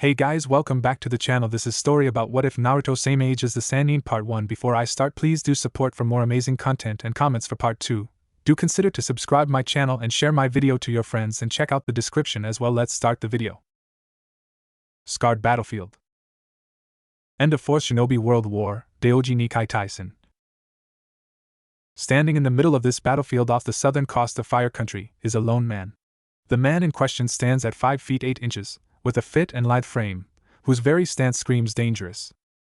Hey guys, welcome back to the channel. This is story about what if Naruto same age as the Sanin part 1. Before I start, please do support for more amazing content and comments for part 2. Do consider to subscribe my channel and share my video to your friends and check out the description as well. Let's start the video. Scarred Battlefield. End of Fourth Shinobi World War, Daoji Nikai Taisen. Standing in the middle of this battlefield off the southern coast of Fire Country is a lone man. The man in question stands at 5 feet 8 inches, with a fit and lithe frame, whose very stance screams dangerous.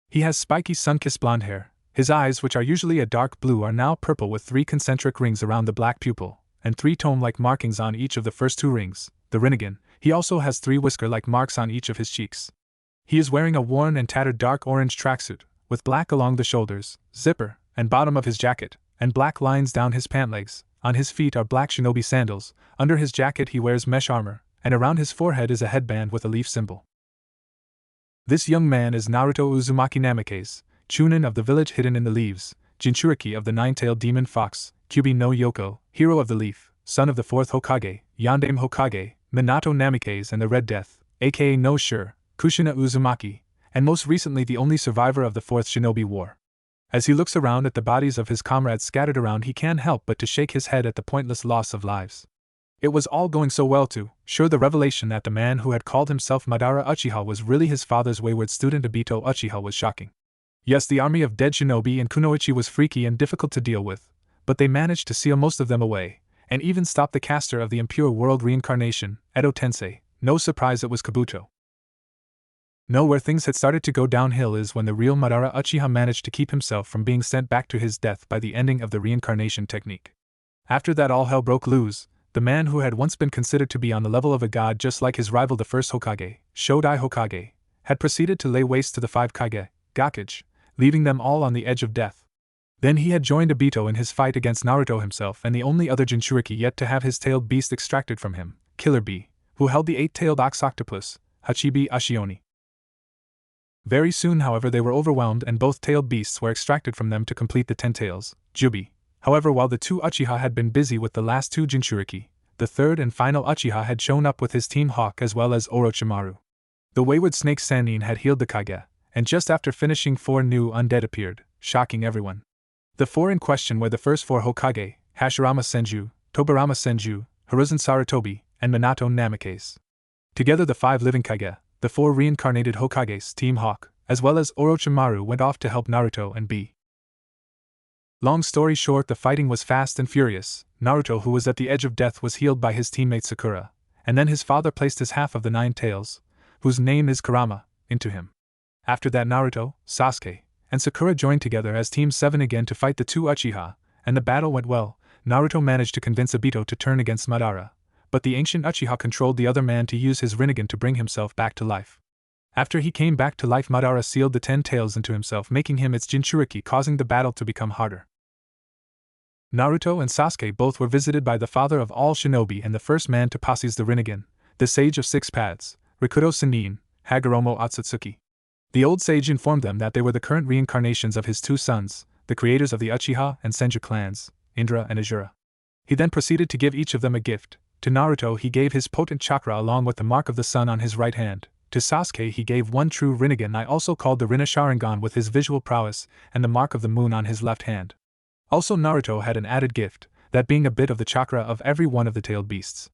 He has spiky sun-kissed blonde hair. His eyes, which are usually a dark blue, are now purple with 3 concentric rings around the black pupil, and 3 tome-like markings on each of the first 2 rings. The Rinnegan. He also has 3 whisker-like marks on each of his cheeks. He is wearing a worn and tattered dark orange tracksuit, with black along the shoulders, zipper, and bottom of his jacket, and black lines down his pant legs. On his feet are black shinobi sandals. Under his jacket he wears mesh armor, and around his forehead is a headband with a leaf symbol. This young man is Naruto Uzumaki Namikaze, Chunin of the village hidden in the leaves, Jinchuriki of the nine-tailed demon fox, Kyubi no Yoko, hero of the leaf, son of the 4th Hokage, Yandame Hokage, Minato Namikaze and the Red Death, aka No Sure, Kushina Uzumaki, and most recently the only survivor of the 4th Shinobi War. As he looks around at the bodies of his comrades scattered around, he can't help but to shake his head at the pointless loss of lives. It was all going so well too. Sure, the revelation that the man who had called himself Madara Uchiha was really his father's wayward student Obito Uchiha was shocking. Yes, the army of dead shinobi in Kunoichi was freaky and difficult to deal with, but they managed to seal most of them away, and even stop the caster of the impure world reincarnation, Edo Tensei. No surprise it was Kabuto. No, where things had started to go downhill is when the real Madara Uchiha managed to keep himself from being sent back to his death by the ending of the reincarnation technique. After that, all hell broke loose. The man who had once been considered to be on the level of a god just like his rival the first Hokage, Shodai Hokage, had proceeded to lay waste to the 5 Kage, Gakage, leaving them all on the edge of death. Then he had joined Obito in his fight against Naruto himself and the only other Jinchuriki yet to have his tailed beast extracted from him, Killer Bee, who held the 8-tailed ox octopus, Hachibi Ashioni. Very soon, however, they were overwhelmed and both tailed beasts were extracted from them to complete the 10 tails, Jubi. However, while the 2 Uchiha had been busy with the last 2 Jinchuriki, the third and final Uchiha had shown up with his Team Hawk as well as Orochimaru. The wayward snake Sanin had healed the Kage, and just after finishing 4 new undead appeared, shocking everyone. The 4 in question were the first 4 Hokage, Hashirama Senju, Tobirama Senju, Hiruzen Sarutobi, and Minato Namikaze. Together the 5 living Kage, the 4 reincarnated Hokages, Team Hawk, as well as Orochimaru went off to help Naruto and B. Long story short, the fighting was fast and furious. Naruto, who was at the edge of death, was healed by his teammate Sakura, and then his father placed his half of the 9 tails, whose name is Kurama, into him. After that, Naruto, Sasuke, and Sakura joined together as Team 7 again to fight the 2 Uchiha, and the battle went well. Naruto managed to convince Obito to turn against Madara, but the ancient Uchiha controlled the other man to use his Rinnegan to bring himself back to life. After he came back to life, Madara sealed the 10 tails into himself, making him its Jinchuriki, causing the battle to become harder. Naruto and Sasuke both were visited by the father of all shinobi and the first man to possess the Rinnegan, the sage of 6 paths, Rikudo Sanin, Hagoromo Otsutsuki. The old sage informed them that they were the current reincarnations of his 2 sons, the creators of the Uchiha and Senju clans, Indra and Azura. He then proceeded to give each of them a gift. To Naruto he gave his potent chakra along with the mark of the sun on his right hand. To Sasuke he gave 1 true Rinnegan, also called the Rinne Sharingan, with his visual prowess, and the mark of the moon on his left hand. Also, Naruto had an added gift, that being a bit of the chakra of every one of the tailed beasts.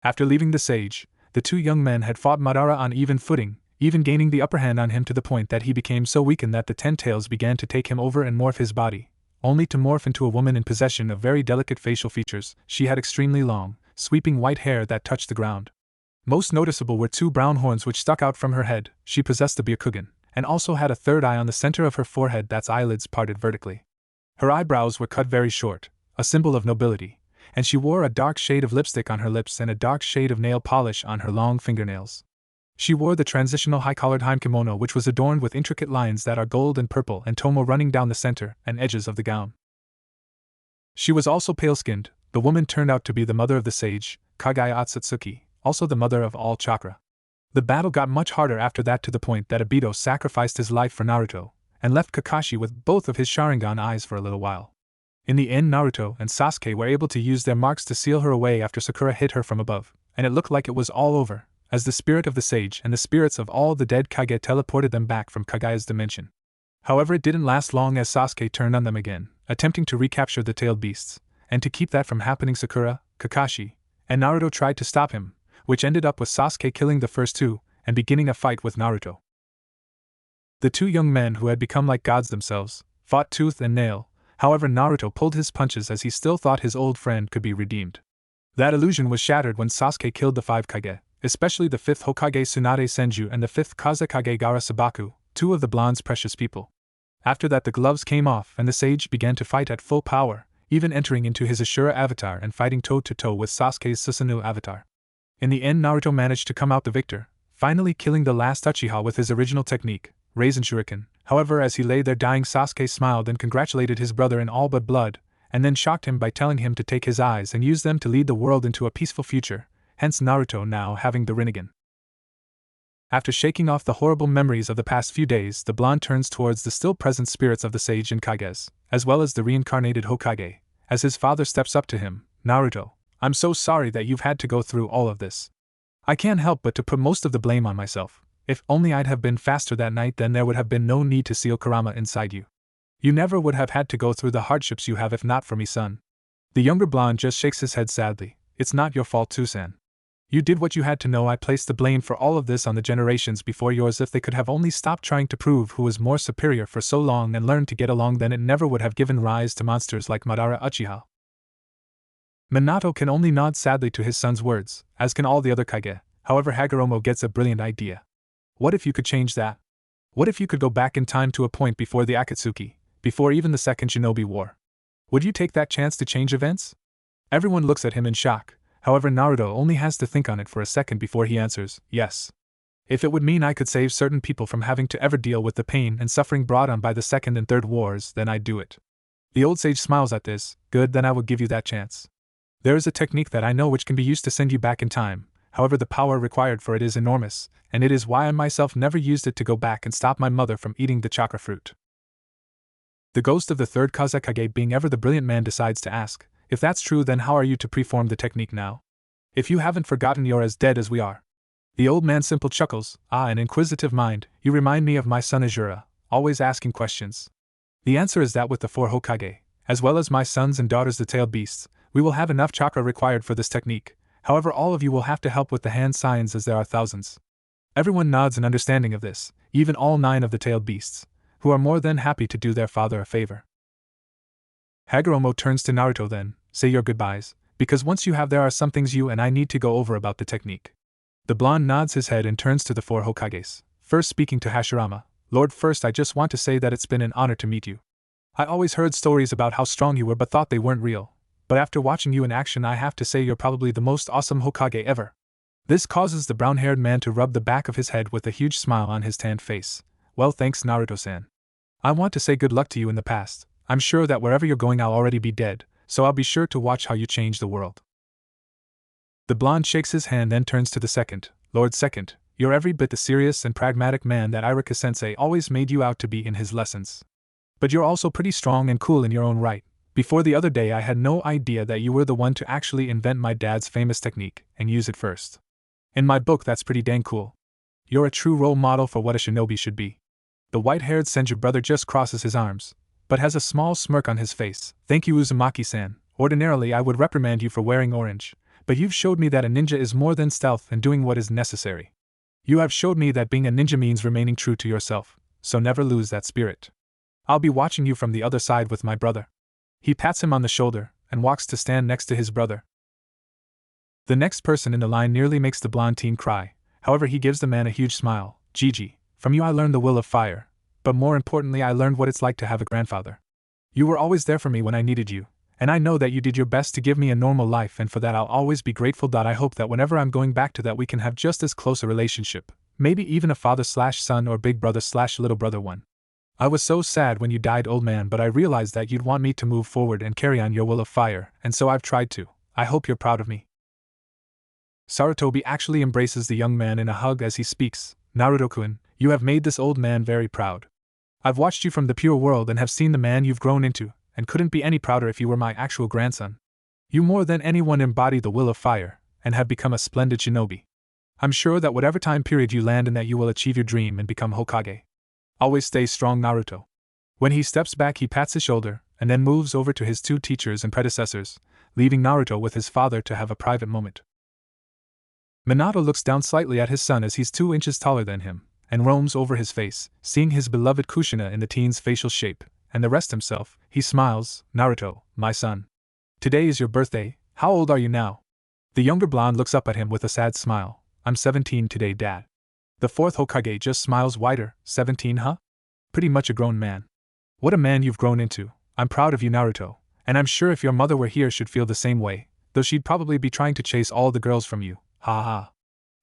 After leaving the sage, the 2 young men had fought Madara on even footing, even gaining the upper hand on him to the point that he became so weakened that the 10 tails began to take him over and morph his body, only to morph into a woman in possession of very delicate facial features. She had extremely long, sweeping white hair that touched the ground. Most noticeable were 2 brown horns which stuck out from her head. She possessed the Byakugan, and also had a third eye on the center of her forehead, that's eyelids parted vertically. Her eyebrows were cut very short, a symbol of nobility, and she wore a dark shade of lipstick on her lips and a dark shade of nail polish on her long fingernails. She wore the transitional high-collared haimkimono, which was adorned with intricate lines that are gold and purple and tomo running down the center and edges of the gown. She was also pale-skinned. The woman turned out to be the mother of the sage, Kage Otsutsuki, also the mother of all chakra. The battle got much harder after that, to the point that Obito sacrificed his life for Naruto, and left Kakashi with both of his Sharingan eyes for a little while. In the end, Naruto and Sasuke were able to use their marks to seal her away after Sakura hit her from above, and it looked like it was all over, as the spirit of the sage and the spirits of all the dead Kage teleported them back from Kagaya's dimension. However, it didn't last long as Sasuke turned on them again, attempting to recapture the tailed beasts, and to keep that from happening Sakura, Kakashi, and Naruto tried to stop him, which ended up with Sasuke killing the first two, and beginning a fight with Naruto. The two young men who had become like gods themselves, fought tooth and nail, however Naruto pulled his punches as he still thought his old friend could be redeemed. That illusion was shattered when Sasuke killed the 5 Kage, especially the 5th Hokage Tsunade Senju and the 5th Kazekage Gaara Sabaku, 2 of the blonde's precious people. After that the gloves came off and the sage began to fight at full power, even entering into his Ashura avatar and fighting toe-to-toe with Sasuke's Susanoo avatar. In the end Naruto managed to come out the victor, finally killing the last Uchiha with his original technique, Raisin Shuriken. However, as he lay there dying, Sasuke smiled and congratulated his brother in all but blood, and then shocked him by telling him to take his eyes and use them to lead the world into a peaceful future, hence Naruto now having the Rinnegan. After shaking off the horrible memories of the past few days, the blonde turns towards the still present spirits of the sage and Kages, as well as the reincarnated Hokage. As his father steps up to him, Naruto, I'm so sorry that you've had to go through all of this. I can't help but to put most of the blame on myself. If only I'd have been faster that night, then there would have been no need to seal Kurama inside you. You never would have had to go through the hardships you have if not for me, son. The younger blonde just shakes his head sadly. It's not your fault too, San. You did what you had to know. I placed the blame for all of this on the generations before yours. If they could have only stopped trying to prove who was more superior for so long and learned to get along, then it never would have given rise to monsters like Madara Uchiha. Minato can only nod sadly to his son's words, as can all the other Kage. However, Hagoromo gets a brilliant idea. What if you could change that? What if you could go back in time to a point before the Akatsuki, before even the Second Shinobi War? Would you take that chance to change events? Everyone looks at him in shock. However, Naruto only has to think on it for a second before he answers, yes. If it would mean I could save certain people from having to ever deal with the pain and suffering brought on by the Second and Third Wars, then I'd do it. The old sage smiles at this. Good, then I will give you that chance. There is a technique that I know which can be used to send you back in time. However, the power required for it is enormous, and it is why I myself never used it to go back and stop my mother from eating the chakra fruit. The ghost of the 3rd Kazekage, being ever the brilliant man, decides to ask, if that's true, then how are you to preform the technique now? If you haven't forgotten, you're as dead as we are. The old man simply chuckles. Ah, an inquisitive mind, you remind me of my son Azura, always asking questions. The answer is that with the 4 Hokage, as well as my sons and daughters the tailed beasts, we will have enough chakra required for this technique. However, all of you will have to help with the hand signs as there are thousands. Everyone nods in understanding of this, even all 9 of the tailed beasts, who are more than happy to do their father a favor. Hagoromo turns to Naruto then, say your goodbyes, because once you have there are some things you and I need to go over about the technique. The blonde nods his head and turns to the 4 Hokages, first speaking to Hashirama. Lord, first I just want to say that it's been an honor to meet you. I always heard stories about how strong you were but thought they weren't real. But after watching you in action, I have to say you're probably the most awesome Hokage ever. This causes the brown-haired man to rub the back of his head with a huge smile on his tanned face. Well, thanks, Naruto-san. I want to say good luck to you in the past. I'm sure that wherever you're going I'll already be dead, so I'll be sure to watch how you change the world. The blonde shakes his hand, then turns to the 2nd. Lord Second, you're every bit the serious and pragmatic man that Irika-sensei always made you out to be in his lessons. But you're also pretty strong and cool in your own right. Before the other day I had no idea that you were the one to actually invent my dad's famous technique and use it first. In my book that's pretty dang cool. You're a true role model for what a shinobi should be. The white-haired Senju brother just crosses his arms, but has a small smirk on his face. Thank you, Uzumaki-san. Ordinarily I would reprimand you for wearing orange, but you've showed me that a ninja is more than stealth and doing what is necessary. You have showed me that being a ninja means remaining true to yourself, so never lose that spirit. I'll be watching you from the other side with my brother. He pats him on the shoulder and walks to stand next to his brother. The next person in the line nearly makes the blonde teen cry. However, he gives the man a huge smile. Gigi, from you I learned the will of fire, but more importantly I learned what it's like to have a grandfather. You were always there for me when I needed you, and I know that you did your best to give me a normal life, and for that I'll always be grateful. I hope that whenever I'm going back to that we can have just as close a relationship, maybe even a father/son or big brother/little brother one. I was so sad when you died, old man, but I realized that you'd want me to move forward and carry on your will of fire, and so I've tried to. I hope you're proud of me. Sarutobi actually embraces the young man in a hug as he speaks. Naruto-kun, you have made this old man very proud. I've watched you from the pure world and have seen the man you've grown into, and couldn't be any prouder if you were my actual grandson. You more than anyone embody the will of fire, and have become a splendid shinobi. I'm sure that whatever time period you land in that you will achieve your dream and become Hokage. Always stay strong, Naruto. When he steps back, he pats his shoulder, and then moves over to his two teachers and predecessors, leaving Naruto with his father to have a private moment. Minato looks down slightly at his son as he's 2 inches taller than him, and roams over his face, seeing his beloved Kushina in the teen's facial shape, and the rest himself. He smiles. Naruto, my son. Today is your birthday. How old are you now? The younger blonde looks up at him with a sad smile. I'm 17 today, Dad. The fourth Hokage just smiles wider. 17, huh? Pretty much a grown man. What a man you've grown into. I'm proud of you, Naruto, and I'm sure if your mother were here she'd feel the same way, though she'd probably be trying to chase all the girls from you. Ha ha.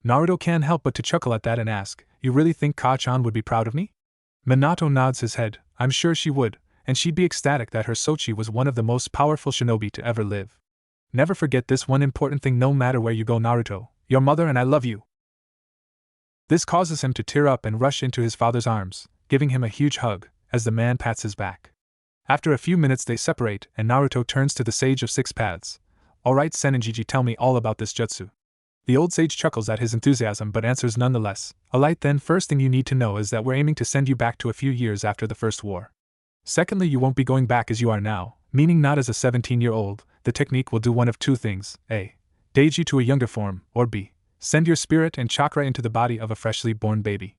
Naruto can't help but to chuckle at that and ask, you really think Ka-chan would be proud of me? Minato nods his head. I'm sure she would, and she'd be ecstatic that her Sochi was one of the most powerful shinobi to ever live. Never forget this one important thing no matter where you go, Naruto. Your mother and I love you. This causes him to tear up and rush into his father's arms, giving him a huge hug, as the man pats his back. After a few minutes they separate, and Naruto turns to the Sage of Six Paths. Alright, Senninjiji, tell me all about this jutsu. The old sage chuckles at his enthusiasm but answers nonetheless. Alright then, first thing you need to know is that we're aiming to send you back to a few years after the first war. Secondly, you won't be going back as you are now, meaning not as a 17-year-old. The technique will do one of two things: A. Age you to a younger form, or B. Send your spirit and chakra into the body of a freshly born baby.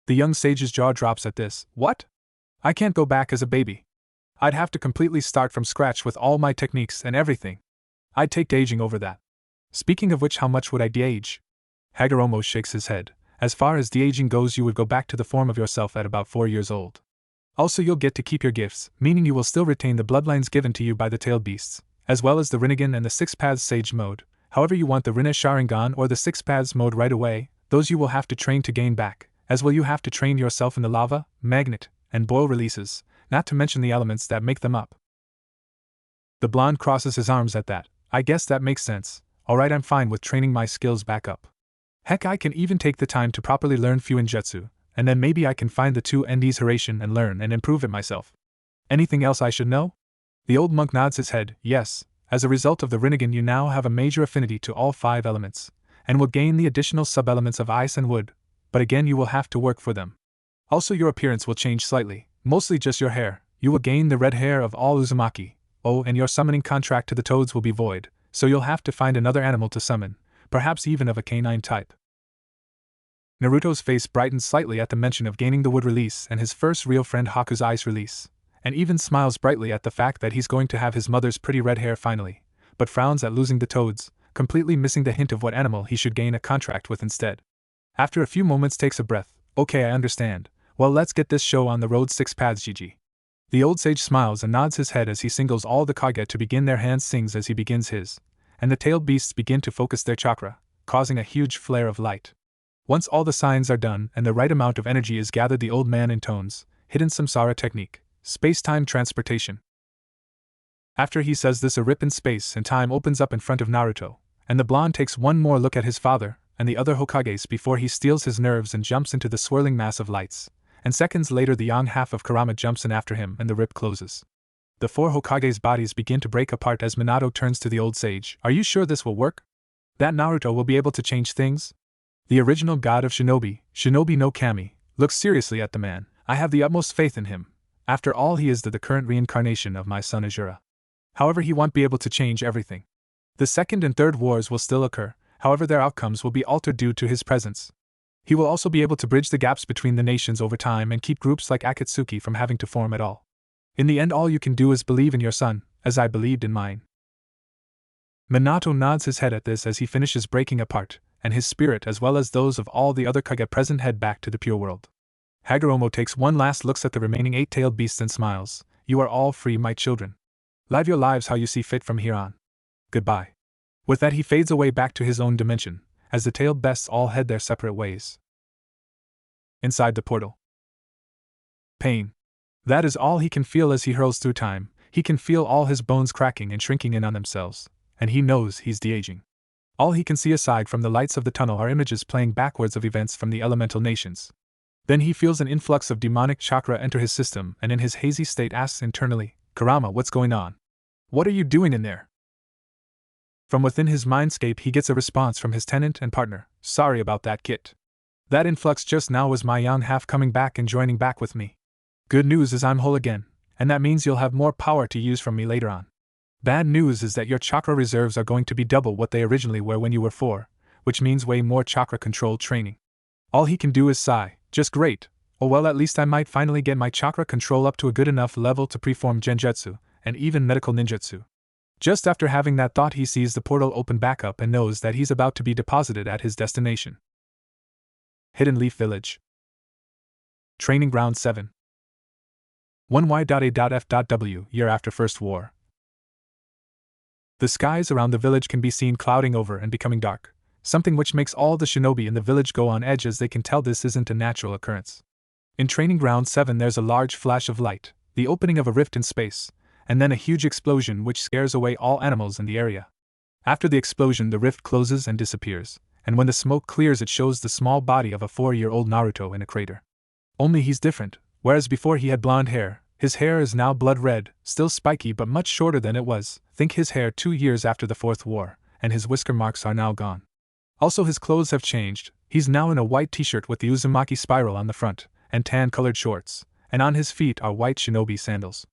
The young sage's jaw drops at this. What? I can't go back as a baby. I'd have to completely start from scratch with all my techniques and everything. I'd take de-aging over that. Speaking of which, how much would I de-age? Hagoromo shakes his head. As far as de-aging goes, you would go back to the form of yourself at about 4 years old. Also, you'll get to keep your gifts, meaning you will still retain the bloodlines given to you by the tailed beasts, as well as the Rinnegan and the Six Paths Sage mode. However, you want the Rinne Sharingan or the Six Paths mode right away, those you will have to train to gain back, as will you have to train yourself in the lava, magnet, and boil releases, not to mention the elements that make them up. The blonde crosses his arms at that. I guess that makes sense. Alright, I'm fine with training my skills back up. Heck, I can even take the time to properly learn Fuinjutsu, and then maybe I can find the 2 NDs Hiraishin and learn and improve it myself. Anything else I should know? The old monk nods his head. Yes, as a result of the Rinnegan you now have a major affinity to all 5 elements, and will gain the additional sub-elements of ice and wood, but again you will have to work for them. Also, your appearance will change slightly, mostly just your hair. You will gain the red hair of all Uzumaki. Oh, and your summoning contract to the toads will be void, so you'll have to find another animal to summon, perhaps even of a canine type. Naruto's face brightens slightly at the mention of gaining the wood release and his first real friend Haku's ice release, and even smiles brightly at the fact that he's going to have his mother's pretty red hair finally, but frowns at losing the toads, completely missing the hint of what animal he should gain a contract with instead. After a few moments takes a breath. Okay, I understand. Well, let's get this show on the road. Six Paths GG. The old sage smiles and nods his head as he singles all the Kage to begin their hands, sings as he begins his, and the tailed beasts begin to focus their chakra, causing a huge flare of light. Once all the signs are done and the right amount of energy is gathered, the old man intones hidden samsara technique, space-time transportation. After he says this, a rip in space and time opens up in front of Naruto, and the blonde takes one more look at his father and the other Hokages before he steals his nerves and jumps into the swirling mass of lights, and seconds later the young half of Kurama jumps in after him and the rip closes. The 4 Hokages' bodies begin to break apart as Minato turns to the old sage. Are you sure this will work? That Naruto will be able to change things? The original god of Shinobi, Shinobi no Kami, looks seriously at the man. I have the utmost faith in him. After all, he is the current reincarnation of my son Ajura. However, he won't be able to change everything. The second and third wars will still occur, however their outcomes will be altered due to his presence. He will also be able to bridge the gaps between the nations over time and keep groups like Akatsuki from having to form at all. In the end, all you can do is believe in your son, as I believed in mine. Minato nods his head at this as he finishes breaking apart, and his spirit as well as those of all the other Kage present head back to the pure world. Hagoromo takes one last look at the remaining 8-tailed beasts and smiles. You are all free, my children. Live your lives how you see fit from here on. Goodbye. With that, he fades away back to his own dimension, as the tailed beasts all head their separate ways. Inside the portal. Pain. That is all he can feel as he hurls through time. He can feel all his bones cracking and shrinking in on themselves, and he knows he's de-aging. All he can see aside from the lights of the tunnel are images playing backwards of events from the elemental nations. Then he feels an influx of demonic chakra enter his system and in his hazy state asks internally, Kurama, what's going on? What are you doing in there? From within his mindscape he gets a response from his tenant and partner, "Sorry about that, Kit. That influx just now was my young half coming back and joining back with me. Good news is I'm whole again, and that means you'll have more power to use from me later on. Bad news is that your chakra reserves are going to be double what they originally were when you were 4, which means way more chakra control training." All he can do is sigh, "Just great. Oh well, at least I might finally get my chakra control up to a good enough level to perform genjutsu, and even medical ninjutsu." Just after having that thought he sees the portal open back up and knows that he's about to be deposited at his destination. Hidden Leaf Village. Training Ground 7. 1Y.A.F.W. Year after First War. The skies around the village can be seen clouding over and becoming dark, something which makes all the shinobi in the village go on edge as they can tell this isn't a natural occurrence. In Training Ground 7 there's a large flash of light, the opening of a rift in space, and then a huge explosion which scares away all animals in the area. After the explosion the rift closes and disappears, and when the smoke clears it shows the small body of a 4-year-old Naruto in a crater. Only he's different, whereas before he had blonde hair, his hair is now blood red, still spiky but much shorter than it was. Think his hair 2 years after the Fourth War, and his whisker marks are now gone. Also his clothes have changed, he's now in a white t-shirt with the Uzumaki spiral on the front, and tan-colored shorts, and on his feet are white shinobi sandals.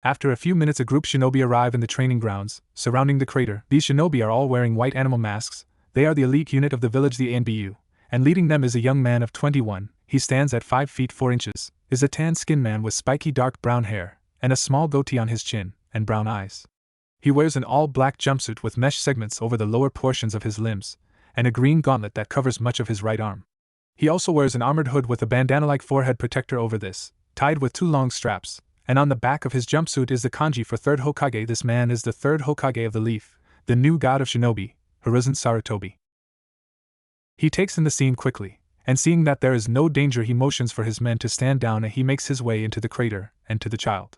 After a few minutes a group shinobi arrive in the training grounds, surrounding the crater. These shinobi are all wearing white animal masks, they are the elite unit of the village, the ANBU, and leading them is a young man of 21, he stands at 5 feet 4 inches, is a tan-skinned man with spiky dark brown hair, and a small goatee on his chin, and brown eyes. He wears an all-black jumpsuit with mesh segments over the lower portions of his limbs, and a green gauntlet that covers much of his right arm. He also wears an armored hood with a bandana-like forehead protector over this, tied with 2 long straps, and on the back of his jumpsuit is the kanji for third Hokage. This man is the third Hokage of the Leaf, the new god of shinobi, Hiruzen Sarutobi. He takes in the scene quickly, and seeing that there is no danger he motions for his men to stand down and he makes his way into the crater, and to the child.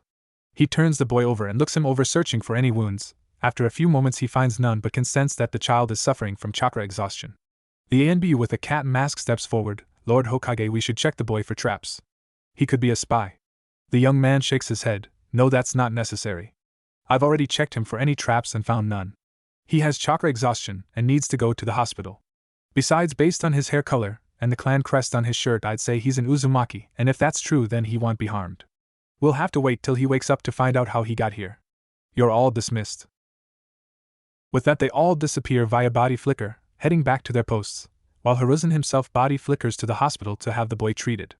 He turns the boy over and looks him over searching for any wounds. After a few moments he finds none but can sense that the child is suffering from chakra exhaustion. The ANBU with a cat mask steps forward. "Lord Hokage, we should check the boy for traps. He could be a spy." The young man shakes his head. "No, that's not necessary. I've already checked him for any traps and found none. He has chakra exhaustion and needs to go to the hospital. Besides, based on his hair color and the clan crest on his shirt, I'd say he's an Uzumaki, and if that's true then he won't be harmed. We'll have to wait till he wakes up to find out how he got here. You're all dismissed." With that they all disappear via body flicker, heading back to their posts, while Hiruzen himself body flickers to the hospital to have the boy treated.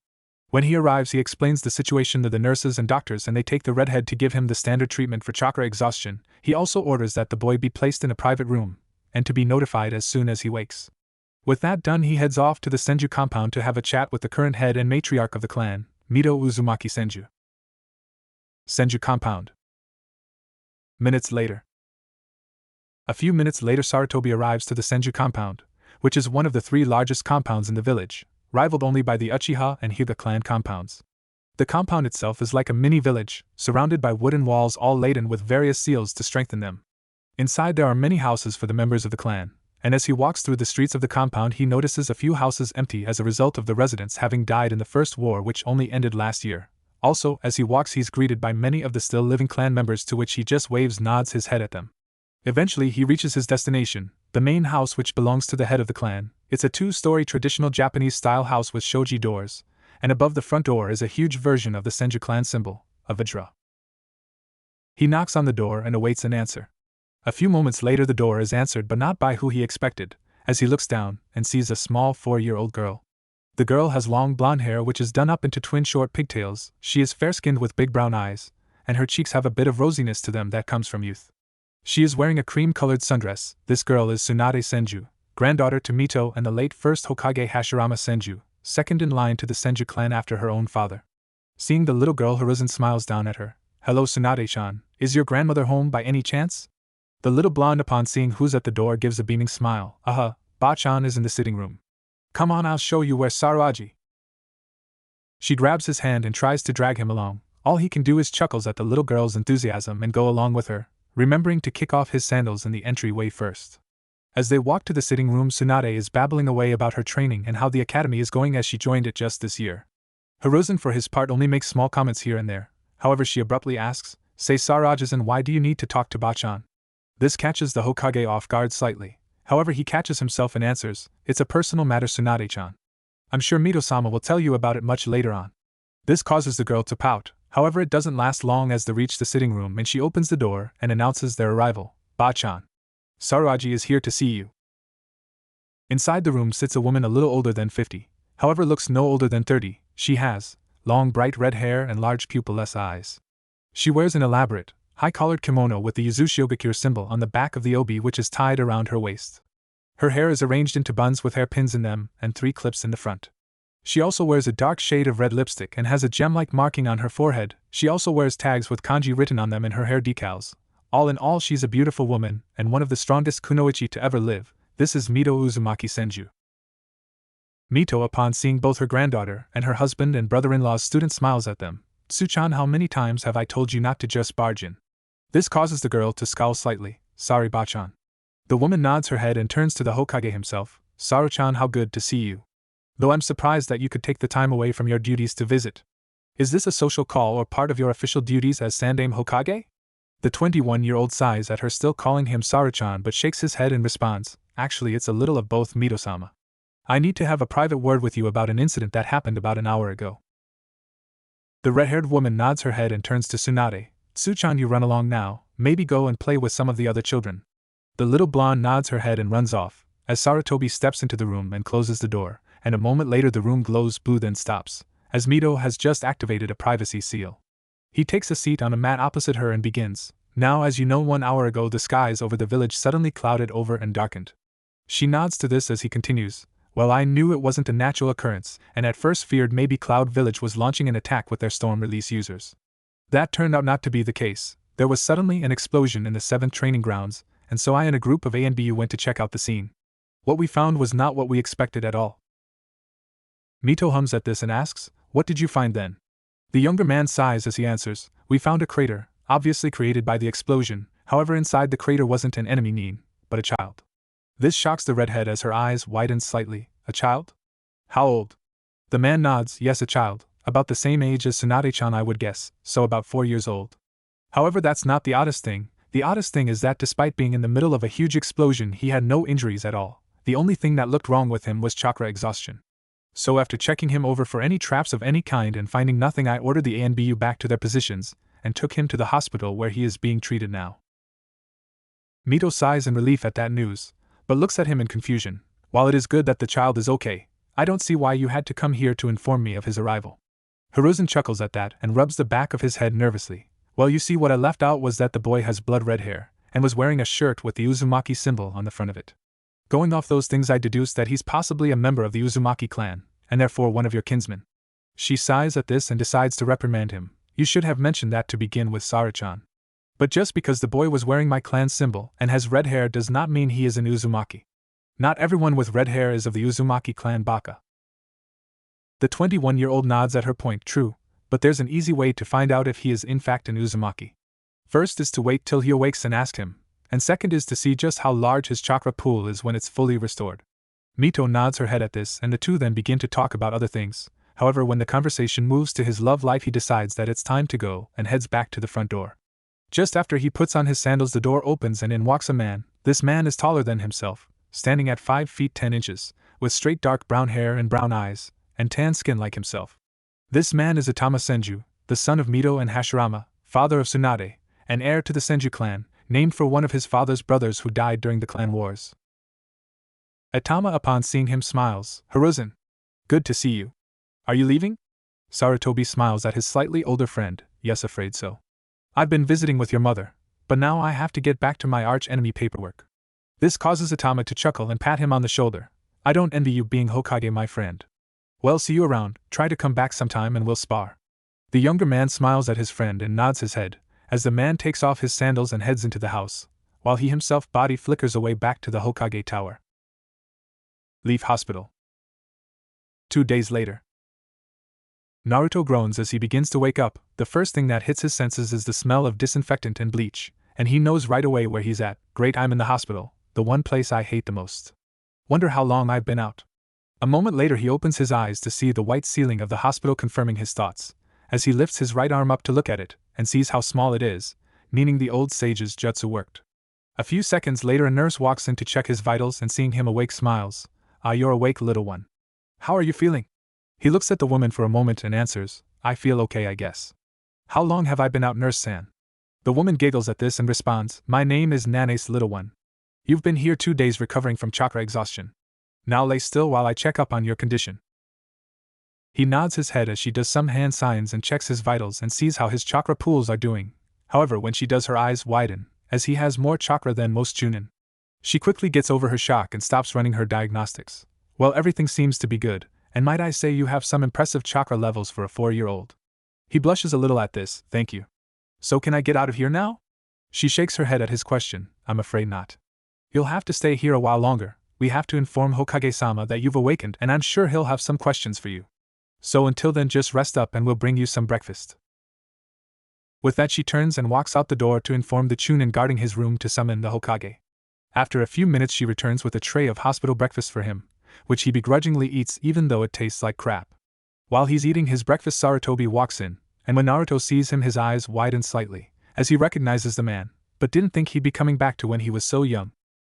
When he arrives he explains the situation to the nurses and doctors and they take the redhead to give him the standard treatment for chakra exhaustion. He also orders that the boy be placed in a private room, and to be notified as soon as he wakes. With that done he heads off to the Senju compound to have a chat with the current head and matriarch of the clan, Mito Uzumaki Senju. Senju compound. Minutes later. A few minutes later Sarutobi arrives to the Senju compound, which is one of the 3 largest compounds in the village, rivaled only by the Uchiha and Hyuga clan compounds. The compound itself is like a mini village, surrounded by wooden walls all laden with various seals to strengthen them. Inside there are many houses for the members of the clan, and as he walks through the streets of the compound he notices a few houses empty as a result of the residents having died in the First War, which only ended last year. Also, as he walks he's greeted by many of the still living clan members, to which he just nods his head at them. Eventually he reaches his destination, the main house which belongs to the head of the clan. It's a 2-story traditional Japanese-style house with shoji doors, and above the front door is a huge version of the Senju clan symbol, a Vajra. He knocks on the door and awaits an answer. A few moments later the door is answered, but not by who he expected, as he looks down and sees a small 4-year-old girl. The girl has long blonde hair which is done up into twin short pigtails, she is fair-skinned with big brown eyes, and her cheeks have a bit of rosiness to them that comes from youth. She is wearing a cream-colored sundress. This girl is Tsunade Senju, granddaughter to Mito and the late first Hokage Hashirama Senju, second in line to the Senju clan after her own father. Seeing the little girl, Hiruzen smiles down at her. "Hello Tsunade-chan, is your grandmother home by any chance?" The little blonde, upon seeing who's at the door, gives a beaming smile. Ba-chan is in the sitting room. Come on, I'll show you where Saraji." She grabs his hand and tries to drag him along. All he can do is chuckles at the little girl's enthusiasm and go along with her, remembering to kick off his sandals in the entryway first. As they walk to the sitting room, Tsunade is babbling away about her training and how the academy is going as she joined it just this year. Hiruzen for his part only makes small comments here and there. However, she abruptly asks, "Say Sarajas, and why do you need to talk to Bachan?" This catches the Hokage off guard slightly. However, he catches himself and answers, "It's a personal matter, Tsunade-chan. I'm sure Mito-sama will tell you about it much later on." This causes the girl to pout. However, it doesn't last long as they reach the sitting room and she opens the door and announces their arrival. "Ba-chan. Saruaji is here to see you." Inside the room sits a woman a little older than 50, however looks no older than 30. She has long bright red hair and large pupilless eyes. She wears an elaborate, high-collared kimono with the Yuzushigokure symbol on the back of the obi which is tied around her waist. Her hair is arranged into buns with hairpins in them and 3 clips in the front. She also wears a dark shade of red lipstick and has a gem-like marking on her forehead. She also wears tags with kanji written on them in her hair decals. All in all, she's a beautiful woman and one of the strongest kunoichi to ever live. This is Mito Uzumaki Senju. Mito, upon seeing both her granddaughter and her husband and brother-in-law's student, smiles at them. "Tsu-chan, how many times have I told you not to just barge in?" This causes the girl to scowl slightly. "Sorry, Ba-chan." The woman nods her head and turns to the Hokage himself. "Saru-chan, how good to see you. Though I'm surprised that you could take the time away from your duties to visit. Is this a social call or part of your official duties as Sandaime Hokage?" The 21-year-old sighs at her still calling him Saru-chan but shakes his head and responds, "Actually, it's a little of both, Mito-sama. I need to have a private word with you about an incident that happened about an hour ago." The red-haired woman nods her head and turns to Tsunade. "Tsu-chan, you run along now, maybe go and play with some of the other children." The little blonde nods her head and runs off, as Sarutobi steps into the room and closes the door, and a moment later the room glows blue then stops, as Mito has just activated a privacy seal. He takes a seat on a mat opposite her and begins, "Now, as you know, 1 hour ago the skies over the village suddenly clouded over and darkened." She nods to this as he continues, "Well, I knew it wasn't a natural occurrence, and at first feared maybe Cloud Village was launching an attack with their storm release users. That turned out not to be the case. There was suddenly an explosion in the 7th training grounds, and so I and a group of ANBU went to check out the scene. What we found was not what we expected at all." Mito hums at this and asks, "What did you find then?" The younger man sighs as he answers, "We found a crater, obviously created by the explosion. However, inside the crater wasn't an enemy Nin, but a child." This shocks the redhead as her eyes widen slightly. "A child? How old?" The man nods. "Yes, a child, about the same age as Tsunade-chan, I would guess, so about 4 years old. However, that's not the oddest thing. The oddest thing is that despite being in the middle of a huge explosion, he had no injuries at all. The only thing that looked wrong with him was chakra exhaustion. So after checking him over for any traps of any kind and finding nothing, I ordered the ANBU back to their positions and took him to the hospital where he is being treated now." Mito sighs in relief at that news, but looks at him in confusion. "While it is good that the child is okay, I don't see why you had to come here to inform me of his arrival." Hiruzen chuckles at that and rubs the back of his head nervously. "Well, you see, what I left out was that the boy has blood-red hair, and was wearing a shirt with the Uzumaki symbol on the front of it. Going off those things, I deduced that he's possibly a member of the Uzumaki clan, and therefore one of your kinsmen." She sighs at this and decides to reprimand him. "You should have mentioned that to begin with, Saru-chan. But just because the boy was wearing my clan symbol and has red hair does not mean he is an Uzumaki. Not everyone with red hair is of the Uzumaki clan baka." The 21-year-old nods at her point. "True, but there's an easy way to find out if he is in fact an Uzumaki. First is to wait till he awakes and ask him, and second is to see just how large his chakra pool is when it's fully restored." Mito nods her head at this, and the two then begin to talk about other things. However, when the conversation moves to his love life, he decides that it's time to go and heads back to the front door. Just after he puts on his sandals, the door opens and in walks a man. This man is taller than himself, standing at 5 feet 10 inches, with straight dark brown hair and brown eyes, and tan skin like himself. This man is Itama Senju, the son of Mito and Hashirama, father of Tsunade, and heir to the Senju clan, named for one of his father's brothers who died during the clan wars. Itama, upon seeing him, smiles. "Hiruzen, good to see you. Are you leaving?" Sarutobi smiles at his slightly older friend. "Yes, afraid so. I've been visiting with your mother, but now I have to get back to my arch-enemy paperwork." This causes Itama to chuckle and pat him on the shoulder. "I don't envy you being Hokage, my friend. Well, see you around, try to come back sometime and we'll spar." The younger man smiles at his friend and nods his head, as the man takes off his sandals and heads into the house, while he himself body flickers away back to the Hokage tower. Leaf Hospital. 2 days later. Naruto groans as he begins to wake up. The first thing that hits his senses is the smell of disinfectant and bleach, and he knows right away where he's at. Great, I'm in the hospital, the one place I hate the most. Wonder how long I've been out. A moment later he opens his eyes to see the white ceiling of the hospital, confirming his thoughts, as he lifts his right arm up to look at it, and sees how small it is, meaning the old sage's jutsu worked. A few seconds later, a nurse walks in to check his vitals and seeing him awake smiles. Ah, you're awake, little one. How are you feeling? He looks at the woman for a moment and answers, I feel okay, I guess. How long have I been out, Nurse-san? The woman giggles at this and responds, my name is Nanace, little one. You've been here 2 days recovering from chakra exhaustion. Now lay still while I check up on your condition. He nods his head as she does some hand signs and checks his vitals and sees how his chakra pools are doing. However, when she does, her eyes widen, as he has more chakra than most Chunin. She quickly gets over her shock and stops running her diagnostics. Well, everything seems to be good, and might I say you have some impressive chakra levels for a 4-year-old. He blushes a little at this, thank you. So can I get out of here now? She shakes her head at his question, I'm afraid not. You'll have to stay here a while longer. We have to inform Hokage-sama that you've awakened and I'm sure he'll have some questions for you. So until then, just rest up and we'll bring you some breakfast. With that, she turns and walks out the door to inform the Chunin guarding his room to summon the Hokage. After a few minutes, she returns with a tray of hospital breakfast for him, which he begrudgingly eats even though it tastes like crap. While he's eating his breakfast, Sarutobi walks in, and when Naruto sees him, his eyes widen slightly, as he recognizes the man, but didn't think he'd be coming back to when he was so young.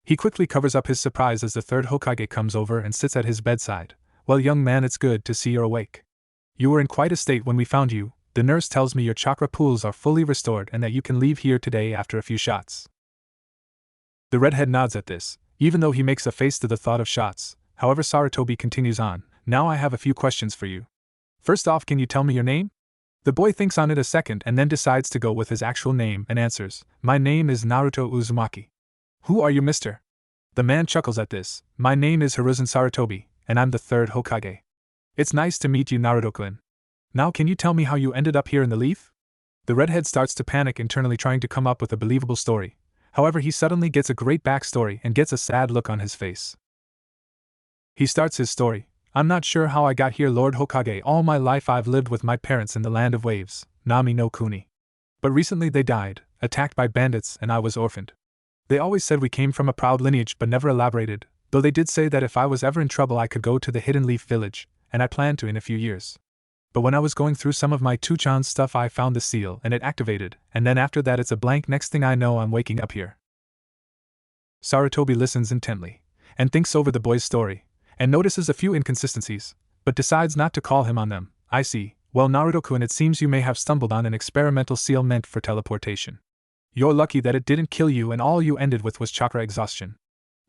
He quickly covers up his surprise as the third Hokage comes over and sits at his bedside. Well, young man, it's good to see you're awake. You were in quite a state when we found you. The nurse tells me your chakra pools are fully restored and that you can leave here today after a few shots. The redhead nods at this, even though he makes a face to the thought of shots. However, Sarutobi continues on, now I have a few questions for you. First off, can you tell me your name? The boy thinks on it a second and then decides to go with his actual name and answers, my name is Naruto Uzumaki. Who are you, mister? The man chuckles at this, my name is Hiruzen Sarutobi, and I'm the third Hokage. It's nice to meet you, Naruto-kun. Now can you tell me how you ended up here in the leaf? The redhead starts to panic internally, trying to come up with a believable story. However, he suddenly gets a great backstory and gets a sad look on his face. He starts his story. I'm not sure how I got here, Lord Hokage. All my life I've lived with my parents in the land of waves, Nami no Kuni. But recently they died, attacked by bandits, and I was orphaned. They always said we came from a proud lineage but never elaborated, though they did say that if I was ever in trouble I could go to the Hidden Leaf Village, and I plan to in a few years. But when I was going through some of my Tuchan stuff I found the seal and it activated, and then after that it's a blank. Next thing I know I'm waking up here. Sarutobi listens intently, and thinks over the boy's story, and notices a few inconsistencies, but decides not to call him on them. I see. Well, Naruto-kun, it seems you may have stumbled on an experimental seal meant for teleportation. You're lucky that it didn't kill you and all you ended with was chakra exhaustion.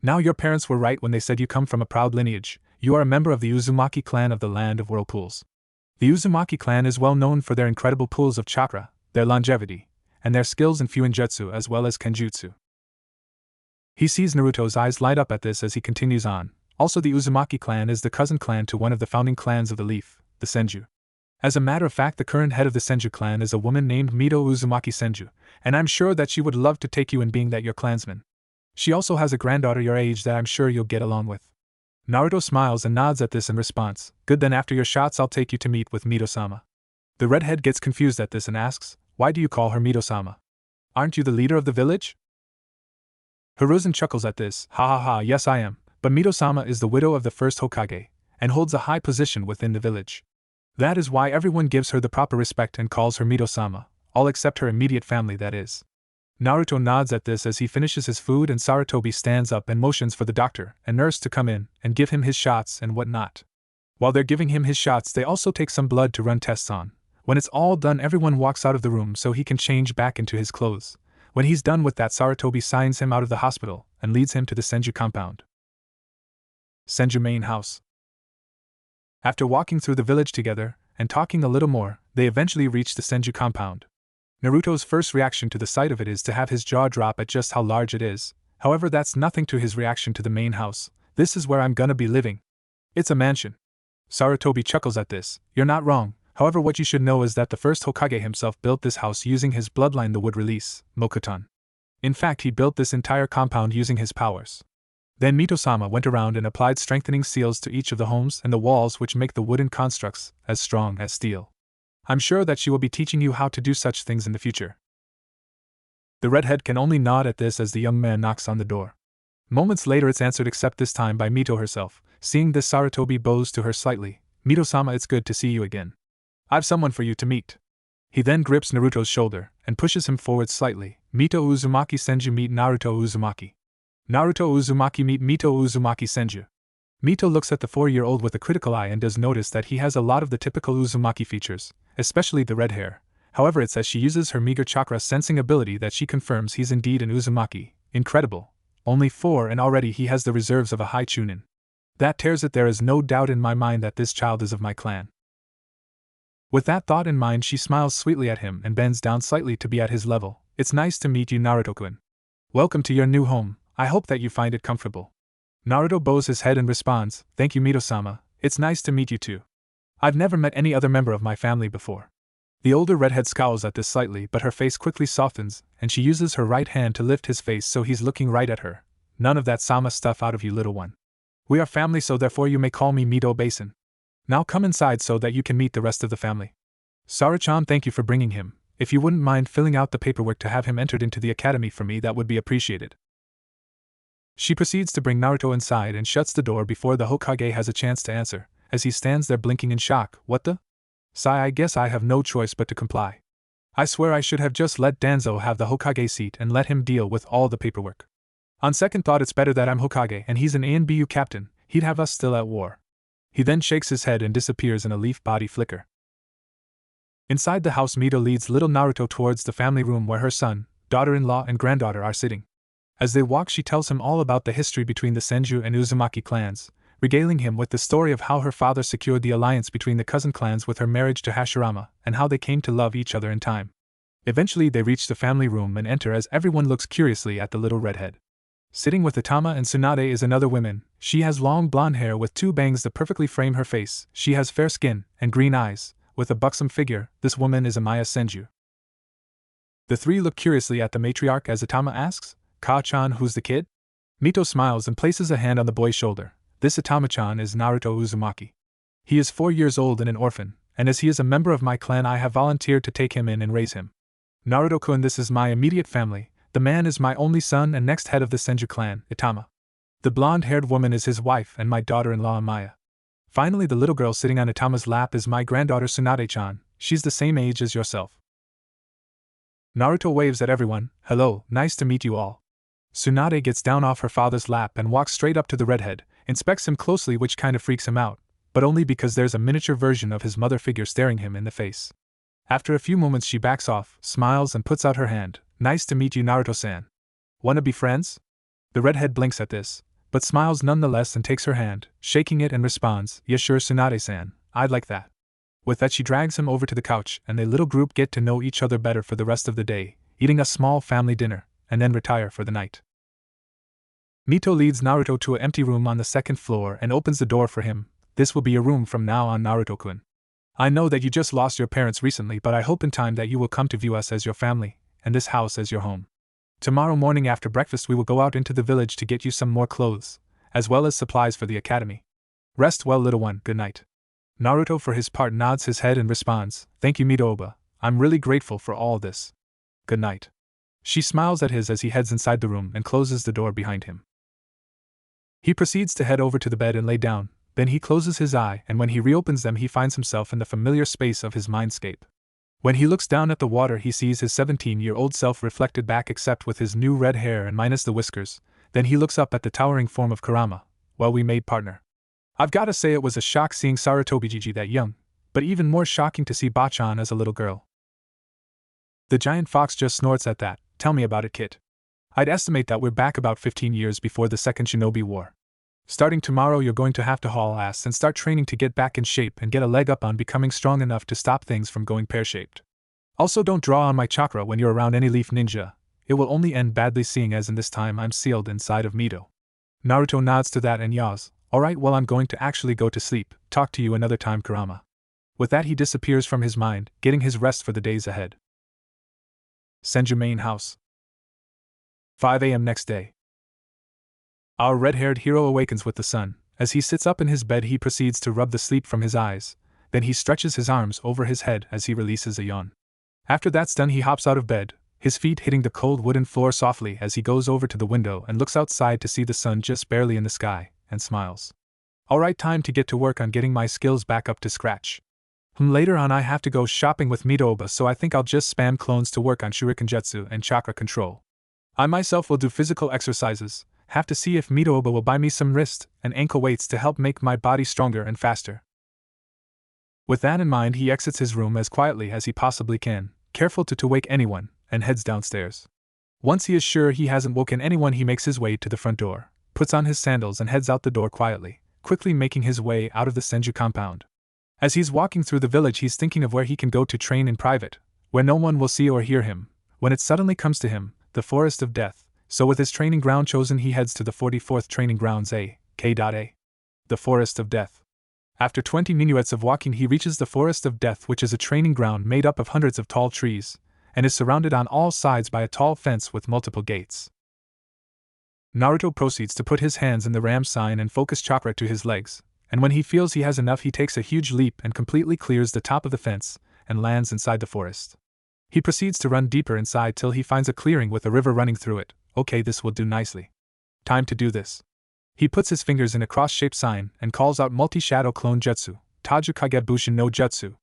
Now your parents were right when they said you come from a proud lineage. You are a member of the Uzumaki clan of the Land of Whirlpools. The Uzumaki clan is well known for their incredible pools of chakra, their longevity, and their skills in Fuinjutsu as well as Kenjutsu. He sees Naruto's eyes light up at this as he continues on. Also, the Uzumaki clan is the cousin clan to one of the founding clans of the Leaf, the Senju. As a matter of fact, the current head of the Senju clan is a woman named Mito Uzumaki Senju, and I'm sure that she would love to take you in, being that you're clansman. She also has a granddaughter your age that I'm sure you'll get along with. Naruto smiles and nods at this in response. Good, then after your shots I'll take you to meet with Mito-sama. The redhead gets confused at this and asks, why do you call her Mito-sama? Aren't you the leader of the village? Hiruzen chuckles at this. Ha ha ha, yes I am, but Mito-sama is the widow of the first Hokage, and holds a high position within the village. That is why everyone gives her the proper respect and calls her Mito-sama, all except her immediate family, that is. Naruto nods at this as he finishes his food, and Sarutobi stands up and motions for the doctor and nurse to come in and give him his shots and whatnot. While they're giving him his shots, they also take some blood to run tests on. When it's all done, everyone walks out of the room so he can change back into his clothes. When he's done with that, Sarutobi signs him out of the hospital and leads him to the Senju compound. Senju main house. After walking through the village together and talking a little more, they eventually reach the Senju compound. Naruto's first reaction to the sight of it is to have his jaw drop at just how large it is. However, that's nothing to his reaction to the main house. This is where I'm gonna be living. It's a mansion. Sarutobi chuckles at this. You're not wrong. However, what you should know is that the first Hokage himself built this house using his bloodline, the wood release, Mokuton. In fact, he built this entire compound using his powers. Then Mito-sama went around and applied strengthening seals to each of the homes and the walls, which make the wooden constructs as strong as steel. I'm sure that she will be teaching you how to do such things in the future. The redhead can only nod at this as the young man knocks on the door. Moments later it's answered, except this time by Mito herself. Seeing this, Sarutobi bows to her slightly. Mito-sama, it's good to see you again. I've someone for you to meet. He then grips Naruto's shoulder and pushes him forward slightly, Mito Uzumaki Senju meet Naruto Uzumaki. Naruto Uzumaki meet Mito Uzumaki Senju. Mito looks at the 4-year-old with a critical eye and does notice that he has a lot of the typical Uzumaki features, especially the red hair. However, it's as she uses her meager chakra sensing ability that she confirms he's indeed an Uzumaki. Incredible. Only 4 and already he has the reserves of a high Chunin. That tears it. There is no doubt in my mind that this child is of my clan. With that thought in mind, she smiles sweetly at him and bends down slightly to be at his level. It's nice to meet you, Naruto-kun. Welcome to your new home. I hope that you find it comfortable. Naruto bows his head and responds, Thank you, Mito-sama. It's nice to meet you too. I've never met any other member of my family before. The older redhead scowls at this slightly, but her face quickly softens, and she uses her right hand to lift his face so he's looking right at her. None of that Sama stuff out of you, little one. We are family, so therefore you may call me Mito Basin. Now come inside so that you can meet the rest of the family. Sarachan, thank you for bringing him. If you wouldn't mind filling out the paperwork to have him entered into the academy for me, that would be appreciated. She proceeds to bring Naruto inside and shuts the door before the Hokage has a chance to answer, as he stands there blinking in shock. What the? Sigh, I guess I have no choice but to comply. I swear I should have just let Danzo have the Hokage seat and let him deal with all the paperwork. On second thought, it's better that I'm Hokage and he's an ANBU captain. He'd have us still at war. He then shakes his head and disappears in a leaf body flicker. Inside the house, Mito leads little Naruto towards the family room where her son, daughter-in-law and granddaughter are sitting. As they walk, she tells him all about the history between the Senju and Uzumaki clans, regaling him with the story of how her father secured the alliance between the cousin clans with her marriage to Hashirama, and how they came to love each other in time. Eventually they reach the family room and enter as everyone looks curiously at the little redhead. Sitting with Itama and Tsunade is another woman. She has long blonde hair with 2 bangs that perfectly frame her face. She has fair skin and green eyes, with a buxom figure. This woman is Amaya Senju. The 3 look curiously at the matriarch as Itama asks, Ka-chan, who's the kid? Mito smiles and places a hand on the boy's shoulder. This Itama-chan is Naruto Uzumaki. He is 4 years old and an orphan, and as he is a member of my clan, I have volunteered to take him in and raise him. Naruto-kun, this is my immediate family. The man is my only son and next head of the Senju clan, Itama. The blonde-haired woman is his wife and my daughter-in-law Amaya. Finally, the little girl sitting on Itama's lap is my granddaughter Tsunade-chan. She's the same age as yourself. Naruto waves at everyone. Hello, nice to meet you all. Tsunade gets down off her father's lap and walks straight up to the redhead, inspects him closely, which kind of freaks him out, but only because there's a miniature version of his mother figure staring him in the face. After a few moments she backs off, smiles and puts out her hand. Nice to meet you, Naruto-san. Wanna be friends? The redhead blinks at this, but smiles nonetheless and takes her hand, shaking it, and responds, Yeah, sure, Tsunade-san, I'd like that. With that she drags him over to the couch and the little group get to know each other better for the rest of the day, eating a small family dinner, and then retire for the night. Mito leads Naruto to an empty room on the 2nd floor and opens the door for him. This will be your room from now on, Naruto-kun. I know that you just lost your parents recently, but I hope in time that you will come to view us as your family, and this house as your home. Tomorrow morning after breakfast we will go out into the village to get you some more clothes, as well as supplies for the academy. Rest well, little one, good night. Naruto for his part nods his head and responds, Thank you, Mito-oba, I'm really grateful for all this. Good night. She smiles at his as he heads inside the room and closes the door behind him. He proceeds to head over to the bed and lay down, then he closes his eye, and when he reopens them he finds himself in the familiar space of his mindscape. When he looks down at the water he sees his 17-year-old self reflected back except with his new red hair and minus the whiskers. Then he looks up at the towering form of Kurama, well-we-made partner. I've gotta say it was a shock seeing Sarutobi that young, but even more shocking to see Bachan as a little girl. The giant fox just snorts at that. Tell me about it, kid. I'd estimate that we're back about 15 years before the Second Shinobi War. Starting tomorrow you're going to have to haul ass and start training to get back in shape and get a leg up on becoming strong enough to stop things from going pear-shaped. Also, don't draw on my chakra when you're around any leaf ninja. It will only end badly, seeing as in this time I'm sealed inside of Mito. Naruto nods to that and yaws. Alright, well, I'm going to actually go to sleep. Talk to you another time, Kurama. With that he disappears from his mind, getting his rest for the days ahead. Senju main house. 5 a.m. next day. Our red-haired hero awakens with the sun. As he sits up in his bed he proceeds to rub the sleep from his eyes. Then he stretches his arms over his head as he releases a yawn. After that's done he hops out of bed, his feet hitting the cold wooden floor softly as he goes over to the window and looks outside to see the sun just barely in the sky, and smiles. Alright, time to get to work on getting my skills back up to scratch. Later on I have to go shopping with Mitooba, so I think I'll just spam clones to work on Shuriken Jutsu and chakra control. I myself will do physical exercises, have to see if Mitooba will buy me some wrist and ankle weights to help make my body stronger and faster. With that in mind, he exits his room as quietly as he possibly can, careful to wake anyone, and heads downstairs. Once he is sure he hasn't woken anyone, he makes his way to the front door, puts on his sandals and heads out the door quietly, quickly making his way out of the Senju compound. As he's walking through the village, he's thinking of where he can go to train in private, where no one will see or hear him, when it suddenly comes to him, the Forest of Death. So with his training ground chosen, he heads to the 44th Training Grounds A.K.A. The Forest of Death. After 20 minuets of walking, he reaches the Forest of Death, which is a training ground made up of hundreds of tall trees, and is surrounded on all sides by a tall fence with multiple gates. Naruto proceeds to put his hands in the ram sign and focus chakra to his legs, and when he feels he has enough, he takes a huge leap and completely clears the top of the fence and lands inside the forest. He proceeds to run deeper inside till he finds a clearing with a river running through it. Okay, this will do nicely. Time to do this. He puts his fingers in a cross-shaped sign and calls out Multi-Shadow Clone Jutsu, Tajukage Bushin no Jutsu.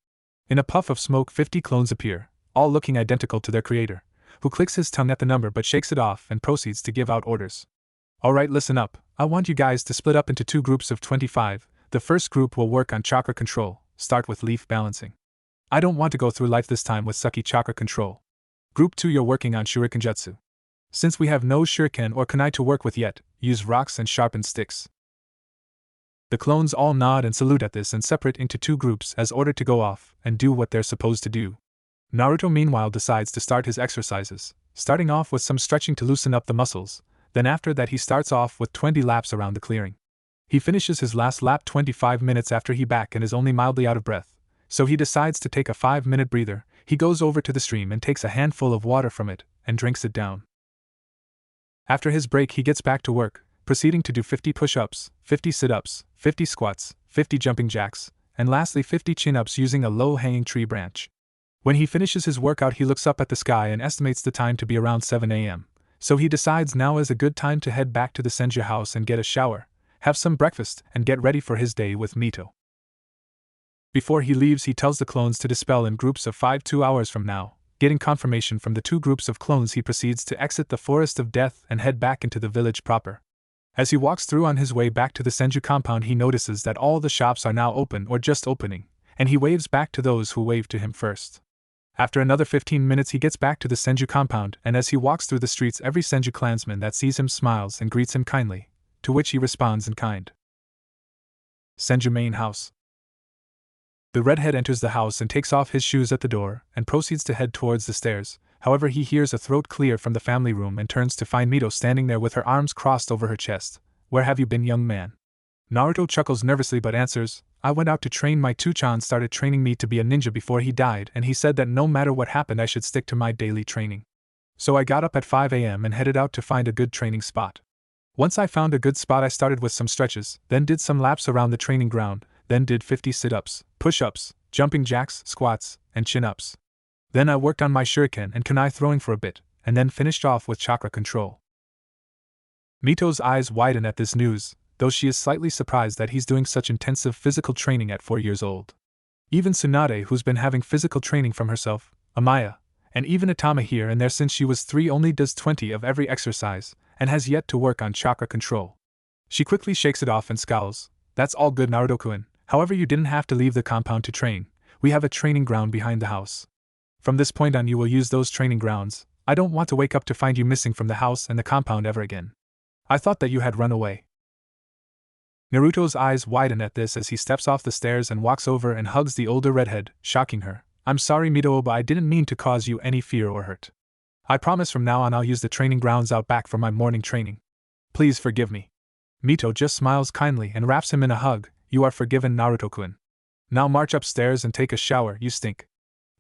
In a puff of smoke, 50 clones appear, all looking identical to their creator, who clicks his tongue at the number but shakes it off and proceeds to give out orders. Alright, listen up. I want you guys to split up into 2 groups of 25. The first group will work on chakra control, start with leaf balancing. I don't want to go through life this time with sucky chakra control. Group 2, you're working on Shuriken Jutsu. Since we have no shuriken or kunai to work with yet, use rocks and sharpened sticks. The clones all nod and salute at this and separate into 2 groups as ordered to go off and do what they're supposed to do. Naruto meanwhile decides to start his exercises, starting off with some stretching to loosen up the muscles, then after that he starts off with 20 laps around the clearing. He finishes his last lap 25 minutes after he back and is only mildly out of breath, so he decides to take a 5-minute breather. He goes over to the stream and takes a handful of water from it and drinks it down. After his break he gets back to work, proceeding to do 50 push-ups, 50 sit-ups, 50 squats, 50 jumping jacks, and lastly 50 chin-ups using a low-hanging tree branch. When he finishes his workout he looks up at the sky and estimates the time to be around 7 a.m., so he decides now is a good time to head back to the Senju house and get a shower, have some breakfast, and get ready for his day with Mito. Before he leaves he tells the clones to dispel in groups of 5 2 hours from now. Getting confirmation from the 2 groups of clones he proceeds to exit the Forest of Death and head back into the village proper. As he walks through on his way back to the Senju compound he notices that all the shops are now open or just opening, and he waves back to those who waved to him first. After another 15 minutes he gets back to the Senju compound, and as he walks through the streets every Senju clansman that sees him smiles and greets him kindly, to which he responds in kind. Senju main house. The redhead enters the house and takes off his shoes at the door, and proceeds to head towards the stairs. However, he hears a throat clear from the family room and turns to find Mito standing there with her arms crossed over her chest. Where have you been, young man? Naruto chuckles nervously but answers, I went out to train. My Tuchan started training me to be a ninja before he died, and he said that no matter what happened I should stick to my daily training. So I got up at 5 a.m. and headed out to find a good training spot. Once I found a good spot I started with some stretches, then did some laps around the training ground, then did 50 sit-ups, push-ups, jumping jacks, squats, and chin-ups. Then I worked on my shuriken and kunai throwing for a bit, and then finished off with chakra control. Mito's eyes widen at this news, though she is slightly surprised that he's doing such intensive physical training at 4 years old. Even Tsunade, who's been having physical training from herself, Amaya, and even Atama here and there since she was 3 only does 20 of every exercise, and has yet to work on chakra control. She quickly shakes it off and scowls. That's all good, Naruto-kun. However, you didn't have to leave the compound to train. We have a training ground behind the house. From this point on you will use those training grounds. I don't want to wake up to find you missing from the house and the compound ever again. I thought that you had run away. Naruto's eyes widen at this as he steps off the stairs and walks over and hugs the older redhead, shocking her. I'm sorry, Mitooba, I didn't mean to cause you any fear or hurt. I promise from now on I'll use the training grounds out back for my morning training. Please forgive me. Mito just smiles kindly and wraps him in a hug. You are forgiven, Naruto-kun. Now march upstairs and take a shower, you stink.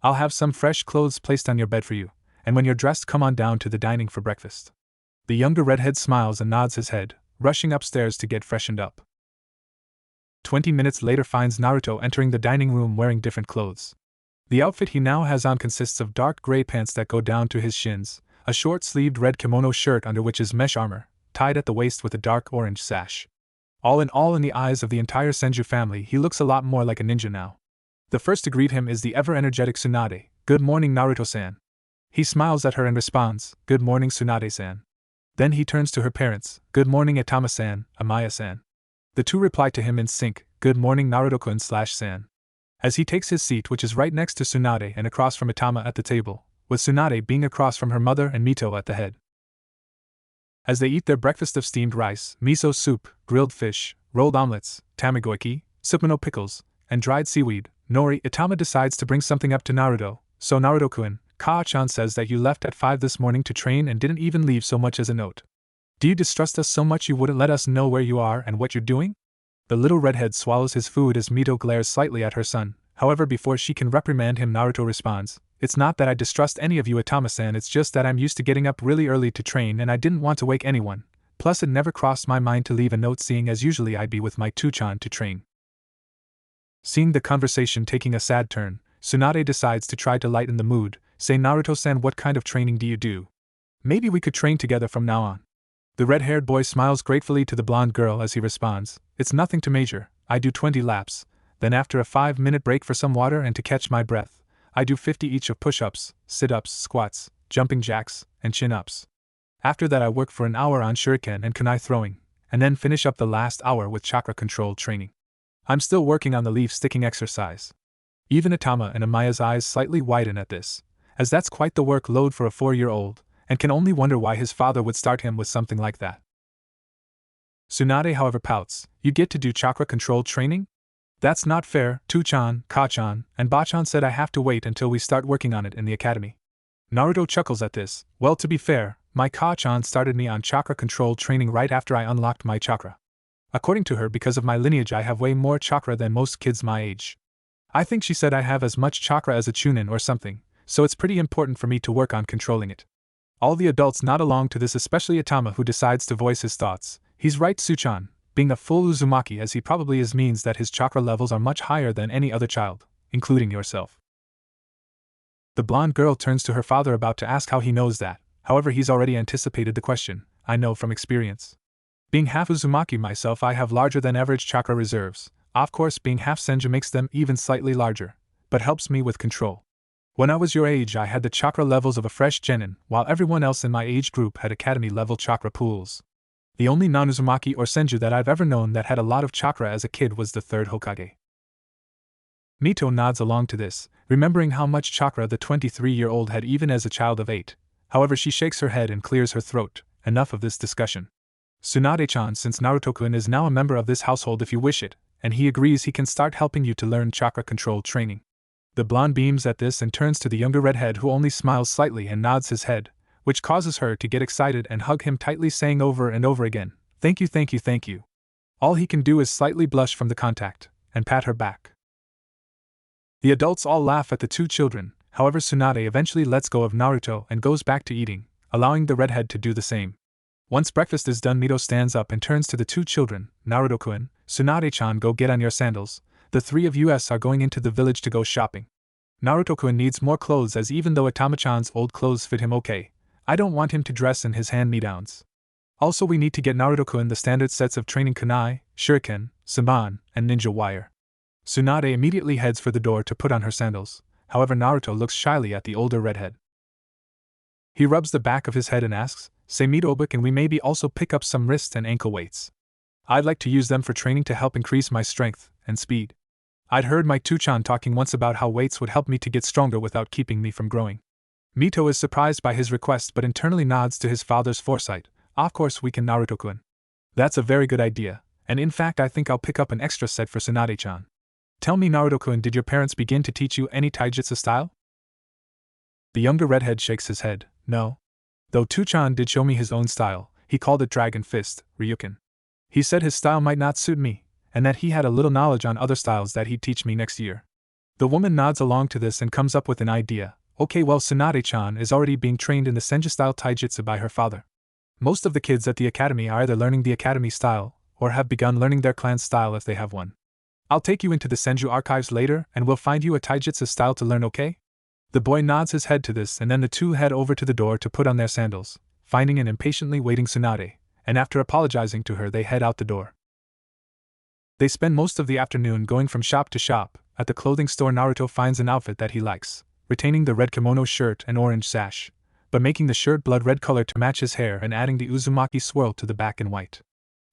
I'll have some fresh clothes placed on your bed for you, and when you're dressed come on down to the dining for breakfast. The younger redhead smiles and nods his head, rushing upstairs to get freshened up. 20 minutes later finds Naruto entering the dining room wearing different clothes. The outfit he now has on consists of dark gray pants that go down to his shins, a short-sleeved red kimono shirt under which is mesh armor, tied at the waist with a dark orange sash. All in the eyes of the entire Senju family he looks a lot more like a ninja now. The first to greet him is the ever-energetic Tsunade. "Good morning, Naruto-san." He smiles at her and responds, "Good morning, Tsunade-san." Then he turns to her parents, "Good morning, Atama-san, Amaya-san." The two reply to him in sync, "Good morning, Naruto-kun/san." As he takes his seat, which is right next to Tsunade and across from Atama at the table, with Tsunade being across from her mother and Mito at the head. As they eat their breakfast of steamed rice, miso soup, grilled fish, rolled omelets, tamagoyaki, supano pickles, and dried seaweed, nori, Atama decides to bring something up to Naruto. "So Naruto-kun, Kaa-chan says that you left at 5 this morning to train and didn't even leave so much as a note. Do you distrust us so much you wouldn't let us know where you are and what you're doing?" The little redhead swallows his food as Mito glares slightly at her son. However, before she can reprimand him, Naruto responds, "It's not that I distrust any of you, Atama-san, it's just that I'm used to getting up really early to train and I didn't want to wake anyone. Plus it never crossed my mind to leave a note, seeing as usually I'd be with my Tuchan to train." Seeing the conversation taking a sad turn, Tsunade decides to try to lighten the mood. "Say, Naruto-san, what kind of training do you do? Maybe we could train together from now on." The red-haired boy smiles gratefully to the blonde girl as he responds, "It's nothing to major, I do 20 laps, then after a 5-minute break for some water and to catch my breath, I do 50 each of push-ups, sit-ups, squats, jumping jacks, and chin-ups. After that I work for an hour on shuriken and kunai throwing, and then finish up the last hour with chakra control training. I'm still working on the leaf sticking exercise." Even Atama and Amaya's eyes slightly widen at this, as that's quite the workload for a 4-year-old, and can only wonder why his father would start him with something like that. Tsunade, however, pouts, "You get to do chakra control training? That's not fair. Tuchan, Kachan, and Bachan said I have to wait until we start working on it in the academy." Naruto chuckles at this. "Well, to be fair, my Kachan started me on chakra control training right after I unlocked my chakra. According to her, because of my lineage I have way more chakra than most kids my age. I think she said I have as much chakra as a chunin or something, so it's pretty important for me to work on controlling it." All the adults nod along to this, especially Atama, who decides to voice his thoughts. He's right, Tsuchan. Being a full Uzumaki as he probably is means that his chakra levels are much higher than any other child, including yourself. The blonde girl turns to her father about to ask how he knows that, however he's already anticipated the question. "I know from experience. Being half Uzumaki myself, I have larger than average chakra reserves. Of course, being half Senju makes them even slightly larger, but helps me with control. When I was your age I had the chakra levels of a fresh genin, while everyone else in my age group had academy-level chakra pools. The only non-Uzumaki or Senju that I've ever known that had a lot of chakra as a kid was the third Hokage." Mito nods along to this, remembering how much chakra the 23-year-old had even as a child of 8. However, she shakes her head and clears her throat. "Enough of this discussion. Tsunade-chan, since Naruto-kun is now a member of this household if you wish it, and he agrees, he can start helping you to learn chakra control training." The blonde beams at this and turns to the younger redhead, who only smiles slightly and nods his head, which causes her to get excited and hug him tightly, saying over and over again, "Thank you, thank you, thank you." All he can do is slightly blush from the contact, and pat her back. The adults all laugh at the two children, however Tsunade eventually lets go of Naruto and goes back to eating, allowing the redhead to do the same. Once breakfast is done, Mito stands up and turns to the two children. "Naruto-kun, Tsunade-chan, go get on your sandals. The 3 of us are going into the village to go shopping. Naruto-kun needs more clothes, as even though Atama-chan's old clothes fit him okay, I don't want him to dress in his hand-me-downs. Also, we need to get Naruto-kun the standard sets of training kunai, shuriken, saban, and ninja wire." Tsunade immediately heads for the door to put on her sandals, however Naruto looks shyly at the older redhead. He rubs the back of his head and asks, "Say, Mito, can we maybe also pick up some wrist and ankle weights? I'd like to use them for training to help increase my strength and speed. I'd heard my Tuchan talking once about how weights would help me to get stronger without keeping me from growing." Mito is surprised by his request but internally nods to his father's foresight. "Of course we can, Naruto-kun. That's a very good idea, and in fact I think I'll pick up an extra set for Tsunade-chan. Tell me, Naruto-kun, did your parents begin to teach you any taijutsu style?" The younger redhead shakes his head. "No. Though Tuchan did show me his own style. He called it Dragon Fist, Ryuken. He said his style might not suit me, and that he had a little knowledge on other styles that he'd teach me next year." The woman nods along to this and comes up with an idea. "Okay, well, Tsunade-chan is already being trained in the Senju-style taijutsu by her father. Most of the kids at the academy are either learning the academy style, or have begun learning their clan style if they have one. I'll take you into the Senju archives later and we'll find you a taijutsu style to learn, okay?" The boy nods his head to this, and then the two head over to the door to put on their sandals, finding an impatiently waiting Tsunade, and after apologizing to her they head out the door. They spend most of the afternoon going from shop to shop, at the clothing store Naruto finds an outfit that he likes, retaining the red kimono shirt and orange sash, but making the shirt blood red color to match his hair and adding the Uzumaki swirl to the back in white.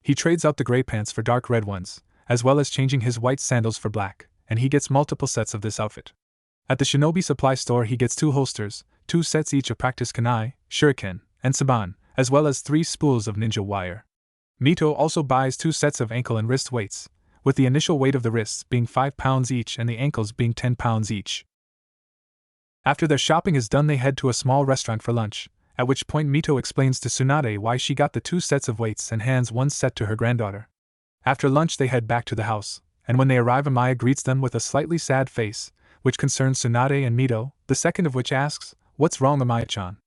He trades out the gray pants for dark red ones, as well as changing his white sandals for black, and he gets multiple sets of this outfit. At the shinobi supply store he gets 2 holsters, 2 sets each of practice kunai, shuriken, and saban, as well as 3 spools of ninja wire. Mito also buys 2 sets of ankle and wrist weights, with the initial weight of the wrists being 5 pounds each and the ankles being 10 pounds each. After their shopping is done they head to a small restaurant for lunch, at which point Mito explains to Tsunade why she got the 2 sets of weights and hands 1 set to her granddaughter. After lunch they head back to the house, and when they arrive Amaya greets them with a slightly sad face, which concerns Tsunade and Mito, the second of which asks, "What's wrong, Amaya-chan?"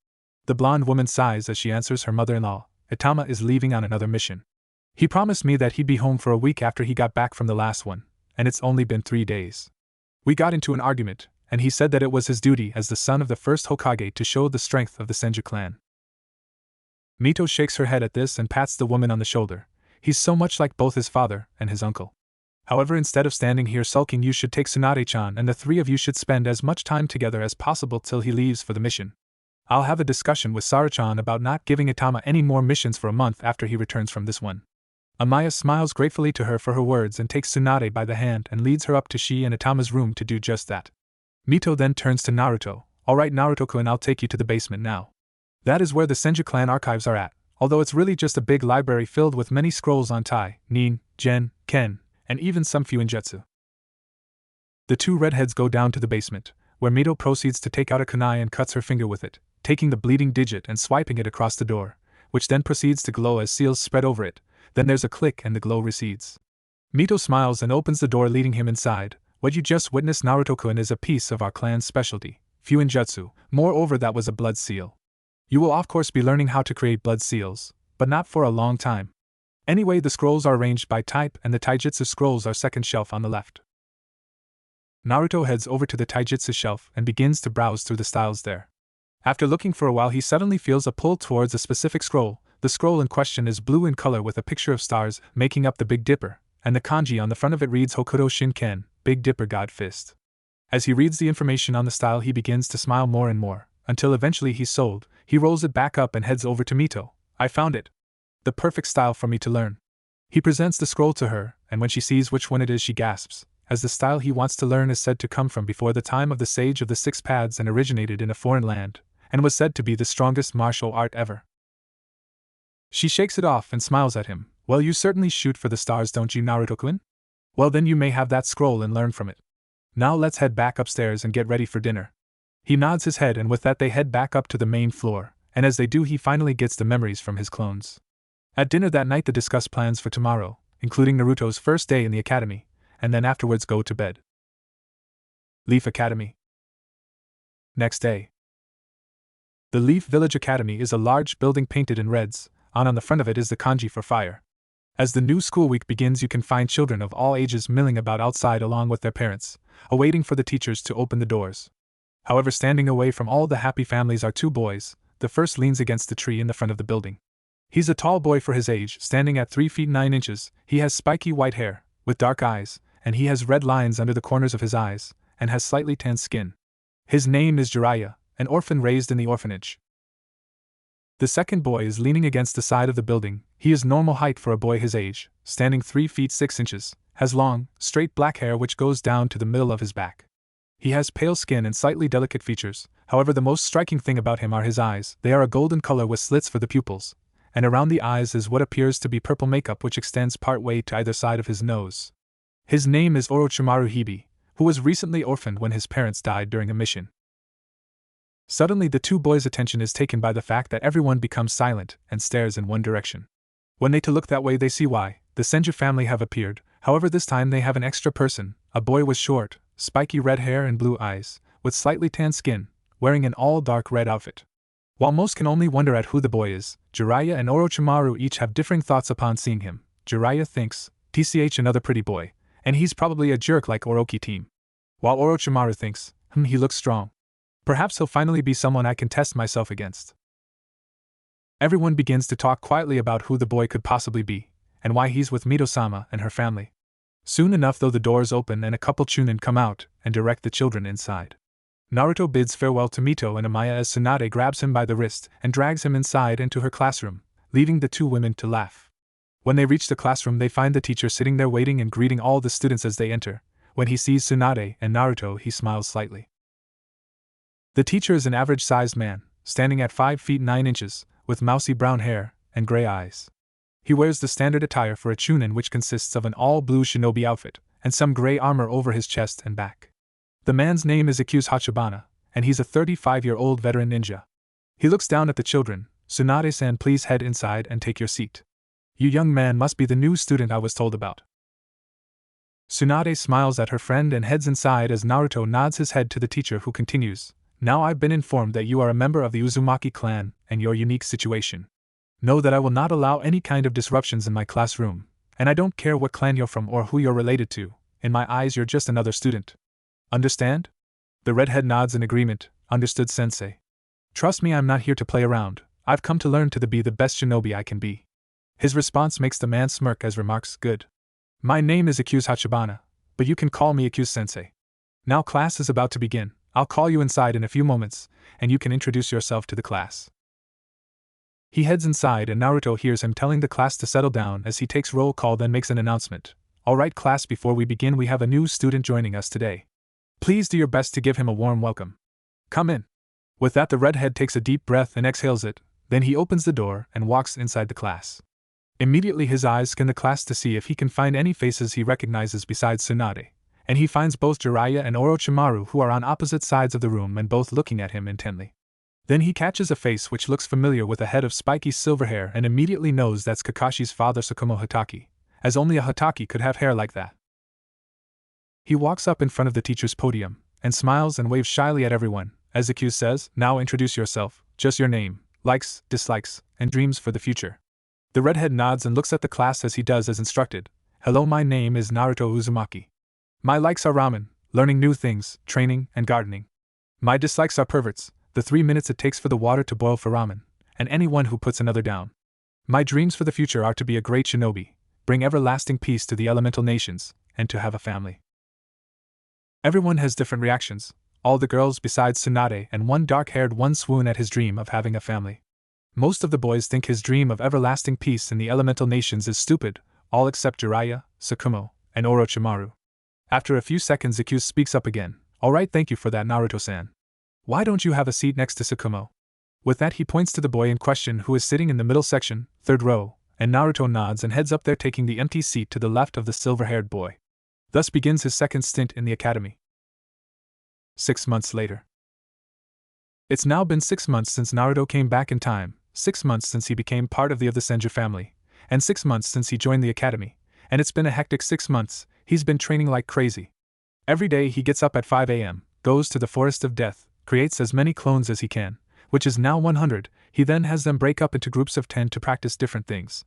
The blonde woman sighs as she answers her mother-in-law, "Itama is leaving on another mission. He promised me that he'd be home for a week after he got back from the last one, and it's only been 3 days. We got into an argument, and he said that it was his duty as the son of the first Hokage to show the strength of the Senju clan." Mito shakes her head at this and pats the woman on the shoulder. He's so much like both his father and his uncle. However, instead of standing here sulking, you should take Tsunade-chan and the 3 of you should spend as much time together as possible till he leaves for the mission. I'll have a discussion with Sara-chan about not giving Itama any more missions for a month after he returns from this one. Amaya smiles gratefully to her for her words and takes Tsunade by the hand and leads her up to she and Itama's room to do just that. Mito then turns to Naruto. "Alright Naruto-kun, I'll take you to the basement now. That is where the Senju clan archives are at, although it's really just a big library filled with many scrolls on Tai, Nin, Gen, Ken, and even some Fuinjutsu." The 2 redheads go down to the basement, where Mito proceeds to take out a kunai and cuts her finger with it, taking the bleeding digit and swiping it across the door, which then proceeds to glow as seals spread over it. Then there's a click and the glow recedes. Mito smiles and opens the door, leading him inside. "What you just witnessed, Naruto-kun, is a piece of our clan's specialty, Fuinjutsu. Moreover, that was a blood seal. You will of course be learning how to create blood seals, but not for a long time. Anyway, the scrolls are arranged by type and the taijutsu scrolls are second shelf on the left." Naruto heads over to the taijutsu shelf and begins to browse through the styles there. After looking for a while he suddenly feels a pull towards a specific scroll. The scroll in question is blue in color with a picture of stars making up the Big Dipper, and the kanji on the front of it reads Hokuto Shinken, Big Dipper God Fist. As he reads the information on the style he begins to smile more and more, until eventually he's sold. He rolls it back up and heads over to Mito. "I found it. The perfect style for me to learn." He presents the scroll to her, and when she sees which one it is she gasps, as the style he wants to learn is said to come from before the time of the Sage of the 6 Paths and originated in a foreign land, and was said to be the strongest martial art ever. She shakes it off and smiles at him. "Well, you certainly shoot for the stars, don't you, Naruto-kun? Well then you may have that scroll and learn from it. Now let's head back upstairs and get ready for dinner." He nods his head and with that they head back up to the main floor, and as they do he finally gets the memories from his clones. At dinner that night they discuss plans for tomorrow, including Naruto's first day in the academy, and then afterwards go to bed. Leaf Academy. Next day. The Leaf Village Academy is a large building painted in reds. On the front of it is the kanji for fire. As the new school week begins you can find children of all ages milling about outside along with their parents, awaiting for the teachers to open the doors. However, standing away from all the happy families are 2 boys. The first leans against the tree in the front of the building. He's a tall boy for his age, standing at 3 feet 9 inches. He has spiky white hair, with dark eyes, and he has red lines under the corners of his eyes, and has slightly tanned skin. His name is Jiraiya, an orphan raised in the orphanage. The second boy is leaning against the side of the building. He is normal height for a boy his age, standing 3 feet 6 inches, has long, straight black hair which goes down to the middle of his back. He has pale skin and slightly delicate features. However, the most striking thing about him are his eyes. They are a golden color with slits for the pupils, and around the eyes is what appears to be purple makeup which extends part way to either side of his nose. His name is Orochimaru Hibi, who was recently orphaned when his parents died during a mission. Suddenly the 2 boys' attention is taken by the fact that everyone becomes silent and stares in one direction. When they look that way they see why. The Senju family have appeared. However, this time they have an extra person, a boy with short, spiky red hair and blue eyes, with slightly tanned skin, wearing an all-dark red outfit. While most can only wonder at who the boy is, Jiraiya and Orochimaru each have differing thoughts upon seeing him. Jiraiya thinks, "TCH, another pretty boy, and he's probably a jerk like Orochi team." While Orochimaru thinks, he looks strong. Perhaps he'll finally be someone I can test myself against." Everyone begins to talk quietly about who the boy could possibly be, and why he's with Mito-sama and her family. Soon enough though the doors open and a couple chunin come out and direct the children inside. Naruto bids farewell to Mito and Amaya as Tsunade grabs him by the wrist and drags him inside into her classroom, leaving the two women to laugh. When they reach the classroom they find the teacher sitting there waiting and greeting all the students as they enter. When he sees Tsunade and Naruto he smiles slightly. The teacher is an average-sized man, standing at 5 feet 9 inches, with mousy brown hair and gray eyes. He wears the standard attire for a chunin, which consists of an all-blue shinobi outfit, and some gray armor over his chest and back. The man's name is Ikkyu's Hachibana, and he's a 35-year-old veteran ninja. He looks down at the children. Tsunade-san, please head inside and take your seat. You young man must be the new student I was told about. Tsunade smiles at her friend and heads inside as Naruto nods his head to the teacher, who continues, Now I've been informed that you are a member of the Uzumaki clan and your unique situation. Know that I will not allow any kind of disruptions in my classroom, and I don't care what clan you're from or who you're related to. In my eyes you're just another student. Understand? The redhead nods in agreement. Understood, sensei. Trust me, I'm not here to play around. I've come to learn to be the best shinobi I can be. His response makes the man smirk as remarks, Good. My name is Ikkyu's Hachibana, but you can call me Ikkyu sensei. Now class is about to begin. I'll call you inside in a few moments, and you can introduce yourself to the class. He heads inside and Naruto hears him telling the class to settle down as he takes roll call, then makes an announcement. Alright class, before we begin we have a new student joining us today. Please do your best to give him a warm welcome. Come in. With that the redhead takes a deep breath and exhales it, then he opens the door and walks inside the class. Immediately his eyes scan the class to see if he can find any faces he recognizes besides Tsunade, and he finds both Jiraiya and Orochimaru, who are on opposite sides of the room and both looking at him intently. Then he catches a face which looks familiar with a head of spiky silver hair and immediately knows that's Kakashi's father Tsukumo Hatake, as only a Hatake could have hair like that. He walks up in front of the teacher's podium, and smiles and waves shyly at everyone, as Ikkyu says, Now introduce yourself, just your name, likes, dislikes, and dreams for the future. The redhead nods and looks at the class as he does as instructed. Hello, my name is Naruto Uzumaki. My likes are ramen, learning new things, training, and gardening. My dislikes are perverts, the 3 minutes it takes for the water to boil for ramen, and anyone who puts another down. My dreams for the future are to be a great shinobi, bring everlasting peace to the elemental nations, and to have a family. Everyone has different reactions. All the girls besides Tsunade and one dark-haired one swoon at his dream of having a family. Most of the boys think his dream of everlasting peace in the elemental nations is stupid, all except Jiraiya, Tsukumo, and Orochimaru. After a few seconds Ikkyu speaks up again. Alright, thank you for that, Naruto-san. Why don't you have a seat next to Tsukumo? With that he points to the boy in question, who is sitting in the middle section, 3rd row, and Naruto nods and heads up there, taking the empty seat to the left of the silver-haired boy. Thus begins his second stint in the academy. 6 months later. It's now been 6 months since Naruto came back in time, 6 months since he became part of the Senju family, and 6 months since he joined the academy, and it's been a hectic 6 months. He's been training like crazy. Every day he gets up at 5 a.m., goes to the Forest of Death, creates as many clones as he can, which is now 100, he then has them break up into groups of 10 to practice different things.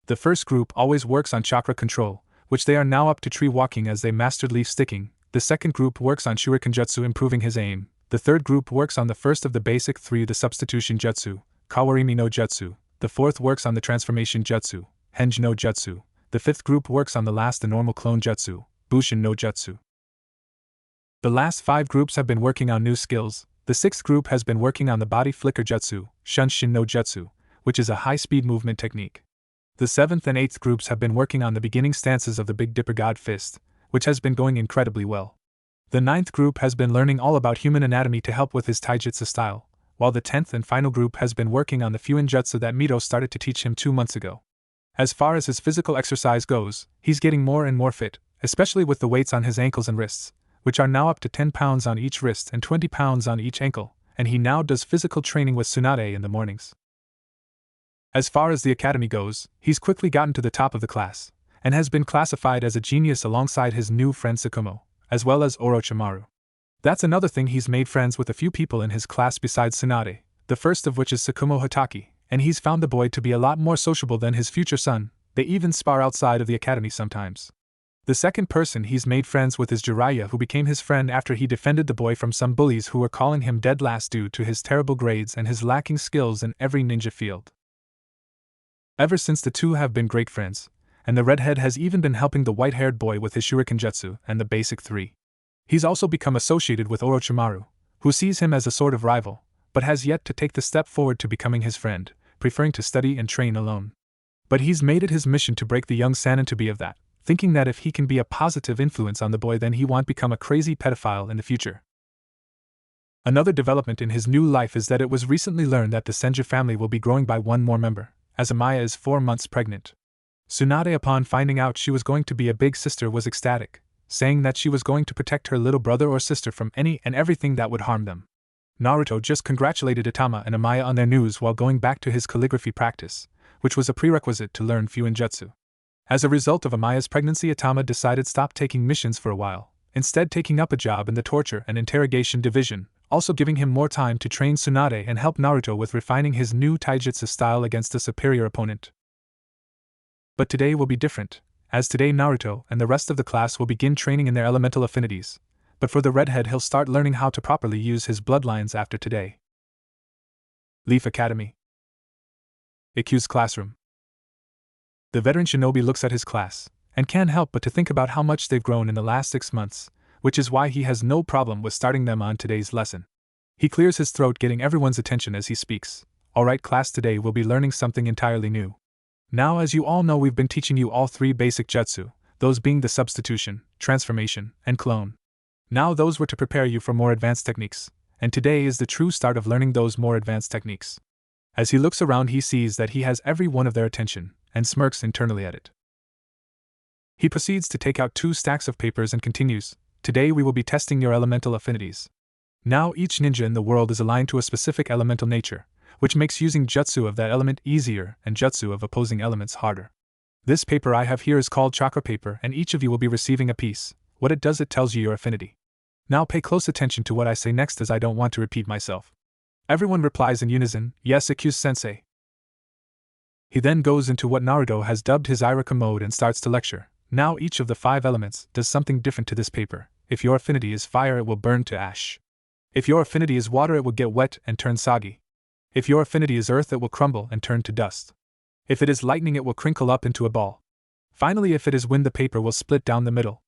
The first group always works on chakra control, which they are now up to tree walking as they mastered leaf sticking. The second group works on shuriken jutsu, improving his aim. The third group works on the first of the basic 3, the substitution jutsu, kawarimi no jutsu. The fourth works on the transformation jutsu, henji no jutsu. The fifth group works on the last, the normal clone jutsu, bushin no jutsu. The last 5 groups have been working on new skills. The 6th group has been working on the body flicker jutsu, shunshin no jutsu, which is a high-speed movement technique. The 7th and 8th groups have been working on the beginning stances of the Big Dipper God Fist, which has been going incredibly well. The 9th group has been learning all about human anatomy to help with his taijutsu style, while the 10th and final group has been working on the Fuin jutsu that Mito started to teach him 2 months ago. As far as his physical exercise goes, he's getting more and more fit, especially with the weights on his ankles and wrists, which are now up to 10 pounds on each wrist and 20 pounds on each ankle, and he now does physical training with Tsunade in the mornings. As far as the academy goes, he's quickly gotten to the top of the class, and has been classified as a genius alongside his new friend Tsukumo, as well as Orochimaru. That's another thing, he's made friends with a few people in his class besides Tsunade, the first of which is Tsukumo Hatake, and he's found the boy to be a lot more sociable than his future son. They even spar outside of the academy sometimes. The second person he's made friends with is Jiraiya, who became his friend after he defended the boy from some bullies who were calling him dead last due to his terrible grades and his lacking skills in every ninja field. Ever since the two have been great friends, and the redhead has even been helping the white-haired boy with his shuriken jutsu and the basic 3. He's also become associated with Orochimaru, who sees him as a sort of rival, but has yet to take the step forward to becoming his friend, preferring to study and train alone. But he's made it his mission to break the young Sanin to be of that, thinking that if he can be a positive influence on the boy, then he won't become a crazy pedophile in the future. Another development in his new life is that it was recently learned that the Senju family will be growing by one more member, as Amaya is 4 months pregnant. Tsunade, upon finding out she was going to be a big sister, was ecstatic, saying that she was going to protect her little brother or sister from any and everything that would harm them. Naruto just congratulated Itama and Amaya on their news while going back to his calligraphy practice, which was a prerequisite to learn Fuinjutsu. As a result of Amaya's pregnancy, Itama decided to stop taking missions for a while, instead taking up a job in the torture and interrogation division, also giving him more time to train Tsunade and help Naruto with refining his new taijutsu style against a superior opponent. But today will be different, as today Naruto and the rest of the class will begin training in their elemental affinities, but for the redhead he'll start learning how to properly use his bloodlines after today. Leaf Academy. Ikkyu's classroom. The veteran shinobi looks at his class, and can't help but to think about how much they've grown in the last 6 months, which is why he has no problem with starting them on today's lesson. He clears his throat, getting everyone's attention as he speaks. Alright class, today we'll be learning something entirely new. Now, as you all know, we've been teaching you all 3 basic jutsu, those being the substitution, transformation, and clone. Now those were to prepare you for more advanced techniques, and today is the true start of learning those more advanced techniques. As he looks around, he sees that he has every one of their attention, and smirks internally at it. He proceeds to take out 2 stacks of papers and continues, today we will be testing your elemental affinities. Now each ninja in the world is aligned to a specific elemental nature, which makes using jutsu of that element easier and jutsu of opposing elements harder. This paper I have here is called chakra paper, and each of you will be receiving a piece. What it does, it tells you your affinity. Now pay close attention to what I say next, as I don't want to repeat myself. Everyone replies in unison, yes, Ikkyu-sensei. He then goes into what Naruto has dubbed his Irika mode and starts to lecture. Now each of the 5 elements does something different to this paper. If your affinity is fire, it will burn to ash. If your affinity is water, it will get wet and turn soggy. If your affinity is earth, it will crumble and turn to dust. If it is lightning, it will crinkle up into a ball. Finally, if it is wind, the paper will split down the middle.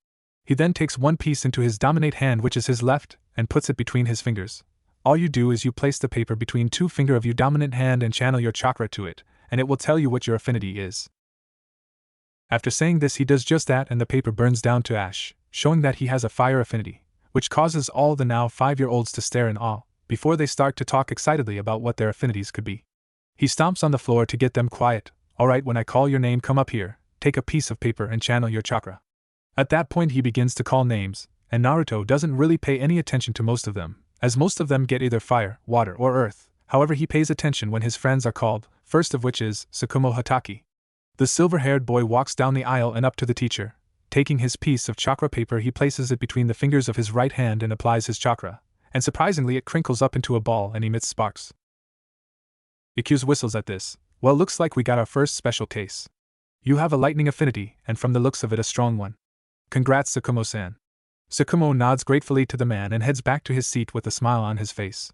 He then takes one piece into his dominate hand, which is his left, and puts it between his fingers. All you do is you place the paper between 2 fingers of your dominant hand and channel your chakra to it, and it will tell you what your affinity is. After saying this, he does just that, and the paper burns down to ash, showing that he has a fire affinity, which causes all the now 5-year-olds to stare in awe, before they start to talk excitedly about what their affinities could be. He stomps on the floor to get them quiet. Alright, when I call your name, come up here, take a piece of paper and channel your chakra. At that point he begins to call names, and Naruto doesn't really pay any attention to most of them, as most of them get either fire, water, or earth. However, he pays attention when his friends are called, first of which is Tsukumo Hataki. The silver-haired boy walks down the aisle and up to the teacher. Taking his piece of chakra paper, he places it between the fingers of his right hand and applies his chakra, and surprisingly it crinkles up into a ball and emits sparks. Ikkyu whistles at this. Well, looks like we got our first special case. You have a lightning affinity, and from the looks of it, a strong one. Congrats, Tsukumo-san. Tsukumo nods gratefully to the man and heads back to his seat with a smile on his face.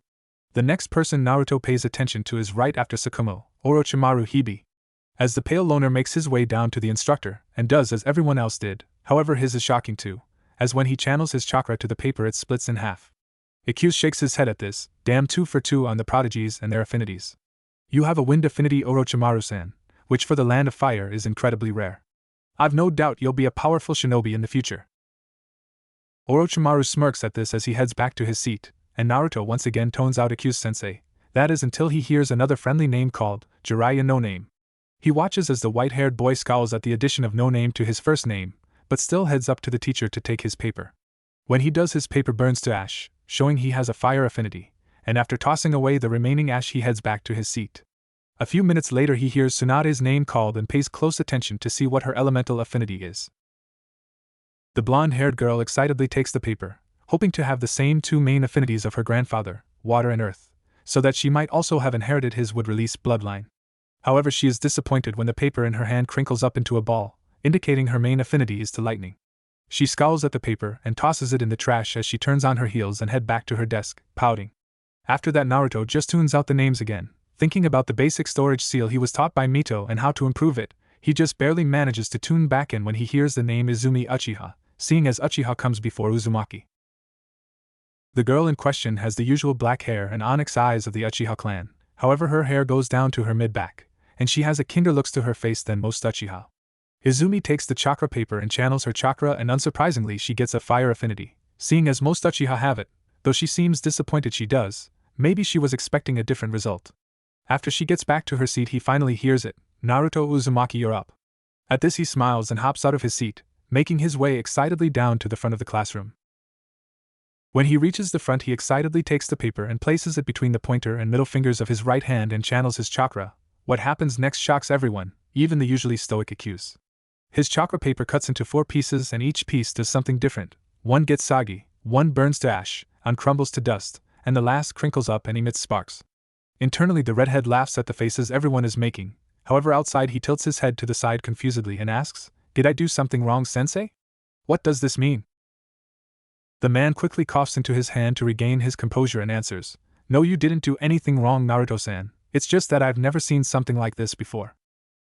The next person Naruto pays attention to is right after Tsukumo, Orochimaru Hibi. As the pale loner makes his way down to the instructor, and does as everyone else did, however his is shocking too, as when he channels his chakra to the paper it splits in half. Ikkyu shakes his head at this, damn 2 for 2 on the prodigies and their affinities. You have a wind affinity, Orochimaru-san, which for the land of fire is incredibly rare. I've no doubt you'll be a powerful shinobi in the future. Orochimaru smirks at this as he heads back to his seat, and Naruto once again tones out Ikkyu-sensei, that is until he hears another friendly name called Jiraiya no Name. He watches as the white-haired boy scowls at the addition of no name to his first name, but still heads up to the teacher to take his paper. When he does, his paper burns to ash, showing he has a fire affinity, and after tossing away the remaining ash he heads back to his seat. A few minutes later he hears Tsunade's name called and pays close attention to see what her elemental affinity is. The blonde-haired girl excitedly takes the paper, hoping to have the same 2 main affinities of her grandfather, water and earth, so that she might also have inherited his wood-release bloodline. However, she is disappointed when the paper in her hand crinkles up into a ball, indicating her main affinity is to lightning. She scowls at the paper and tosses it in the trash as she turns on her heels and head back to her desk, pouting. After that, Naruto just tunes out the names again, thinking about the basic storage seal he was taught by Mito and how to improve it. He just barely manages to tune back in when he hears the name Izumi Uchiha, seeing as Uchiha comes before Uzumaki. The girl in question has the usual black hair and onyx eyes of the Uchiha clan, however her hair goes down to her mid-back, and she has a kinder looks to her face than most Uchiha. Izumi takes the chakra paper and channels her chakra, and unsurprisingly she gets a fire affinity, seeing as most Uchiha have it, though she seems disappointed she does. Maybe she was expecting a different result. After she gets back to her seat he finally hears it, "Naruto Uzumaki, you're up." At this he smiles and hops out of his seat, making his way excitedly down to the front of the classroom. When he reaches the front he excitedly takes the paper and places it between the pointer and middle fingers of his right hand and channels his chakra. What happens next shocks everyone, even the usually stoic accused. His chakra paper cuts into 4 pieces and each piece does something different. One gets soggy, one burns to ash, and crumbles to dust, and the last crinkles up and emits sparks. Internally the redhead laughs at the faces everyone is making, however outside he tilts his head to the side confusedly and asks, "Did I do something wrong, sensei? What does this mean?" The man quickly coughs into his hand to regain his composure and answers, "No, you didn't do anything wrong, Naruto-san, it's just that I've never seen something like this before.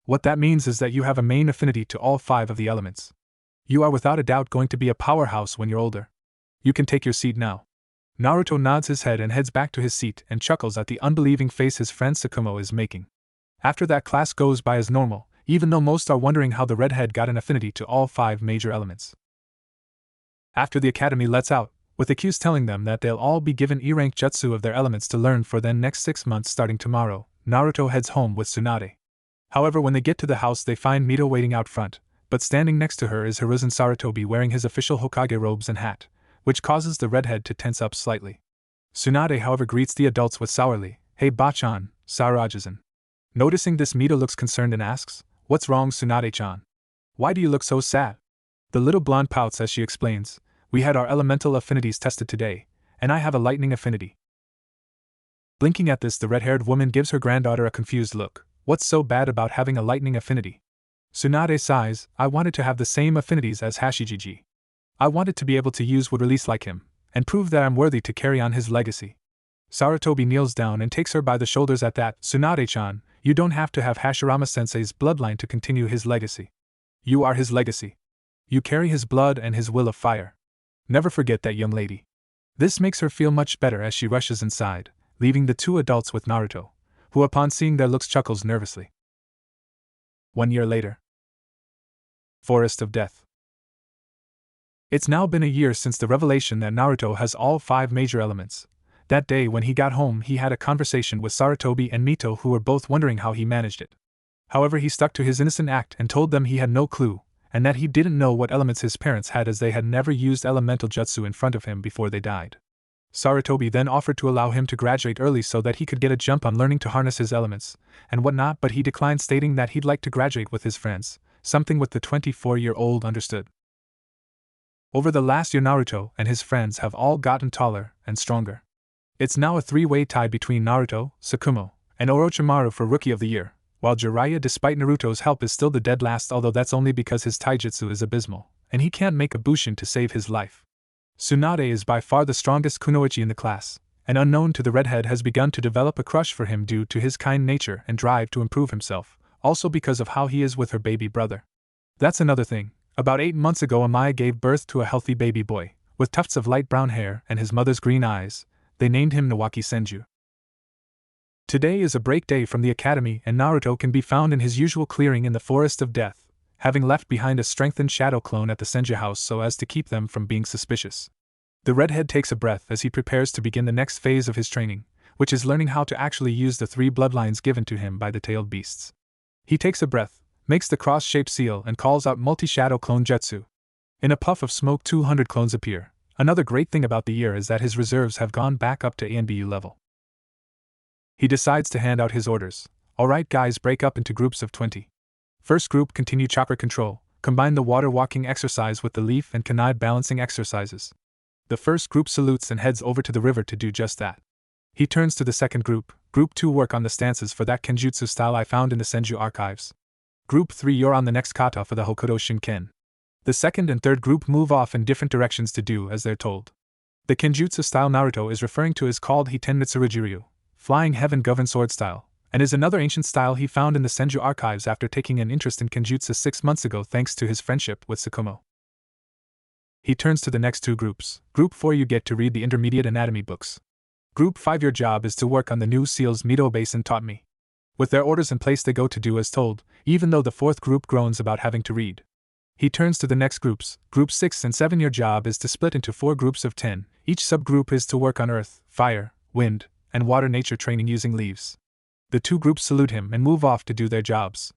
What that means is that you have a main affinity to all 5 of the elements. You are without a doubt going to be a powerhouse when you're older. You can take your seat now." Naruto nods his head and heads back to his seat and chuckles at the unbelieving face his friend Tsukumo is making. After that, class goes by as normal, even though most are wondering how the redhead got an affinity to all 5 major elements. After the academy lets out, with the cues telling them that they'll all be given E-rank jutsu of their elements to learn for the next 6 months starting tomorrow, Naruto heads home with Tsunade. However, when they get to the house they find Mito waiting out front, but standing next to her is Hiruzen Sarutobi wearing his official Hokage robes and hat, which causes the redhead to tense up slightly. Tsunade however greets the adults with sourly, "Hey Bachan, Sarajizan." Noticing this, Mito looks concerned and asks, "What's wrong, Tsunade-chan? Why do you look so sad?" The little blonde pouts as she explains, "We had our elemental affinities tested today, and I have a lightning affinity." Blinking at this, the red-haired woman gives her granddaughter a confused look. "What's so bad about having a lightning affinity?" Tsunade sighs, "I wanted to have the same affinities as Hashijiji. I wanted to be able to use wood release like him, and prove that I'm worthy to carry on his legacy." Sarutobi kneels down and takes her by the shoulders at that. "Tsunade-chan, you don't have to have Hashirama-sensei's bloodline to continue his legacy. You are his legacy. You carry his blood and his will of fire. Never forget that, young lady." This makes her feel much better as she rushes inside, leaving the 2 adults with Naruto, who upon seeing their looks chuckles nervously. 1 year later. Forest of Death. It's now been a year since the revelation that Naruto has all 5 major elements. That day when he got home he had a conversation with Sarutobi and Mito, who were both wondering how he managed it. However, he stuck to his innocent act and told them he had no clue, and that he didn't know what elements his parents had as they had never used elemental jutsu in front of him before they died. Sarutobi then offered to allow him to graduate early so that he could get a jump on learning to harness his elements, and whatnot, but he declined, stating that he'd like to graduate with his friends, something with the 24-year-old understood. Over the last year Naruto and his friends have all gotten taller and stronger. It's now a 3-way tie between Naruto, Tsukumo, and Orochimaru for Rookie of the Year, while Jiraiya, despite Naruto's help, is still the dead last, although that's only because his taijutsu is abysmal, and he can't make a bushin to save his life. Tsunade is by far the strongest kunoichi in the class, and unknown to the redhead has begun to develop a crush for him due to his kind nature and drive to improve himself, also because of how he is with her baby brother. That's another thing. About 8 months ago Amaya gave birth to a healthy baby boy, with tufts of light brown hair and his mother's green eyes. They named him Nawaki Senju. Today is a break day from the academy and Naruto can be found in his usual clearing in the Forest of Death, having left behind a strengthened shadow clone at the Senju house so as to keep them from being suspicious. The redhead takes a breath as he prepares to begin the next phase of his training, which is learning how to actually use the 3 bloodlines given to him by the tailed beasts. He takes a breath, makes the cross-shaped seal and calls out multi-shadow clone jutsu. In a puff of smoke 200 clones appear. Another great thing about the year is that his reserves have gone back up to ANBU level. He decides to hand out his orders. "Alright guys, break up into groups of 20. First group, continue chakra control, combine the water walking exercise with the leaf and kunai balancing exercises." The first group salutes and heads over to the river to do just that. He turns to the second group. Group 2, work on the stances for that kenjutsu style I found in the Senju archives. Group 3, you're on the next kata for the Hokuto Shinken. The second and third group move off in different directions to do as they're told. The kenjutsu style Naruto is referring to is called Hiten Mitsurujiryu, Flying Heaven Govern Sword style, and is another ancient style he found in the Senju archives after taking an interest in Kenjutsu 6 months ago thanks to his friendship with Tsukumo. He turns to the next two groups. Group 4, you get to read the intermediate anatomy books. Group 5, your job is to work on the new seals Mito Basin taught me. With their orders in place they go to do as told, even though the fourth group groans about having to read. He turns to the next groups. Group 6 and 7, your job is to split into 4 groups of 10. Each subgroup is to work on earth, fire, wind, and water nature training using leaves. The 2 groups salute him and move off to do their jobs.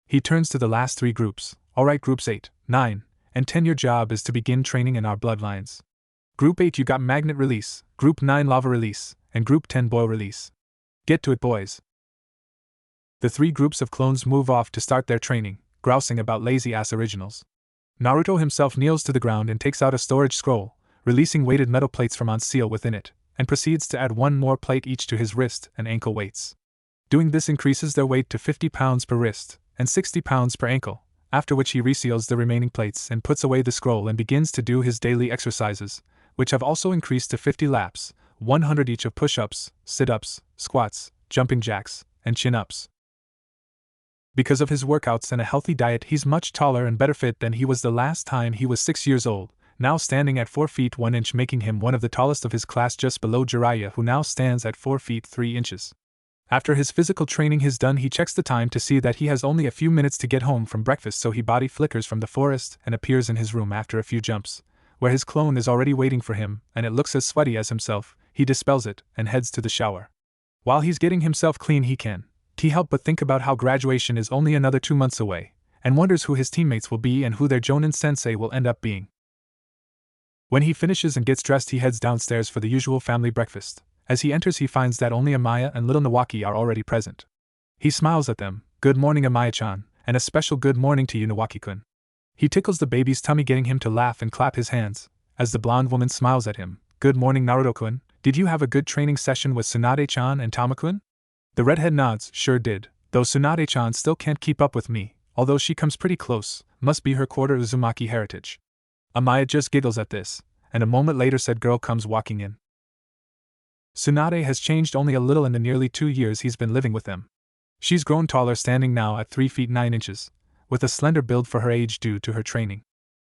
He turns to the last 3 groups. Alright, groups 8, 9, and 10, your job is to begin training in our bloodlines. Group 8, you got magnet release, Group 9 lava release, and Group 10 boil release. Get to it, boys. The 3 groups of clones move off to start their training, grousing about lazy-ass originals. Naruto himself kneels to the ground and takes out a storage scroll, releasing weighted metal plates from on seal within it, and proceeds to add 1 more plate each to his wrist and ankle weights. Doing this increases their weight to 50 pounds per wrist and 60 pounds per ankle, after which he reseals the remaining plates and puts away the scroll and begins to do his daily exercises, which have also increased to 50 laps, 100 each of push-ups, sit-ups, squats, jumping jacks, and chin-ups. Because of his workouts and a healthy diet, he's much taller and better fit than he was the last time he was 6 years old, now standing at 4 feet 1 inch, making him one of the tallest of his class just below Jiraiya, who now stands at 4 feet 3 inches. After his physical training is done, he checks the time to see that he has only a few minutes to get home from breakfast, so he body flickers from the forest and appears in his room after a few jumps, where his clone is already waiting for him, and it looks as sweaty as himself. He dispels it and heads to the shower. While he's getting himself clean, he can't help but think about how graduation is only another 2 months away, and wonders who his teammates will be and who their Jonin sensei will end up being. When he finishes and gets dressed, he heads downstairs for the usual family breakfast. As he enters, he finds that only Amaya and little Nawaki are already present. He smiles at them. Good morning, Amaya-chan, and a special good morning to you, Nawaki-kun. He tickles the baby's tummy, getting him to laugh and clap his hands, as the blonde woman smiles at him. Good morning, Naruto-kun. Did you have a good training session with Tsunade-chan and Tama-kun? The redhead nods. Sure did, though Tsunade-chan still can't keep up with me, although she comes pretty close, must be her quarter Uzumaki heritage. Amaya just giggles at this, and a moment later said girl comes walking in. Tsunade has changed only a little in the nearly 2 years he's been living with them. She's grown taller, standing now at 3 feet 9 inches, with a slender build for her age due to her training.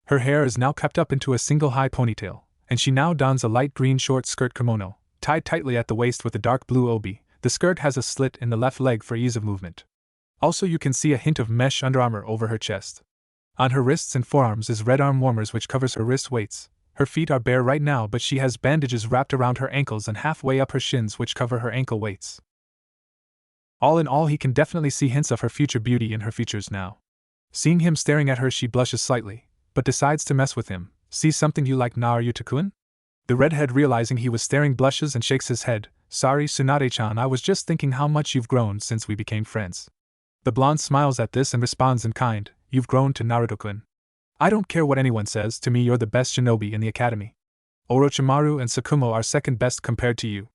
Her hair is now kept up into a single high ponytail, and she now dons a light green short skirt kimono, tied tightly at the waist with a dark blue obi. The skirt has a slit in the left leg for ease of movement. Also, you can see a hint of mesh underarmor over her chest. On her wrists and forearms is red arm warmers which covers her wrist weights. Her feet are bare right now, but she has bandages wrapped around her ankles and halfway up her shins which cover her ankle weights. All in all, he can definitely see hints of her future beauty in her features now. Seeing him staring at her, she blushes slightly, but decides to mess with him. See something you like, Naruto-kun? The redhead, realizing he was staring, blushes and shakes his head. Sorry, Tsunade-chan, I was just thinking how much you've grown since we became friends. The blonde smiles at this and responds in kind. You've grown to Naruto-kun. I don't care what anyone says, to me you're the best shinobi in the academy. Orochimaru and Tsukumo are second best compared to you.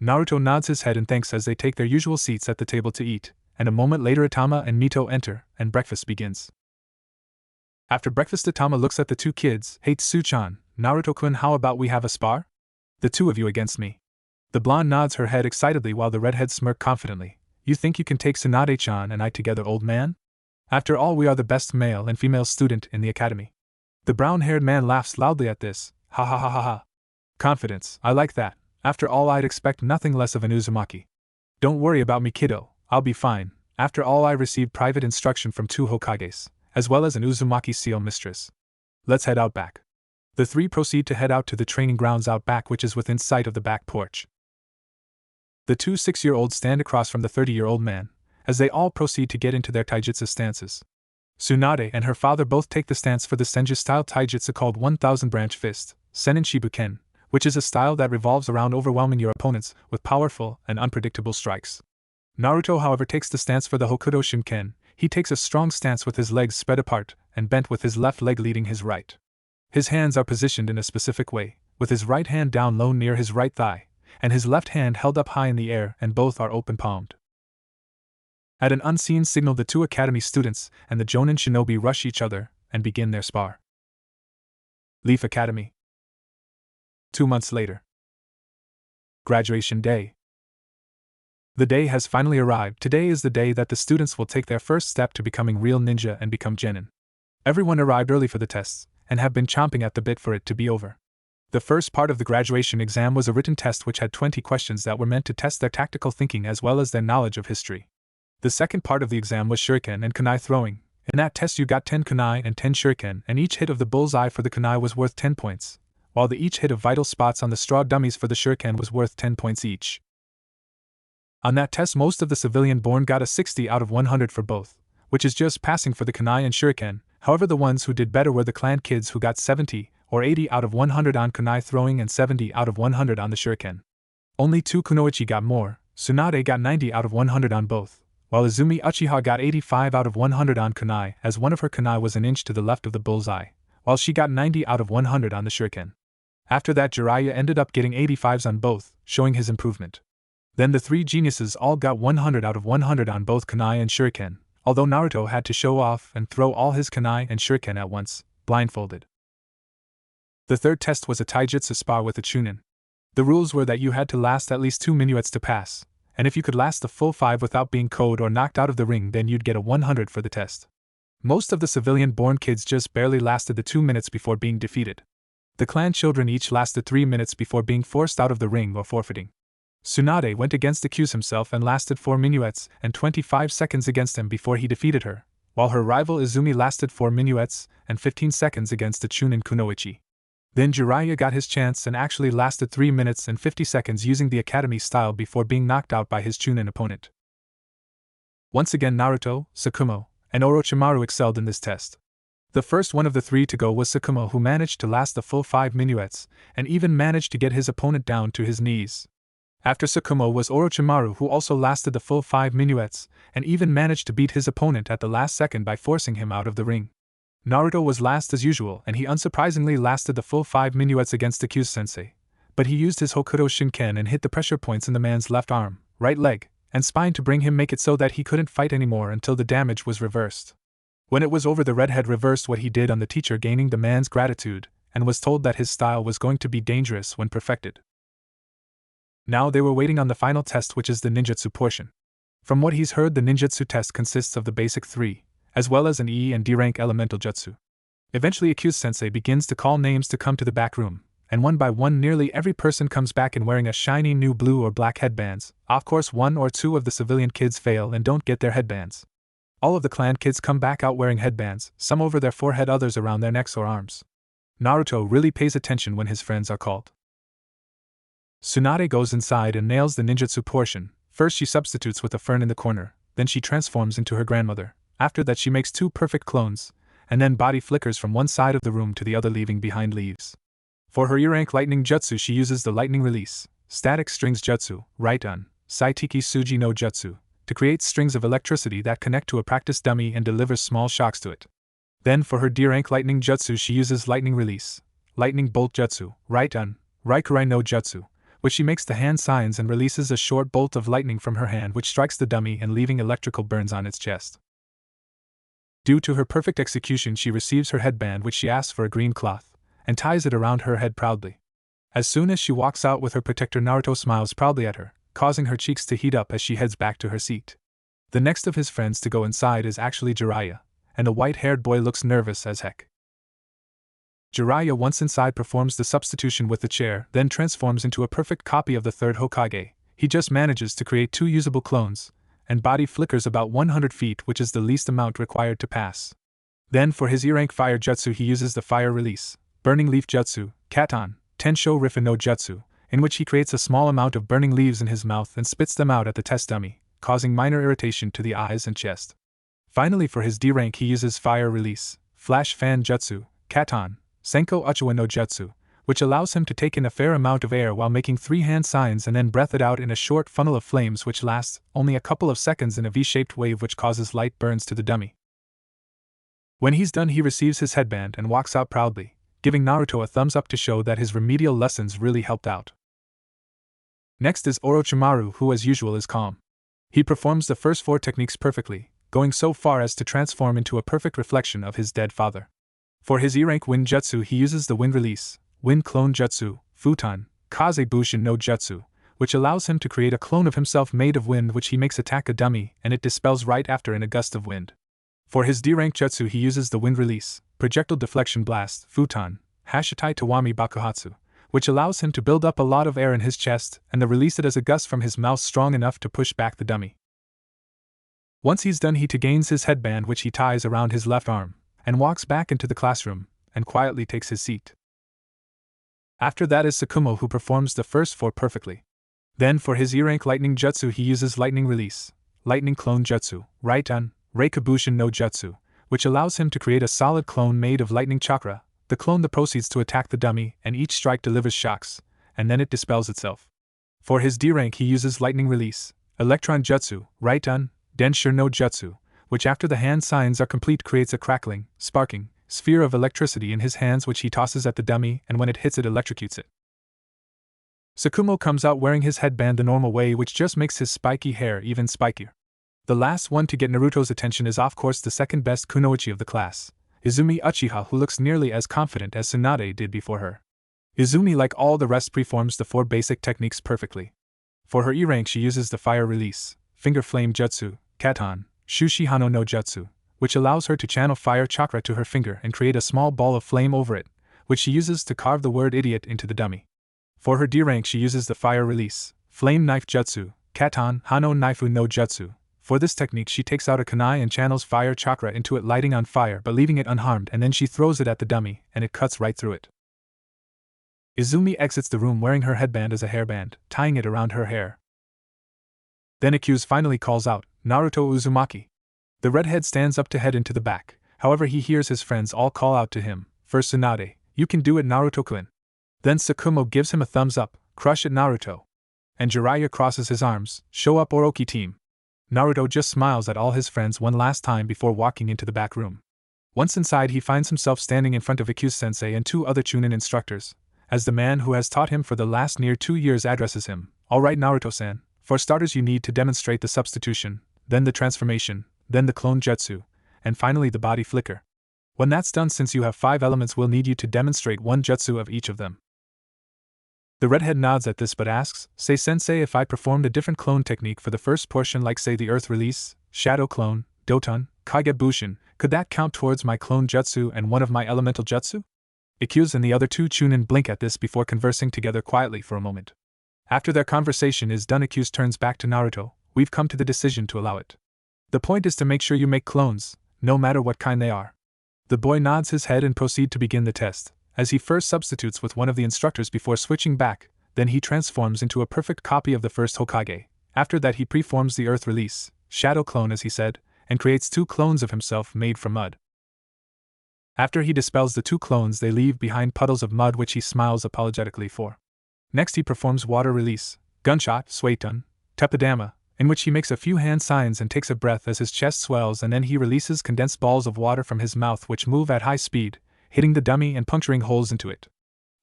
Naruto nods his head and thanks as they take their usual seats at the table to eat, and a moment later Itama and Mito enter, and breakfast begins. After breakfast, Itama looks at the 2 kids. Hey Tsu-chan, Naruto-kun, how about we have a spar? The 2 of you against me. The blonde nods her head excitedly while the redhead smirks confidently. You think you can take Tsunade-chan and I together, old man? After all, we are the best male and female student in the academy. The brown-haired man laughs loudly at this. Ha ha ha ha ha. Confidence, I like that. After all, I'd expect nothing less of an Uzumaki. Don't worry about me, kiddo, I'll be fine. After all, I received private instruction from 2 Hokages, as well as an Uzumaki seal mistress. Let's head out back. The 3 proceed to head out to the training grounds out back, which is within sight of the back porch. The 2 6-year-olds stand across from the 30-year-old man, as they all proceed to get into their taijutsu stances. Tsunade and her father both take the stance for the Senju-style taijutsu called 1000 branch fist, Sanin Shibuken, which is a style that revolves around overwhelming your opponents with powerful and unpredictable strikes. Naruto, however, takes the stance for the Hokuto Shunken. He takes a strong stance with his legs spread apart and bent, with his left leg leading his right. His hands are positioned in a specific way, with his right hand down low near his right thigh, and his left hand held up high in the air, and both are open-palmed. At an unseen signal, the 2 academy students and the Jonin shinobi rush each other and begin their spar. Leaf Academy. 2 months later. Graduation day. The day has finally arrived. Today is the day that the students will take their first step to becoming real ninja and become genin. Everyone arrived early for the tests, and have been chomping at the bit for it to be over. The first part of the graduation exam was a written test which had 20 questions that were meant to test their tactical thinking as well as their knowledge of history. The second part of the exam was shuriken and kunai throwing. In that test you got 10 kunai and 10 shuriken, and each hit of the bullseye for the kunai was worth 10 points, while the each hit of vital spots on the straw dummies for the shuriken was worth 10 points each. On that test most of the civilian-born got a 60 out of 100 for both, which is just passing for the kunai and shuriken. However, the ones who did better were the clan kids who got 70 or 80 out of 100 on kunai throwing and 70 out of 100 on the shuriken. Only 2 kunoichi got more. Tsunade got 90 out of 100 on both, while Izumi Uchiha got 85 out of 100 on kunai, as one of her kunai was an inch to the left of the bullseye, while she got 90 out of 100 on the shuriken. After that, Jiraiya ended up getting 85s on both, showing his improvement. Then the 3 geniuses all got 100 out of 100 on both kunai and shuriken, although Naruto had to show off and throw all his kunai and shuriken at once, blindfolded. The third test was a taijutsu spar with a chunin. The rules were that you had to last at least 2 minuets to pass, and if you could last the full 5 without being KO'd or knocked out of the ring, then you'd get a 100 for the test. Most of the civilian-born kids just barely lasted the 2 minutes before being defeated. The clan children each lasted 3 minutes before being forced out of the ring or forfeiting. Tsunade went against Accuse himself and lasted 4 minuets and 25 seconds against him before he defeated her, while her rival Izumi lasted 4 minuets and 15 seconds against the Chunin Kunoichi. Then Jiraiya got his chance and actually lasted 3 minutes and 50 seconds using the Academy style before being knocked out by his Chunin opponent. Once again Naruto, Sakumo, and Orochimaru excelled in this test. The first one of the 3 to go was Sakumo, who managed to last the full 5 minuets and even managed to get his opponent down to his knees. After Sakumo was Orochimaru, who also lasted the full 5 minuets and even managed to beat his opponent at the last second by forcing him out of the ring. Naruto was last as usual, and he unsurprisingly lasted the full 5 minuets against Accuse-sensei, but he used his Hokuto Shinken and hit the pressure points in the man's left arm, right leg, and spine to bring him make it so that he couldn't fight anymore until the damage was reversed. When it was over, the redhead reversed what he did on the teacher, gaining the man's gratitude, and was told that his style was going to be dangerous when perfected. Now they were waiting on the final test, which is the ninjutsu portion. From what he's heard, the ninjutsu test consists of the basic 3, as well as an E and D rank elemental jutsu. Eventually Accuse-sensei begins to call names to come to the back room, and one by one nearly every person comes back in wearing a shiny new blue or black headbands. Of course 1 or 2 of the civilian kids fail and don't get their headbands. All of the clan kids come back out wearing headbands, some over their forehead, others around their necks or arms. Naruto really pays attention when his friends are called. Tsunade goes inside and nails the ninjutsu portion. First she substitutes with a fern in the corner, then she transforms into her grandmother. After that she makes 2 perfect clones, and then body flickers from one side of the room to the other, leaving behind leaves. For her E-rank lightning jutsu she uses the lightning release, static strings jutsu, right-on, Saitiki Suji no jutsu, to create strings of electricity that connect to a practice dummy and delivers small shocks to it. Then for her D-rank lightning jutsu she uses lightning release, lightning bolt jutsu, right-on, Raikurai no jutsu, which she makes the hand signs and releases a short bolt of lightning from her hand which strikes the dummy and leaving electrical burns on its chest. Due to her perfect execution she receives her headband, which she asks for a green cloth, and ties it around her head proudly. As soon as she walks out with her protector, Naruto smiles proudly at her, causing her cheeks to heat up as she heads back to her seat. The next of his friends to go inside is actually Jiraiya, and the white-haired boy looks nervous as heck. Jiraiya, once inside, performs the substitution with the chair, then transforms into a perfect copy of the third Hokage. He just manages to create 2 usable clones, and body flickers about 100 feet, which is the least amount required to pass. Then for his E-rank fire jutsu he uses the fire release, burning leaf jutsu, Katon, Tensho Riffen no jutsu, in which he creates a small amount of burning leaves in his mouth and spits them out at the test dummy, causing minor irritation to the eyes and chest. Finally for his D rank he uses fire release, flash fan jutsu, Katon, Senko Uchiwa no jutsu, which allows him to take in a fair amount of air while making 3 hand signs and then breath it out in a short funnel of flames which lasts only a couple of seconds in a V-shaped wave which causes light burns to the dummy. When he's done he receives his headband and walks out proudly, giving Naruto a thumbs up to show that his remedial lessons really helped out. Next is Orochimaru, who as usual is calm. He performs the first 4 techniques perfectly, going so far as to transform into a perfect reflection of his dead father. For his E-rank wind jutsu he uses the wind release, wind clone jutsu, futon, kaze bushin no jutsu, which allows him to create a clone of himself made of wind, which he makes attack a dummy and it dispels right after in a gust of wind. For his D-rank jutsu he uses the wind release, projectile deflection blast, futon, Hashitai Tawami Bakuhatsu, which allows him to build up a lot of air in his chest and then release it as a gust from his mouth strong enough to push back the dummy. Once he's done, he gains his headband, which he ties around his left arm, and walks back into the classroom, and quietly takes his seat. After that is Sakumo, who performs the first 4 perfectly. Then for his E-rank lightning jutsu he uses lightning release, lightning clone jutsu, Raitan, Reikabushin no jutsu, which allows him to create a solid clone made of lightning chakra. The clone that proceeds to attack the dummy, and each strike delivers shocks, and then it dispels itself. For his D-rank he uses lightning release, electron jutsu, Raitan, Denshur no jutsu, which after the hand signs are complete creates a crackling, sparking, sphere of electricity in his hands which he tosses at the dummy, and when it hits it electrocutes it. Sakumo comes out wearing his headband the normal way, which just makes his spiky hair even spikier. The last one to get Naruto's attention is of course the second best kunoichi of the class, Izumi Uchiha, who looks nearly as confident as Tsunade did before her. Izumi, like all the rest, performs the 4 basic techniques perfectly. For her E-rank she uses the fire release, finger flame jutsu, Katon, Shushihano no jutsu, which allows her to channel fire chakra to her finger and create a small ball of flame over it, which she uses to carve the word idiot into the dummy. For her D-rank she uses the fire release, flame knife jutsu, Katon Hano Naifu no jutsu. For this technique she takes out a kunai and channels fire chakra into it, lighting on fire but leaving it unharmed, and then she throws it at the dummy and it cuts right through it. Izumi exits the room wearing her headband as a hairband, tying it around her hair. Then Accuse finally calls out, Naruto Uzumaki. The redhead stands up to head into the back, however he hears his friends all call out to him, first Tsunade, you can do it Naruto-kun. Then Sakumo gives him a thumbs up, crush it Naruto. And Jiraiya crosses his arms, show up Orochi team. Naruto just smiles at all his friends one last time before walking into the back room. Once inside he finds himself standing in front of Accuse-sensei and 2 other Chunin instructors, as the man who has taught him for the last near 2 years addresses him, alright Naruto-san, for starters you need to demonstrate the substitution, then the transformation, then the clone jutsu, and finally the body flicker. When that's done, since you have 5 elements, we'll need you to demonstrate 1 jutsu of each of them. The redhead nods at this but asks, say sensei, if I performed a different clone technique for the first portion, like say the earth release, shadow clone, doton, kagebushin, could that count towards my clone jutsu and 1 of my elemental jutsu? Accuse and the other 2 Chunin blink at this before conversing together quietly for a moment. After their conversation is done, Accuse turns back to Naruto, we've come to the decision to allow it. The point is to make sure you make clones, no matter what kind they are. The boy nods his head and proceed to begin the test, as he first substitutes with one of the instructors before switching back, then he transforms into a perfect copy of the first Hokage. After that he preforms the earth release, shadow clone as he said, and creates 2 clones of himself made from mud. After he dispels the 2 clones they leave behind puddles of mud which he smiles apologetically for. Next he performs water release, gunshot, Suetun, Tepidama, in which he makes a few hand signs and takes a breath as his chest swells, and then he releases condensed balls of water from his mouth which move at high speed, hitting the dummy and puncturing holes into it.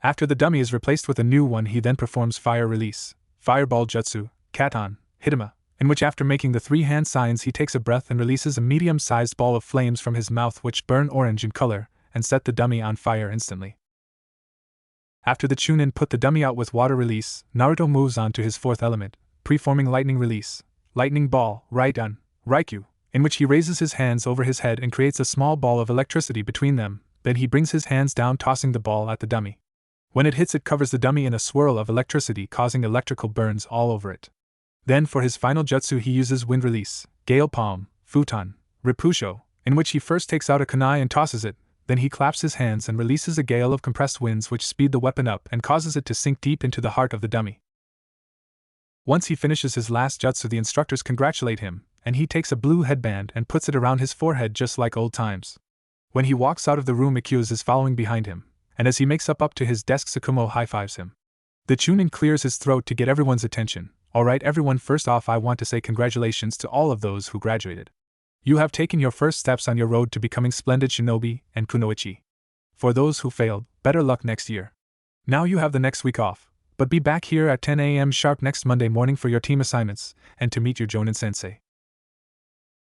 After the dummy is replaced with a new one he then performs fire release, fireball jutsu, Katon, Hitama, in which after making the 3 hand signs he takes a breath and releases a medium-sized ball of flames from his mouth which burn orange in color and set the dummy on fire instantly. After the Chunin put the dummy out with water release, Naruto moves on to his 4th element, preforming lightning release, lightning ball, Raidan, Raikyu, in which he raises his hands over his head and creates a small ball of electricity between them, then he brings his hands down tossing the ball at the dummy. When it hits it covers the dummy in a swirl of electricity causing electrical burns all over it. Then for his final jutsu he uses wind release, gale palm, futon, Ripusho, in which he first takes out a kunai and tosses it, then he claps his hands and releases a gale of compressed winds which speed the weapon up and causes it to sink deep into the heart of the dummy. Once he finishes his last jutsu the instructors congratulate him, and he takes a blue headband and puts it around his forehead just like old times. When he walks out of the room Accuse is following behind him, and as he makes up to his desk Sakumo high-fives him. The Chunin clears his throat to get everyone's attention. Alright everyone, first off I want to say congratulations to all of those who graduated. You have taken your first steps on your road to becoming splendid shinobi and kunoichi. For those who failed, better luck next year. Now you have the next week off, but be back here at 10 a.m. sharp next Monday morning for your team assignments, and to meet your Jonin sensei.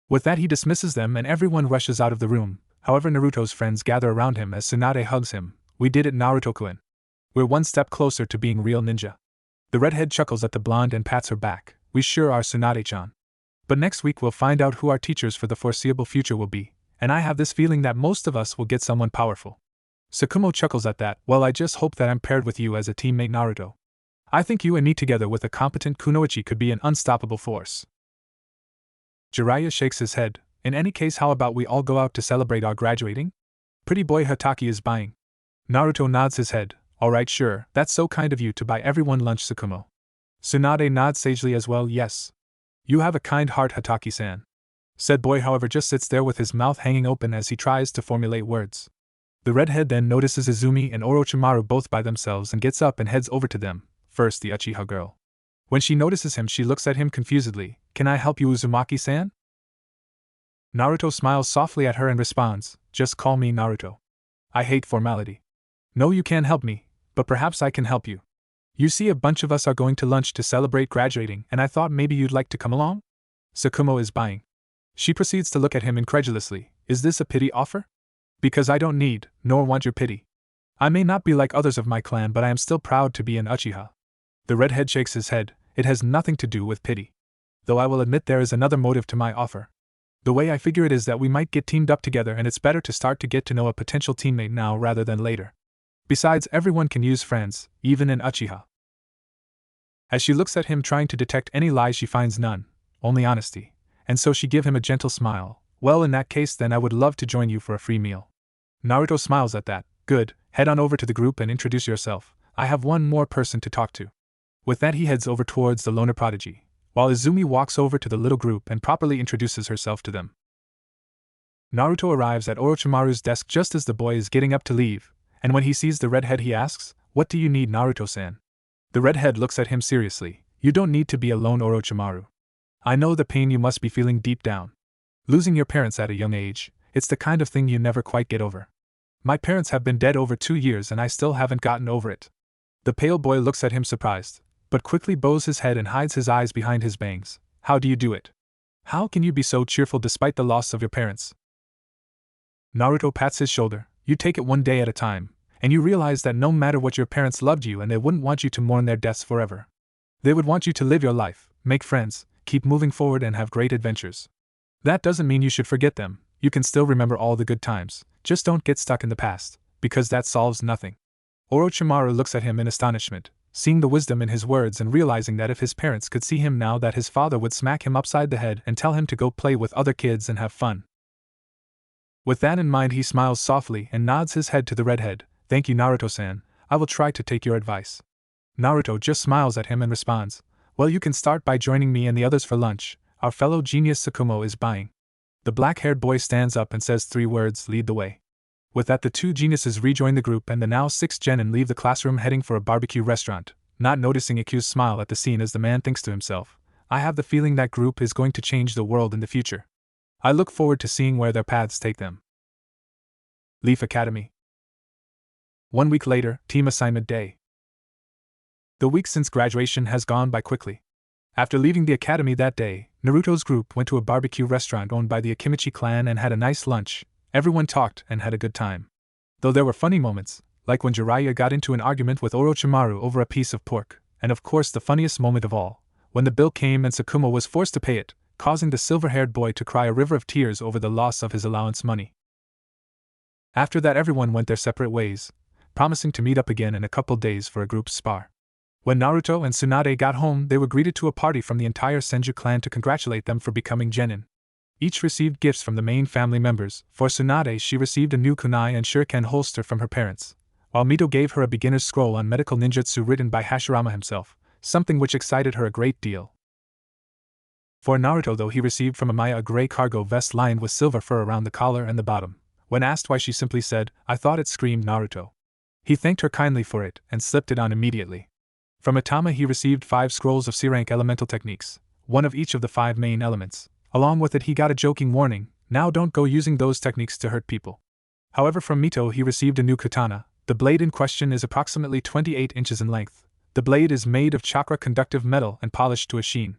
With that he dismisses them and everyone rushes out of the room. However Naruto's friends gather around him as Tsunade hugs him. We did it Naruto-kun. We're one step closer to being real ninja. The redhead chuckles at the blonde and pats her back. We sure are, Tsunade-chan. But next week we'll find out who our teachers for the foreseeable future will be, and I have this feeling that most of us will get someone powerful. Sakumo chuckles at that. Well, I just hope that I'm paired with you as a teammate, Naruto. I think you and me together with a competent kunoichi could be an unstoppable force. Jiraiya shakes his head. In any case, how about we all go out to celebrate our graduating? Pretty boy Hataki is buying. Naruto nods his head. Alright, sure, that's so kind of you to buy everyone lunch, Sakumo. Tsunade nods sagely as well. Yes. You have a kind heart, Hataki-san. Said boy, however, just sits there with his mouth hanging open as he tries to formulate words. The redhead then notices Izumi and Orochimaru both by themselves and gets up and heads over to them, first the Uchiha girl. When she notices him, she looks at him confusedly. Can I help you, Uzumaki-san? Naruto smiles softly at her and responds, just call me Naruto. I hate formality. No, you can't help me, but perhaps I can help you. You see, a bunch of us are going to lunch to celebrate graduating, and I thought maybe you'd like to come along? Sakumo is buying. She proceeds to look at him incredulously. Is this a pity offer? Because I don't need, nor want your pity. I may not be like others of my clan, but I am still proud to be an Uchiha. The redhead shakes his head. It has nothing to do with pity. Though I will admit there is another motive to my offer. The way I figure it is that we might get teamed up together, and it's better to start to get to know a potential teammate now rather than later. Besides, everyone can use friends, even an Uchiha. As she looks at him, trying to detect any lies, she finds none, only honesty, and so she gives him a gentle smile. Well, in that case then I would love to join you for a free meal. Naruto smiles at that. Good, head on over to the group and introduce yourself. I have one more person to talk to. With that he heads over towards the loner prodigy, while Izumi walks over to the little group and properly introduces herself to them. Naruto arrives at Orochimaru's desk just as the boy is getting up to leave, and when he sees the redhead he asks, What do you need, Naruto-san? The redhead looks at him seriously. You don't need to be alone, Orochimaru. I know the pain you must be feeling deep down. Losing your parents at a young age, it's the kind of thing you never quite get over. My parents have been dead over 2 years and I still haven't gotten over it. The pale boy looks at him surprised, but quickly bows his head and hides his eyes behind his bangs. How do you do it? How can you be so cheerful despite the loss of your parents? Naruto pats his shoulder. You take it one day at a time, and you realize that no matter what, your parents loved you and they wouldn't want you to mourn their deaths forever. They would want you to live your life, make friends, keep moving forward and have great adventures. That doesn't mean you should forget them. You can still remember all the good times, just don't get stuck in the past, because that solves nothing. Orochimaru looks at him in astonishment, seeing the wisdom in his words and realizing that if his parents could see him now, that his father would smack him upside the head and tell him to go play with other kids and have fun. With that in mind, he smiles softly and nods his head to the redhead. Thank you, Naruto-san, I will try to take your advice. Naruto just smiles at him and responds, Well, you can start by joining me and the others for lunch. Our fellow genius Sakumo is buying. The black-haired boy stands up and says 3 words, lead the way. With that, the 2 geniuses rejoin the group and the now 6 genin leave the classroom heading for a barbecue restaurant, not noticing Iku's smile at the scene as the man thinks to himself, I have the feeling that group is going to change the world in the future. I look forward to seeing where their paths take them. Leaf Academy. 1 week later, team assignment day. The week since graduation has gone by quickly. After leaving the academy that day, Naruto's group went to a barbecue restaurant owned by the Akimichi clan and had a nice lunch. Everyone talked and had a good time. Though there were funny moments, like when Jiraiya got into an argument with Orochimaru over a piece of pork, and of course the funniest moment of all, when the bill came and Sakumo was forced to pay it, causing the silver-haired boy to cry a river of tears over the loss of his allowance money. After that, everyone went their separate ways, promising to meet up again in a couple days for a group spar. When Naruto and Tsunade got home, they were greeted to a party from the entire Senju clan to congratulate them for becoming genin. Each received gifts from the main family members. For Tsunade, she received a new kunai and shuriken holster from her parents, while Mito gave her a beginner's scroll on medical ninjutsu written by Hashirama himself, something which excited her a great deal. For Naruto, though, he received from Amaya a gray cargo vest lined with silver fur around the collar and the bottom. When asked why, she simply said, I thought it screamed Naruto. He thanked her kindly for it and slipped it on immediately. From Itama he received 5 scrolls of C-rank elemental techniques, one of each of the 5 main elements. Along with it he got a joking warning, now don't go using those techniques to hurt people. However, from Mito he received a new katana. The blade in question is approximately 28 inches in length. The blade is made of chakra-conductive metal and polished to a sheen.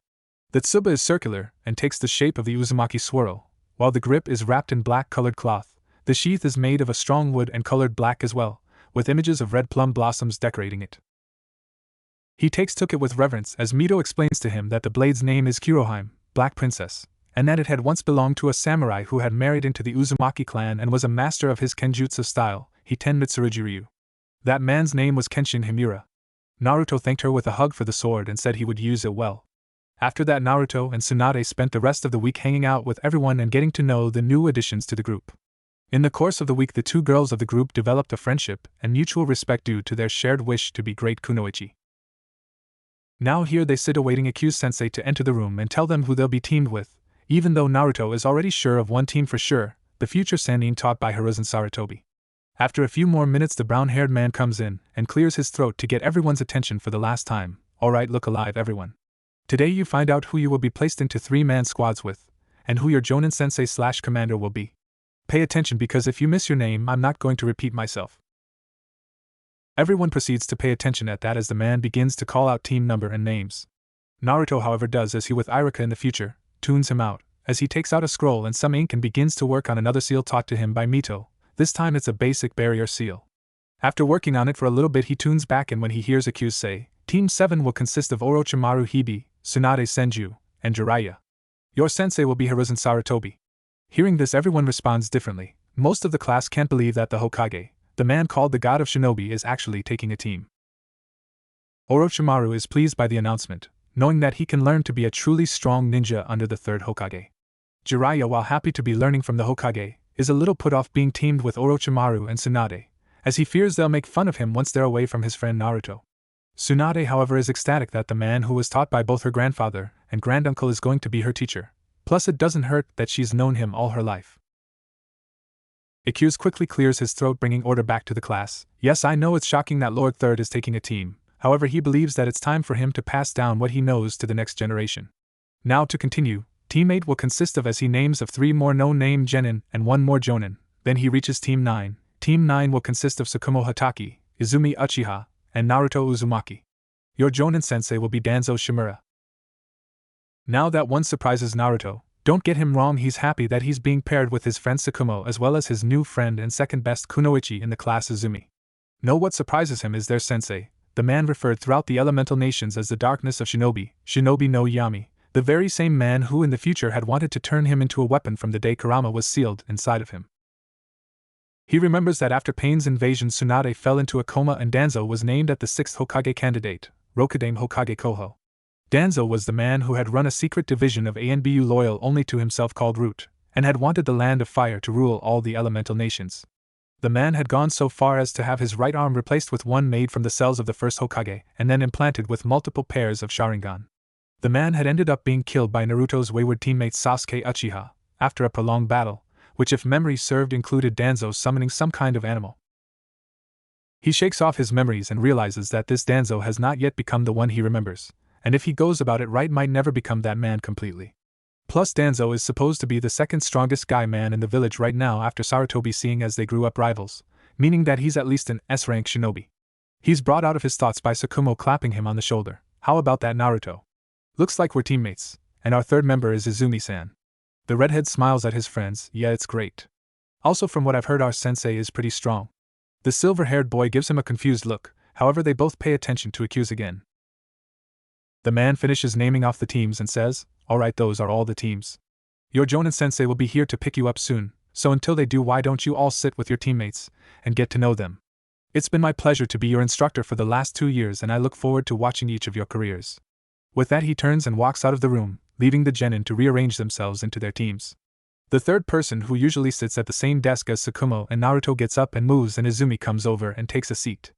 The tsuba is circular and takes the shape of the Uzumaki swirl, while the grip is wrapped in black-colored cloth. The sheath is made of a strong wood and colored black as well, with images of red plum blossoms decorating it. He took it with reverence as Mito explains to him that the blade's name is Kurohime, Black Princess, and that it had once belonged to a samurai who had married into the Uzumaki clan and was a master of his kenjutsu style, Hiten Mitsurujiryu. That man's name was Kenshin Himura. Naruto thanked her with a hug for the sword and said he would use it well. After that, Naruto and Tsunade spent the rest of the week hanging out with everyone and getting to know the new additions to the group. In the course of the week, the two girls of the group developed a friendship and mutual respect due to their shared wish to be great kunoichi. Now here they sit awaiting Akuse-sensei to enter the room and tell them who they'll be teamed with, even though Naruto is already sure of one team for sure, the future Sanin taught by Hiruzen Sarutobi. After a few more minutes, the brown-haired man comes in and clears his throat to get everyone's attention for the last time. Alright, look alive everyone. Today you find out who you will be placed into 3-man squads with, and who your Jonin-sensei/commander will be. Pay attention because if you miss your name, I'm not going to repeat myself. Everyone proceeds to pay attention at that as the man begins to call out team number and names. Naruto, however, does as he with Iruka in the future, tunes him out, as he takes out a scroll and some ink and begins to work on another seal taught to him by Mito. This time it's a basic barrier seal. After working on it for a little bit, he tunes back, and when he hears Akuse say, Team 7 will consist of Orochimaru Hibi, Tsunade Senju, and Jiraiya. Your sensei will be Hiruzen Sarutobi. Hearing this, everyone responds differently. Most of the class can't believe that the Hokage, the man called the God of Shinobi, is actually taking a team. Orochimaru is pleased by the announcement, knowing that he can learn to be a truly strong ninja under the third Hokage. Jiraiya, while happy to be learning from the Hokage, is a little put off being teamed with Orochimaru and Tsunade, as he fears they'll make fun of him once they're away from his friend Naruto. Tsunade, however, is ecstatic that the man who was taught by both her grandfather and granduncle is going to be her teacher. Plus, it doesn't hurt that she's known him all her life. Akuse quickly clears his throat, bringing order back to the class. Yes, I know it's shocking that Lord Third is taking a team, however he believes that it's time for him to pass down what he knows to the next generation. Now to continue, Team 8 will consist of, as he names, of 3 more no-name genin and 1 more jonin. Then he reaches Team 9. Team 9 will consist of Tsukumo Hataki, Izumi Uchiha, and Naruto Uzumaki. Your jonin sensei will be Danzo Shimura. Now that one surprises Naruto. Don't get him wrong, he's happy that he's being paired with his friend Tsukumo as well as his new friend and second best kunoichi in the class, Izumi. No, what surprises him is their sensei, the man referred throughout the elemental nations as the darkness of Shinobi, Shinobi no Yami, the very same man who in the future had wanted to turn him into a weapon from the day Kurama was sealed inside of him. He remembers that after Pain's invasion, Tsunade fell into a coma and Danzo was named at the 6th Hokage candidate, Rokudame Hokage Koho. Danzo was the man who had run a secret division of ANBU loyal only to himself called Root, and had wanted the Land of Fire to rule all the elemental nations. The man had gone so far as to have his right arm replaced with one made from the cells of the first Hokage and then implanted with multiple pairs of Sharingan. The man had ended up being killed by Naruto's wayward teammate Sasuke Uchiha, after a prolonged battle, which if memory served included Danzo summoning some kind of animal. He shakes off his memories and realizes that this Danzo has not yet become the one he remembers, and if he goes about it right might never become that man completely. Plus Danzo is supposed to be the second strongest guy man in the village right now after Sarutobi, seeing as they grew up rivals, meaning that he's at least an S-rank shinobi. He's brought out of his thoughts by Tsukumo clapping him on the shoulder. How about that, Naruto? Looks like we're teammates, and our third member is Izumi-san. The redhead smiles at his friends. Yeah, it's great. Also, from what I've heard, our sensei is pretty strong. The silver-haired boy gives him a confused look, however they both pay attention to Akuse again. The man finishes naming off the teams and says, Alright, those are all the teams. Your Jonin sensei will be here to pick you up soon, so until they do, why don't you all sit with your teammates and get to know them? It's been my pleasure to be your instructor for the last 2 years, and I look forward to watching each of your careers. With that, he turns and walks out of the room, leaving the genin to rearrange themselves into their teams. The third person, who usually sits at the same desk as Tsukumo and Naruto, gets up and moves, and Izumi comes over and takes a seat.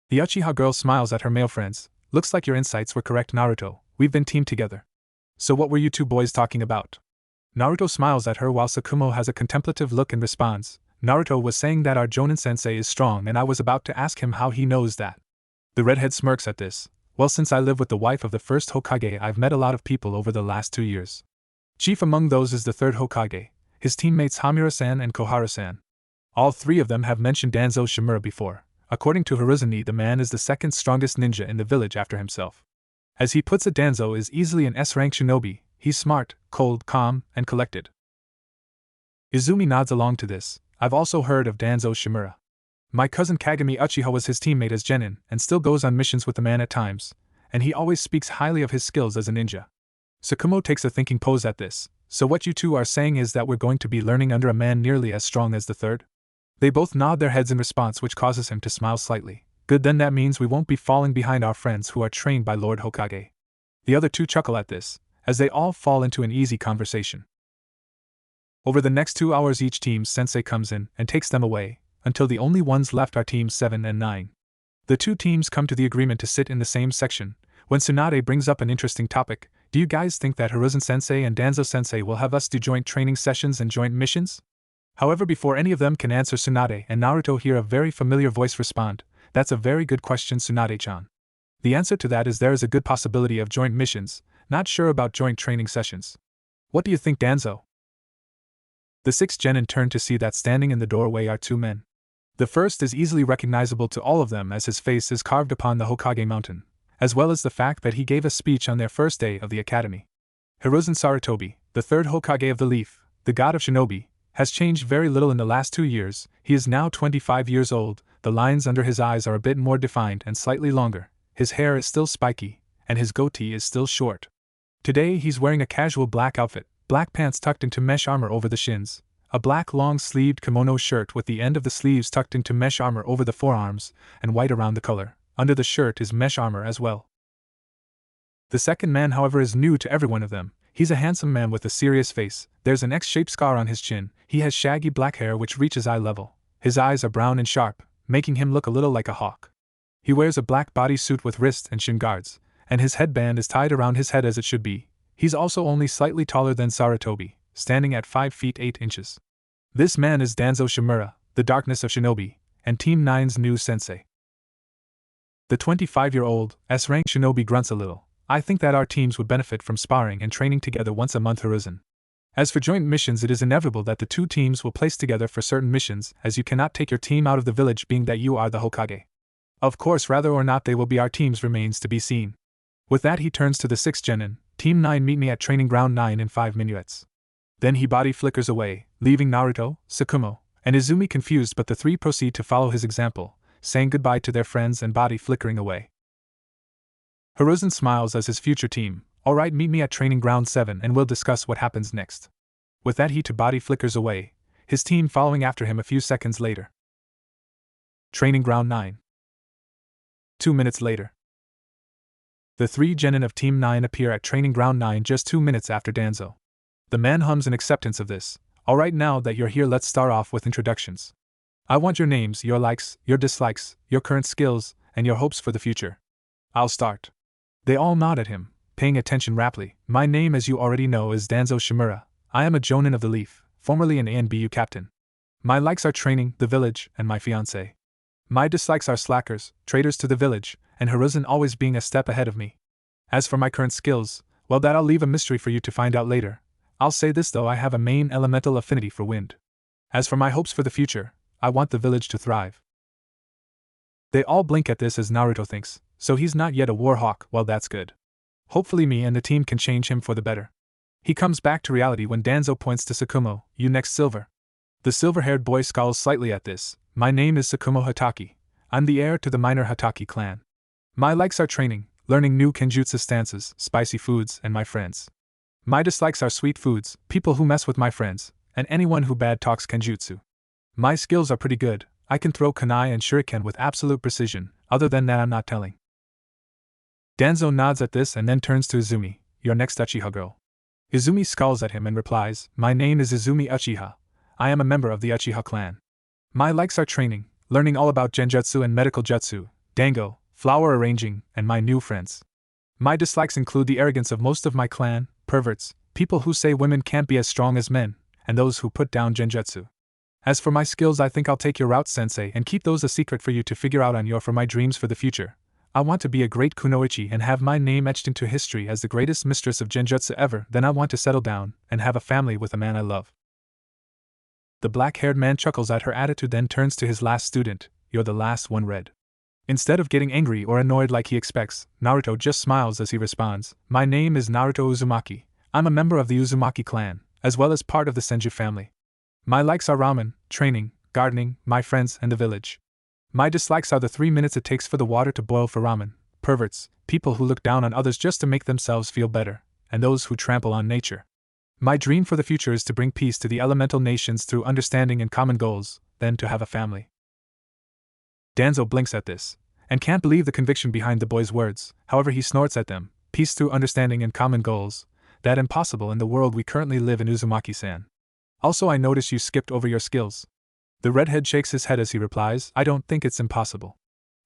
The Uchiha girl smiles at her male friends. Looks like your insights were correct, Naruto. We've been teamed together. So what were you two boys talking about? Naruto smiles at her while Tsukumo has a contemplative look and responds, Naruto was saying that our Jonin sensei is strong, and I was about to ask him how he knows that. The redhead smirks at this. Well, since I live with the wife of the first Hokage, I've met a lot of people over the last 2 years. Chief among those is the third Hokage, his teammates Hamura-san and Kohara-san. All 3 of them have mentioned Danzo Shimura before. According to Hiruzen, the man is the second strongest ninja in the village after himself. As he puts it, Danzo is easily an S-rank shinobi. He's smart, cold, calm, and collected. Izumi nods along to this. I've also heard of Danzo Shimura. My cousin Kagami Uchiha was his teammate as genin and still goes on missions with the man at times, and he always speaks highly of his skills as a ninja. Sakumo takes a thinking pose at this. So what you two are saying is that we're going to be learning under a man nearly as strong as the third? They both nod their heads in response, which causes him to smile slightly. Good, then that means we won't be falling behind our friends who are trained by Lord Hokage. The other two chuckle at this, as they all fall into an easy conversation. Over the next 2 hours each team's sensei comes in and takes them away, until the only ones left are teams 7 and 9. The two teams come to the agreement to sit in the same section, when Tsunade brings up an interesting topic. Do you guys think that Hiruzen-sensei and Danzo-sensei will have us do joint training sessions and joint missions? However, before any of them can answer, Tsunade and Naruto hear a very familiar voice respond. That's a very good question, Tsunade-chan. The answer to that is there is a good possibility of joint missions, not sure about joint training sessions. What do you think, Danzo? The 6 genin turn to see that standing in the doorway are 2 men. The first is easily recognizable to all of them as his face is carved upon the Hokage mountain, as well as the fact that he gave a speech on their first day of the academy. Hiruzen Sarutobi, the third Hokage of the Leaf, the god of shinobi, has changed very little in the last 2 years. He is now 25 years old, the lines under his eyes are a bit more defined and slightly longer, his hair is still spiky, and his goatee is still short. Today he's wearing a casual black outfit, black pants tucked into mesh armor over the shins, a black long-sleeved kimono shirt with the end of the sleeves tucked into mesh armor over the forearms, and white around the collar. Under the shirt is mesh armor as well. The second man, however, is new to every one of them. He's a handsome man with a serious face. There's an X-shaped scar on his chin. He has shaggy black hair which reaches eye level. His eyes are brown and sharp, making him look a little like a hawk. He wears a black bodysuit with wrist and shin guards, and his headband is tied around his head as it should be. He's also only slightly taller than Sarutobi, standing at 5 feet 8 inches. This man is Danzo Shimura, the Darkness of Shinobi, and Team 9's new sensei. The 25-year-old, S-rank shinobi grunts a little. I think that our teams would benefit from sparring and training together once a month, Hiruzen. As for joint missions, it is inevitable that the two teams will place together for certain missions, as you cannot take your team out of the village being that you are the Hokage. Of course, whether or not they will be our teams remains to be seen. With that he turns to the 6 genin. Team 9 meet me at training ground 9 in 5 minuets. Then he body flickers away, leaving Naruto, Sakumo, and Izumi confused, but the 3 proceed to follow his example, saying goodbye to their friends and body flickering away. Hiruzen smiles as his future team. Alright, meet me at training ground 7 and we'll discuss what happens next. With that he too body flickers away, his team following after him a few seconds later. Training ground 9. 2 minutes later. The 3 genin of Team 9 appear at training ground 9 just 2 minutes after Danzo. The man hums in acceptance of this. Alright, now that you're here, let's start off with introductions. I want your names, your likes, your dislikes, your current skills, and your hopes for the future. I'll start. They all nod at him, paying attention rapidly. My name, as you already know, is Danzo Shimura. I am a jonin of the Leaf, formerly an ANBU captain. My likes are training, the village, and my fiancé. My dislikes are slackers, traitors to the village, and Hiruzen always being a step ahead of me. As for my current skills, well, that I'll leave a mystery for you to find out later. I'll say this though, I have a main elemental affinity for wind. As for my hopes for the future, I want the village to thrive. They all blink at this as Naruto thinks, so he's not yet a warhawk. Well, that's good. Hopefully me and the team can change him for the better. He comes back to reality when Danzo points to Sakumo. You next, Silver. The silver-haired boy scowls slightly at this. My name is Sakumo Hataki. I'm the heir to the minor Hataki clan. My likes are training, learning new kenjutsu stances, spicy foods, and my friends. My dislikes are sweet foods, people who mess with my friends, and anyone who bad talks kenjutsu. My skills are pretty good. I can throw kunai and shuriken with absolute precision. Other than that, I'm not telling. Danzo nods at this and then turns to Izumi. Your next Uchiha girl. Izumi scowls at him and replies, my name is Izumi Uchiha. I am a member of the Uchiha clan. My likes are training, learning all about genjutsu and medical jutsu, dango, flower arranging, and my new friends. My dislikes include the arrogance of most of my clan, perverts, people who say women can't be as strong as men, and those who put down genjutsu. As for my skills, I think I'll take your route, sensei, and keep those a secret for you to figure out on for my dreams for the future. I want to be a great kunoichi and have my name etched into history as the greatest mistress of genjutsu ever. Then I want to settle down and have a family with a man I love. The black-haired man chuckles at her attitude, then turns to his last student. You're the last one, Red. Instead of getting angry or annoyed like he expects, Naruto just smiles as he responds, my name is Naruto Uzumaki. I'm a member of the Uzumaki clan, as well as part of the Senju family. My likes are ramen, training, gardening, my friends, and the village. My dislikes are the 3 minutes it takes for the water to boil for ramen, perverts, people who look down on others just to make themselves feel better, and those who trample on nature. My dream for the future is to bring peace to the elemental nations through understanding and common goals, then to have a family. Danzo blinks at this, and can't believe the conviction behind the boy's words. However, he snorts at them. Peace through understanding and common goals. That impossible in the world we currently live in, Uzumaki-san. Also, I notice you skipped over your skills. The redhead shakes his head as he replies, I don't think it's impossible.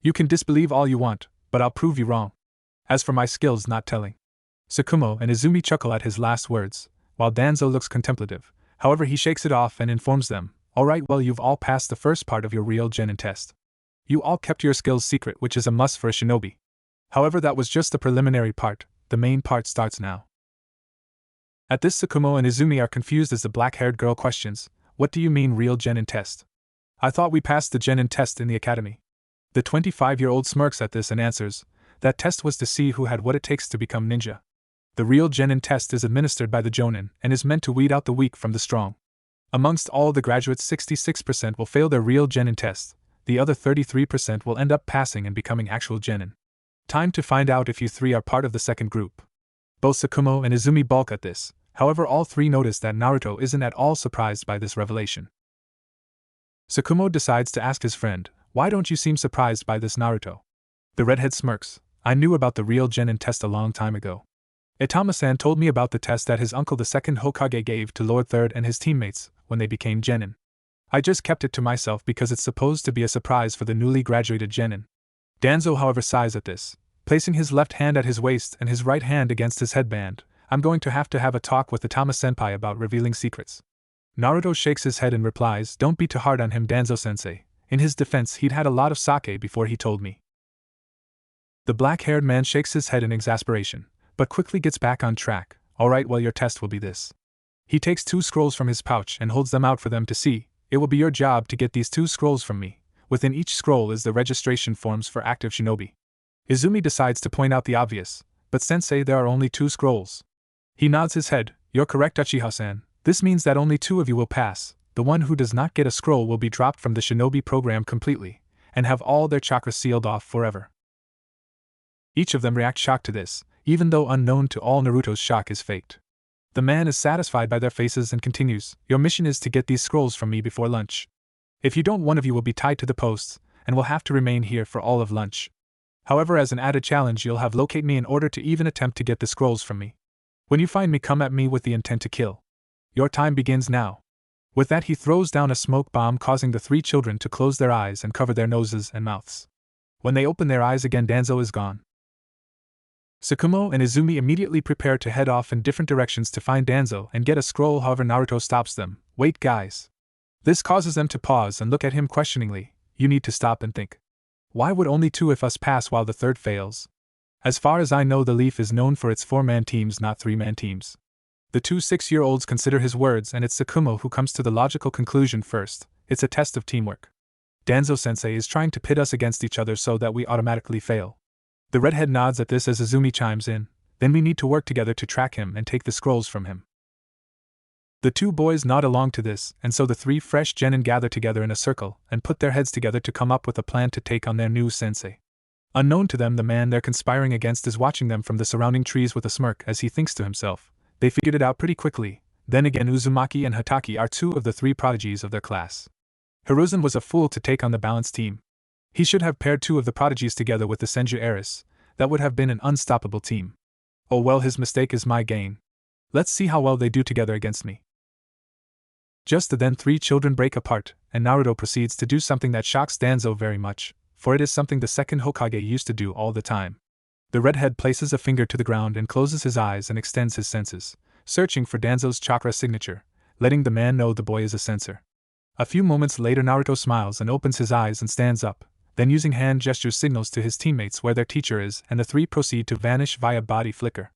You can disbelieve all you want, but I'll prove you wrong. As for my skills, not telling. Tsukumo and Izumi chuckle at his last words, while Danzo looks contemplative. However, he shakes it off and informs them, alright, well, you've all passed the first part of your real genin test. You all kept your skills secret, which is a must for a shinobi. However, that was just the preliminary part. The main part starts now. At this, Tsukumo and Izumi are confused as the black-haired girl questions, what do you mean real genin test? I thought we passed the genin test in the academy. The 25-year-old smirks at this and answers, that test was to see who had what it takes to become ninja. The real genin test is administered by the jonin and is meant to weed out the weak from the strong. Amongst all the graduates, 66% will fail their real genin test. The other 33% will end up passing and becoming actual genin. Time to find out if you three are part of the second group. Both Tsukumo and Izumi balk at this, however all three notice that Naruto isn't at all surprised by this revelation. Tsukumo decides to ask his friend, why don't you seem surprised by this, Naruto? The redhead smirks, I knew about the real genin test a long time ago. Itama-san told me about the test that his uncle the second Hokage gave to Lord Third and his teammates when they became genin. I just kept it to myself because it's supposed to be a surprise for the newly graduated genin. Danzo, however, sighs at this, placing his left hand at his waist and his right hand against his headband. I'm going to have a talk with Itama-senpai about revealing secrets. Naruto shakes his head and replies, don't be too hard on him, Danzo-sensei. In his defense, he'd had a lot of sake before he told me. The black-haired man shakes his head in exasperation, but quickly gets back on track. Alright, well, your test will be this. He takes 2 scrolls from his pouch and holds them out for them to see. It will be your job to get these 2 scrolls from me. Within each scroll is the registration forms for active shinobi. Izumi decides to point out the obvious, but sensei, there are only 2 scrolls. He nods his head, you're correct, Uchiha-san. This means that only 2 of you will pass. The one who does not get a scroll will be dropped from the shinobi program completely, and have all their chakras sealed off forever. Each of them react shocked to this, even though unknown to all Naruto's shock is faked. The man is satisfied by their faces and continues, your mission is to get these scrolls from me before lunch. If you don't, one of you will be tied to the posts, and will have to remain here for all of lunch. However, as an added challenge, you'll have locate me in order to even attempt to get the scrolls from me. When you find me, come at me with the intent to kill. Your time begins now. With that, he throws down a smoke bomb, causing the 3 children to close their eyes and cover their noses and mouths. When they open their eyes again, Danzo is gone. Tsukumo and Izumi immediately prepare to head off in different directions to find Danzo and get a scroll. However, Naruto stops them. Wait, guys. This causes them to pause and look at him questioningly. You need to stop and think. Why would only 2 of us pass while the third fails? As far as I know, the Leaf is known for its 4-man teams, not 3-man teams. The 2 6-year-olds consider his words, and it's Tsukumo who comes to the logical conclusion first. It's a test of teamwork. Danzo-sensei is trying to pit us against each other so that we automatically fail. The redhead nods at this as Izumi chimes in, then we need to work together to track him and take the scrolls from him. The 2 boys nod along to this, and so the 3 fresh genin gather together in a circle and put their heads together to come up with a plan to take on their new sensei. Unknown to them, the man they're conspiring against is watching them from the surrounding trees with a smirk as he thinks to himself, they figured it out pretty quickly. Then again, Uzumaki and Hataki are 2 of the 3 prodigies of their class. Hiruzen was a fool to take on the balanced team. He should have paired 2 of the prodigies together with the Senju heiress. That would have been an unstoppable team. Oh well, his mistake is my gain. Let's see how well they do together against me. Just then 3 children break apart, and Naruto proceeds to do something that shocks Danzo very much, for it is something the second Hokage used to do all the time. The redhead places a finger to the ground and closes his eyes and extends his senses, searching for Danzo's chakra signature, letting the man know the boy is a sensor. A few moments later, Naruto smiles and opens his eyes and stands up, then using hand gestures signals to his teammates where their teacher is, and the 3 proceed to vanish via body flicker.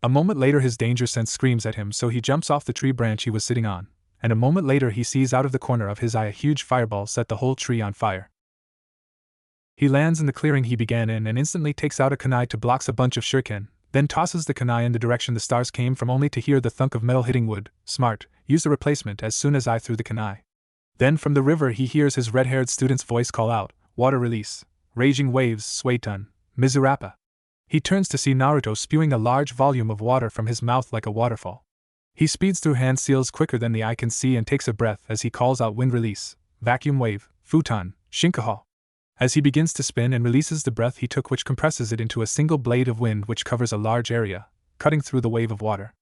A moment later, his danger sense screams at him, so he jumps off the tree branch he was sitting on, and a moment later he sees out of the corner of his eye a huge fireball set the whole tree on fire. He lands in the clearing he began in and instantly takes out a kunai to block a bunch of shuriken, then tosses the kunai in the direction the stars came from, only to hear the thunk of metal hitting wood. Smart, use a replacement as soon as I threw the kunai. Then from the river he hears his red-haired student's voice call out, water release, raging waves, Sueton, Mizurappa. He turns to see Naruto spewing a large volume of water from his mouth like a waterfall. He speeds through hand seals quicker than the eye can see and takes a breath as he calls out wind release, vacuum wave, futon, shinkaha. As he begins to spin and releases the breath he took, which compresses it into a single blade of wind which covers a large area, cutting through the wave of water.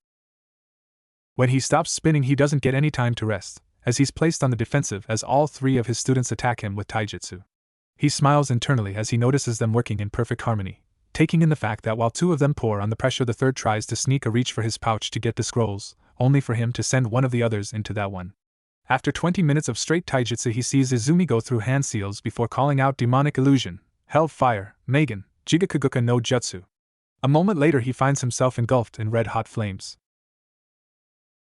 When he stops spinning, he doesn't get any time to rest, as he's placed on the defensive as all three of his students attack him with taijutsu. He smiles internally as he notices them working in perfect harmony, taking in the fact that while two of them pour on the pressure, the third tries to sneak a reach for his pouch to get the scrolls, only for him to send one of the others into that one. After 20 minutes of straight taijutsu, he sees Izumi go through hand seals before calling out demonic illusion, hellfire, Megan, Jigakuguka no Jutsu. A moment later he finds himself engulfed in red-hot flames.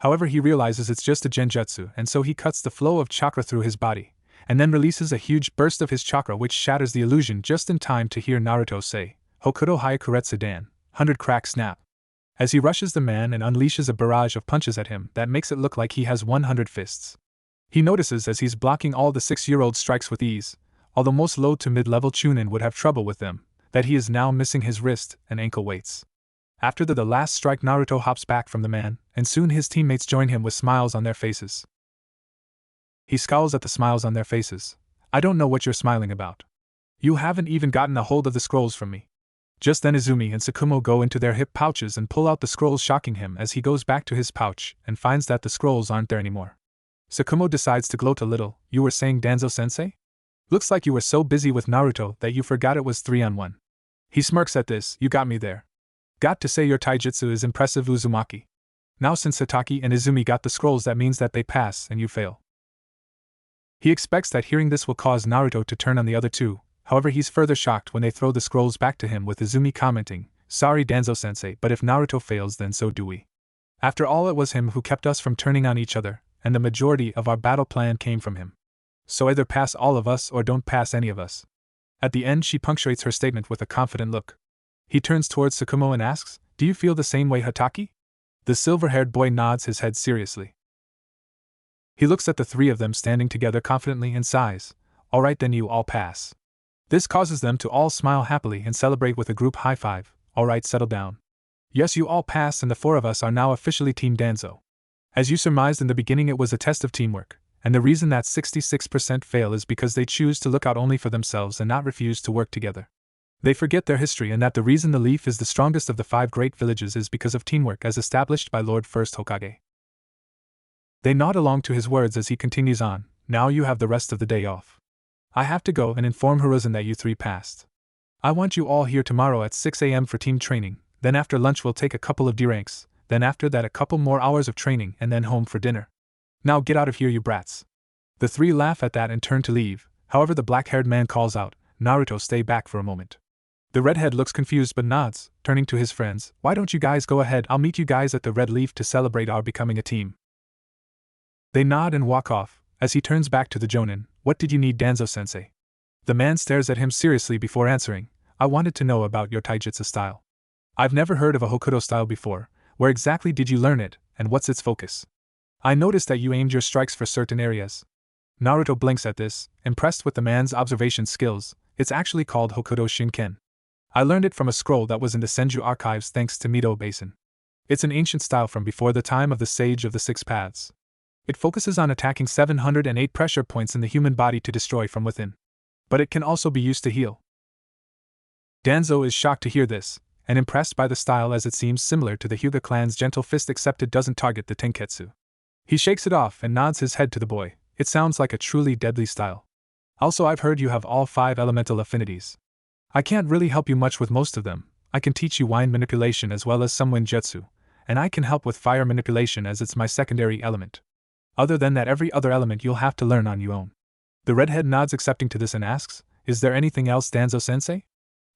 However, he realizes it's just a genjutsu, and so he cuts the flow of chakra through his body, and then releases a huge burst of his chakra which shatters the illusion just in time to hear Naruto say, Hokuto Hyakuretsu Dan, 100 crack snap. As he rushes the man and unleashes a barrage of punches at him that makes it look like he has 100 fists. He notices as he's blocking all the 6-year-old strikes with ease, although most low to mid-level chunin would have trouble with them, that he is now missing his wrist and ankle weights. After the last strike, Naruto hops back from the man, and soon his teammates join him with smiles on their faces. He scowls at the smiles on their faces. I don't know what you're smiling about. You haven't even gotten a hold of the scrolls from me. Just then Izumi and Tsukumo go into their hip pouches and pull out the scrolls, shocking him as he goes back to his pouch and finds that the scrolls aren't there anymore. Tsukumo decides to gloat a little. You were saying, Danzo-sensei? Looks like you were so busy with Naruto that you forgot it was 3-on-1. He smirks at this. You got me there. Got to say your taijutsu is impressive, Uzumaki. Now since Sataki and Izumi got the scrolls, that means that they pass and you fail. He expects that hearing this will cause Naruto to turn on the other two. However, he's further shocked when they throw the scrolls back to him, with Izumi commenting, Sorry Danzo-sensei, but if Naruto fails then so do we. After all, it was him who kept us from turning on each other, and the majority of our battle plan came from him. So either pass all of us or don't pass any of us. At the end she punctuates her statement with a confident look. He turns towards Tsukumo and asks, Do you feel the same way, Hataki? The silver-haired boy nods his head seriously. He looks at the three of them standing together confidently and sighs, Alright then, you all pass. This causes them to all smile happily and celebrate with a group high five. Alright, settle down. Yes, you all pass, and the four of us are now officially Team Danzo. As you surmised in the beginning, it was a test of teamwork, and the reason that 66% fail is because they choose to look out only for themselves and not refuse to work together. They forget their history and that the reason the Leaf is the strongest of the 5 great villages is because of teamwork as established by Lord First Hokage. They nod along to his words as he continues on, Now you have the rest of the day off. I have to go and inform Hiruzen that you 3 passed. I want you all here tomorrow at 6 a.m. for team training, then after lunch we'll take a couple of D-ranks, then after that a couple more hours of training and then home for dinner. Now get out of here, you brats. The 3 laugh at that and turn to leave. However, the black-haired man calls out, Naruto, stay back for a moment. The redhead looks confused but nods, turning to his friends, Why don't you guys go ahead? I'll meet you guys at the Red Leaf to celebrate our becoming a team. They nod and walk off. As he turns back to the Jonin, What did you need, Danzo-sensei? The man stares at him seriously before answering, I wanted to know about your taijutsu style. I've never heard of a Hokuto style before. Where exactly did you learn it, and what's its focus? I noticed that you aimed your strikes for certain areas. Naruto blinks at this, impressed with the man's observation skills. It's actually called Hokuto Shinken. I learned it from a scroll that was in the Senju archives thanks to Mido Basin. It's an ancient style from before the time of the Sage of the 6 Paths. It focuses on attacking 708 pressure points in the human body to destroy from within. But it can also be used to heal. Danzo is shocked to hear this, and impressed by the style as it seems similar to the Hyuga clan's gentle fist except it doesn't target the Tenketsu. He shakes it off and nods his head to the boy. It sounds like a truly deadly style. Also, I've heard you have all 5 elemental affinities. I can't really help you much with most of them. I can teach you wind manipulation as well as some wind jutsu, and I can help with fire manipulation as it's my secondary element. Other than that, every other element you'll have to learn on your own. The redhead nods accepting to this and asks, Is there anything else, Danzo-sensei?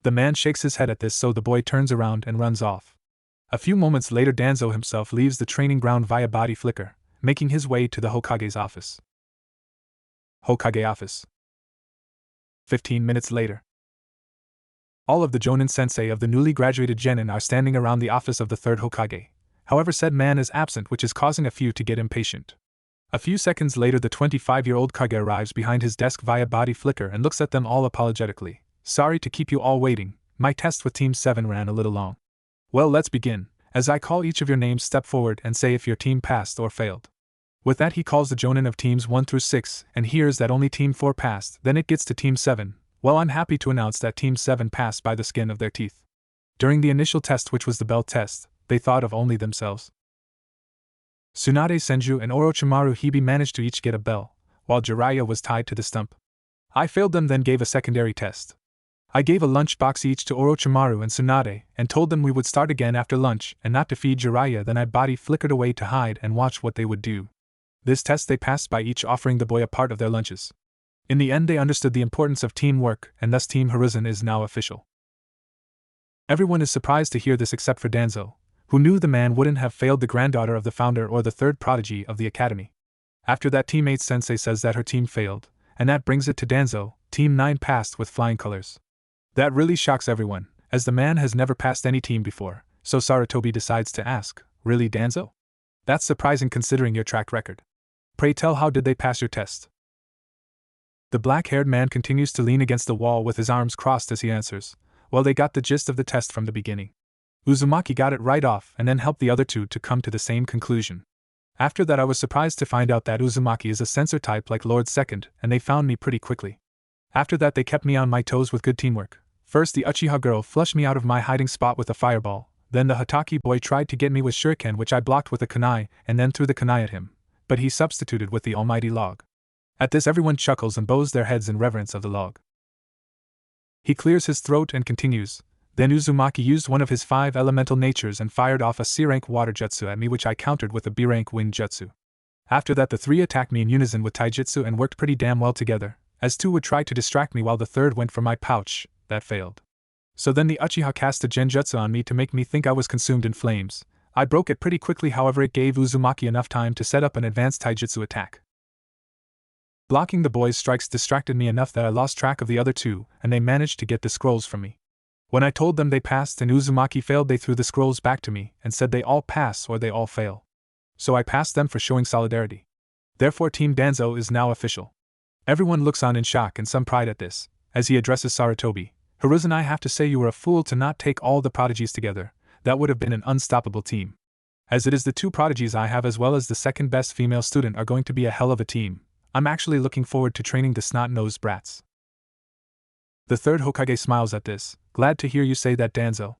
The man shakes his head at this, so the boy turns around and runs off. A few moments later, Danzo himself leaves the training ground via body flicker, making his way to the Hokage's office. Hokage office. 15 minutes later. All of the Jonin sensei of the newly graduated genin are standing around the office of the 3rd Hokage. However, said man is absent, which is causing a few to get impatient. A few seconds later, the 25-year-old Kage arrives behind his desk via body flicker and looks at them all apologetically. Sorry to keep you all waiting, my test with Team 7 ran a little long. Well, let's begin. As I call each of your names, step forward and say if your team passed or failed. With that, he calls the jonin of teams 1 through 6 and hears that only Team 4 passed. Then it gets to Team 7. Well, I'm happy to announce that Team 7 passed by the skin of their teeth. During the initial test, which was the bell test, they thought of only themselves. Tsunade Senju and Orochimaru Hibi managed to each get a bell, while Jiraiya was tied to the stump. I failed them, then gave a secondary test. I gave a lunch box each to Orochimaru and Tsunade, and told them we would start again after lunch and not to feed Jiraiya. Then I body flickered away to hide and watch what they would do. This test they passed by each offering the boy a part of their lunches. In the end, they understood the importance of teamwork, and thus Team Hiruzen is now official. Everyone is surprised to hear this except for Danzo, who knew the man wouldn't have failed the granddaughter of the founder or the third prodigy of the academy. After that, teammate Sensei says that her team failed, and that brings it to Danzo. Team 9 passed with flying colors. That really shocks everyone, as the man has never passed any team before, so Sarutobi decides to ask, really, Danzo? That's surprising considering your track record. Pray tell, how did they pass your test? The black-haired man continues to lean against the wall with his arms crossed as he answers, well, they got the gist of the test from the beginning. Uzumaki got it right off and then helped the other two to come to the same conclusion. After that, I was surprised to find out that Uzumaki is a sensor type like Lord Second, and they found me pretty quickly. After that, they kept me on my toes with good teamwork. First, the Uchiha girl flushed me out of my hiding spot with a fireball, then the Hataki boy tried to get me with shuriken, which I blocked with a kunai, and then threw the kunai at him, but he substituted with the almighty log. At this, everyone chuckles and bows their heads in reverence of the log. He clears his throat and continues, then Uzumaki used one of his 5 elemental natures and fired off a C-rank water jutsu at me, which I countered with a B-rank wind jutsu. After that, the 3 attacked me in unison with taijutsu and worked pretty damn well together, as 2 would try to distract me while the 3rd went for my pouch. That failed. So then the Uchiha cast a genjutsu on me to make me think I was consumed in flames. I broke it pretty quickly, however it gave Uzumaki enough time to set up an advanced taijutsu attack. Blocking the boys' strikes distracted me enough that I lost track of the other 2, and they managed to get the scrolls from me. When I told them they passed and Uzumaki failed, they threw the scrolls back to me and said they all pass or they all fail. So I passed them for showing solidarity. Therefore, Team Danzo is now official. Everyone looks on in shock and some pride at this. As he addresses Sarutobi, Hiruzen, I have to say you were a fool to not take all the prodigies together. That would have been an unstoppable team. As it is, the 2 prodigies I have as well as the second best female student are going to be a hell of a team. I'm actually looking forward to training the snot-nosed brats. The 3rd Hokage smiles at this. Glad to hear you say that, Danzo.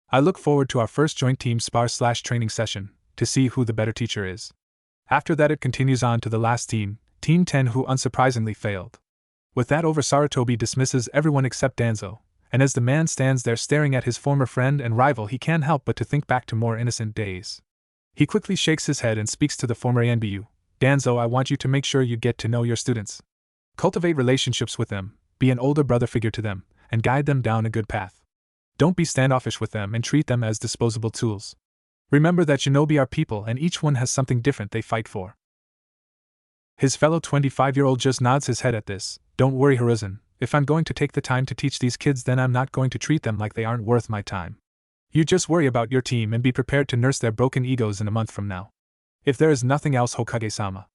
I look forward to our first joint team spar/training session, to see who the better teacher is. After that, it continues on to the last team, Team 10, who unsurprisingly failed. With that over, Sarutobi dismisses everyone except Danzo, and as the man stands there staring at his former friend and rival, he can't help but to think back to more innocent days. He quickly shakes his head and speaks to the former NBU. Danzo, I want you to make sure you get to know your students. Cultivate relationships with them, be an older brother figure to them, and guide them down a good path. Don't be standoffish with them and treat them as disposable tools. Remember that shinobi are people and each one has something different they fight for. His fellow 25-year-old just nods his head at this. Don't worry, Hiruzen, if I'm going to take the time to teach these kids, then I'm not going to treat them like they aren't worth my time. You just worry about your team and be prepared to nurse their broken egos in a month from now. If there is nothing else, Hokage-sama.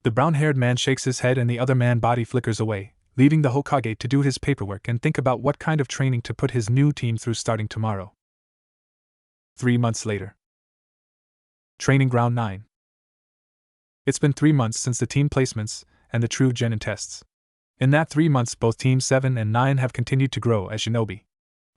The brown-haired man shakes his head and the other man body flickers away, leaving the Hokage to do his paperwork and think about what kind of training to put his new team through starting tomorrow. 3 months later. Training Ground 9. It's been 3 months since the team placements and the true genin tests. In that 3 months, both Team 7 and 9 have continued to grow as shinobi.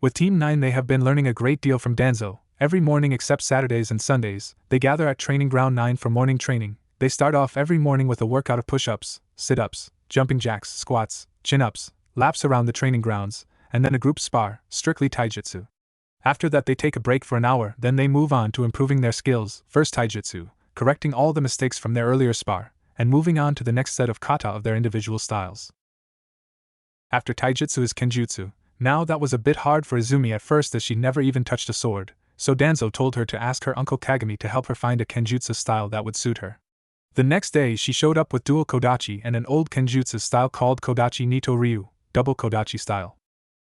With Team 9, they have been learning a great deal from Danzo. Every morning except Saturdays and Sundays, they gather at Training Ground 9 for morning training. They start off every morning with a workout of push-ups, sit-ups, jumping jacks, squats, chin-ups, laps around the training grounds, and then a group spar, strictly taijutsu. After that, they take a break for an hour, then they move on to improving their skills, first taijutsu, correcting all the mistakes from their earlier spar, and moving on to the next set of kata of their individual styles. After taijutsu is kenjutsu. Now that was a bit hard for Izumi at first, as she never even touched a sword, so Danzo told her to ask her uncle Kagami to help her find a kenjutsu style that would suit her. The next day she showed up with dual kodachi and an old kenjutsu style called kodachi nito ryu, double kodachi style.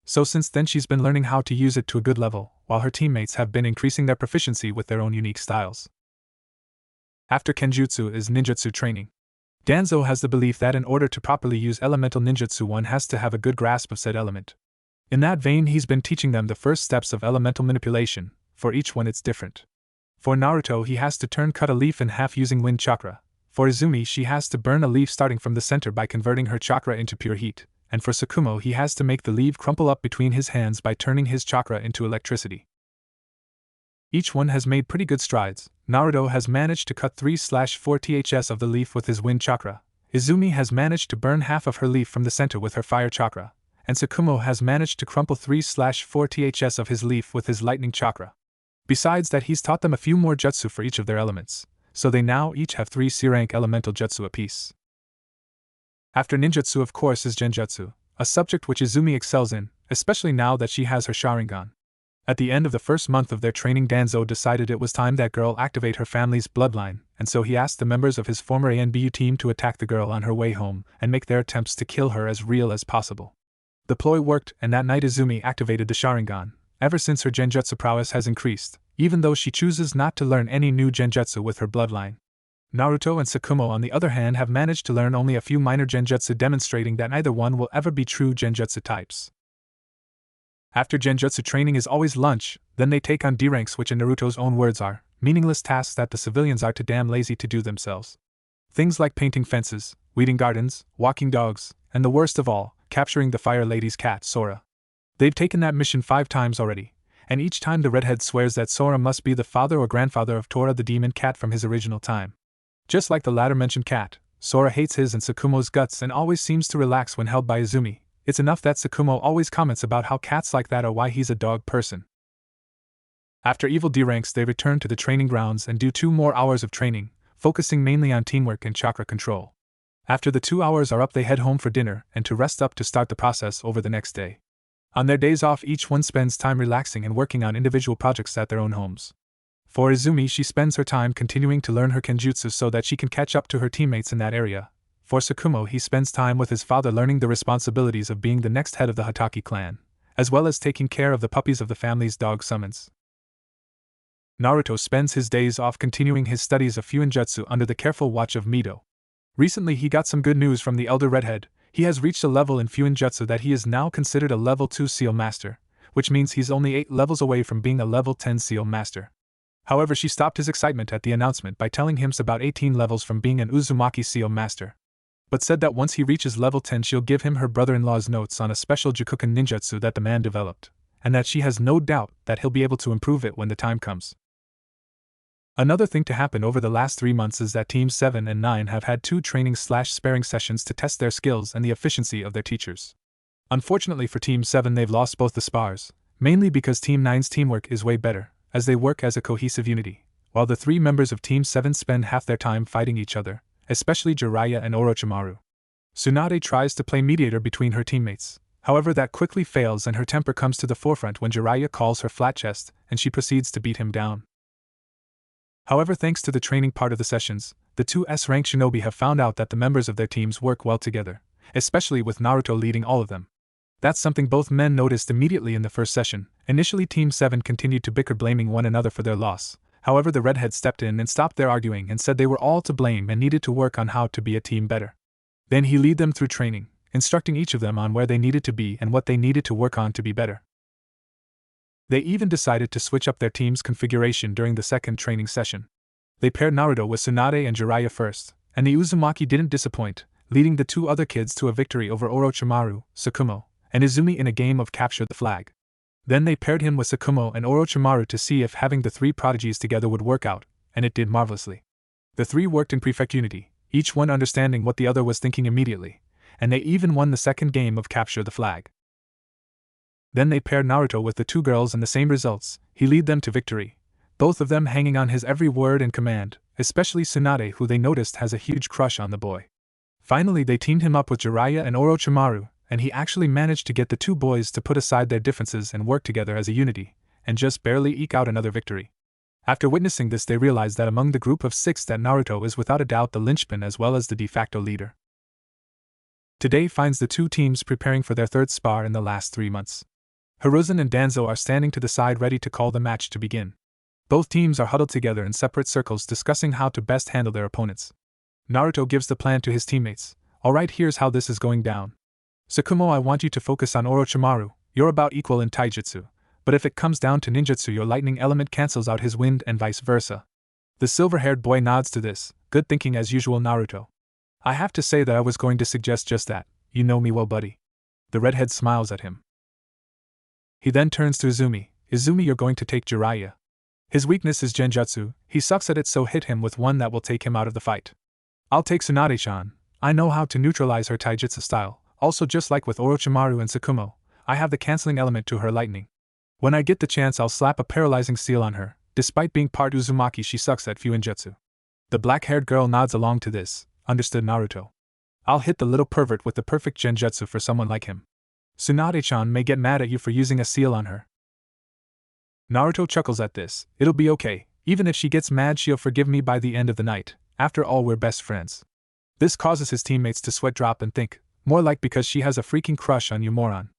So since then she's been learning how to use it to a good level, while her teammates have been increasing their proficiency with their own unique styles. After kenjutsu is ninjutsu training. Danzo has the belief that in order to properly use elemental ninjutsu one has to have a good grasp of said element. In that vein he's been teaching them the first steps of elemental manipulation, for each one it's different. For Naruto he has to cut a leaf in half using wind chakra, for Izumi she has to burn a leaf starting from the center by converting her chakra into pure heat, and for Sakumo he has to make the leaf crumple up between his hands by turning his chakra into electricity. Each one has made pretty good strides. Naruto has managed to cut 3/4 ths of the leaf with his wind chakra, Izumi has managed to burn half of her leaf from the center with her fire chakra, and Sakumo has managed to crumple 3/4 ths of his leaf with his lightning chakra. Besides that he's taught them a few more jutsu for each of their elements, so they now each have 3 C-rank elemental jutsu apiece. After ninjutsu of course is genjutsu, a subject which Izumi excels in, especially now that she has her Sharingan. At the end of the first month of their training Danzo decided it was time that girl activate her family's bloodline, and so he asked the members of his former ANBU team to attack the girl on her way home and make their attempts to kill her as real as possible. The ploy worked, and that night Izumi activated the Sharingan. Ever since her genjutsu prowess has increased, even though she chooses not to learn any new genjutsu with her bloodline. Naruto and Sakumo on the other hand have managed to learn only a few minor genjutsu, demonstrating that neither one will ever be true genjutsu types. After genjutsu training is always lunch, then they take on D-ranks, which in Naruto's own words are meaningless tasks that the civilians are too damn lazy to do themselves. Things like painting fences, weeding gardens, walking dogs, and the worst of all, capturing the Fire Lady's cat, Sora. They've taken that mission 5 times already, and each time the redhead swears that Sora must be the father or grandfather of Tora the demon cat from his original time. Just like the latter mentioned cat, Sora hates his and Sakumo's guts and always seems to relax when held by Izumi. It's enough that Sakumo always comments about how cats like that are why he's a dog person. After evil D-ranks they return to the training grounds and do 2 more hours of training, focusing mainly on teamwork and chakra control. After the 2 hours are up they head home for dinner and to rest up to start the process over the next day. On their days off each one spends time relaxing and working on individual projects at their own homes. For Izumi she spends her time continuing to learn her kenjutsu so that she can catch up to her teammates in that area. For Sakumo he spends time with his father learning the responsibilities of being the next head of the Hatake clan, as well as taking care of the puppies of the family's dog summons. Naruto spends his days off continuing his studies of Fuinjutsu under the careful watch of Mito. Recently he got some good news from the elder redhead. He has reached a level in Fuinjutsu that he is now considered a level 2 seal master, which means he's only 8 levels away from being a level 10 seal master. However, she stopped his excitement at the announcement by telling him he's about 18 levels from being an Uzumaki seal master, but said that once he reaches level 10 she'll give him her brother-in-law's notes on a special Jukuken ninjutsu that the man developed, and that she has no doubt that he'll be able to improve it when the time comes. Another thing to happen over the last 3 months is that Teams 7 and 9 have had 2 training/sparring sessions to test their skills and the efficiency of their teachers. Unfortunately for Team 7 they've lost both the spars, mainly because Team 9's teamwork is way better, as they work as a cohesive unity, while the 3 members of Team 7 spend half their time fighting each other, especially Jiraiya and Orochimaru. Tsunade tries to play mediator between her teammates, however that quickly fails and her temper comes to the forefront when Jiraiya calls her flat chest and she proceeds to beat him down. However, thanks to the training part of the sessions, the 2 S-rank shinobi have found out that the members of their teams work well together, especially with Naruto leading all of them. That's something both men noticed immediately in the first session. Initially Team 7 continued to bicker, blaming one another for their loss. However, the redhead stepped in and stopped their arguing and said they were all to blame and needed to work on how to be a team better. Then he led them through training, instructing each of them on where they needed to be and what they needed to work on to be better. They even decided to switch up their team's configuration during the second training session. They paired Naruto with Tsunade and Jiraiya first, and the Uzumaki didn't disappoint, leading the 2 other kids to a victory over Orochimaru, Sakumo, and Izumi in a game of Capture the Flag. Then they paired him with Sakumo and Orochimaru to see if having the 3 prodigies together would work out, and it did marvelously. The 3 worked in perfect unity, each one understanding what the other was thinking immediately, and they even won the second game of Capture the Flag. Then they paired Naruto with the 2 girls and the same results. He led them to victory, both of them hanging on his every word and command, especially Tsunade, who they noticed has a huge crush on the boy. Finally they teamed him up with Jiraiya and Orochimaru, and he actually managed to get the 2 boys to put aside their differences and work together as a unity, and just barely eke out another victory. After witnessing this they realized that among the group of 6 that Naruto is without a doubt the linchpin as well as the de facto leader. Today finds the 2 teams preparing for their 3rd spar in the last 3 months. Hiruzen and Danzo are standing to the side ready to call the match to begin. Both teams are huddled together in separate circles discussing how to best handle their opponents. Naruto gives the plan to his teammates. Alright, here's how this is going down. Sakumo, I want you to focus on Orochimaru. You're about equal in taijutsu, but if it comes down to ninjutsu, your lightning element cancels out his wind and vice versa. The silver-haired boy nods to this. Good thinking as usual, Naruto. I have to say that I was going to suggest just that. You know me well, buddy. The redhead smiles at him. He then turns to Izumi. Izumi, you're going to take Jiraiya. His weakness is genjutsu, he sucks at it, so hit him with one that will take him out of the fight. I'll take Tsunade-chan. I know how to neutralize her taijutsu style, also just like with Orochimaru and Sakumo, I have the canceling element to her lightning. When I get the chance, I'll slap a paralyzing seal on her. Despite being part Uzumaki, she sucks at Fuinjutsu. The black-haired girl nods along to this. Understood, Naruto. I'll hit the little pervert with the perfect genjutsu for someone like him. Tsunade-chan may get mad at you for using a seal on her. Naruto chuckles at this. It'll be okay. Even if she gets mad, she'll forgive me by the end of the night. After all, we're best friends. This causes his teammates to sweat drop and think, more like because she has a freaking crush on you, moron.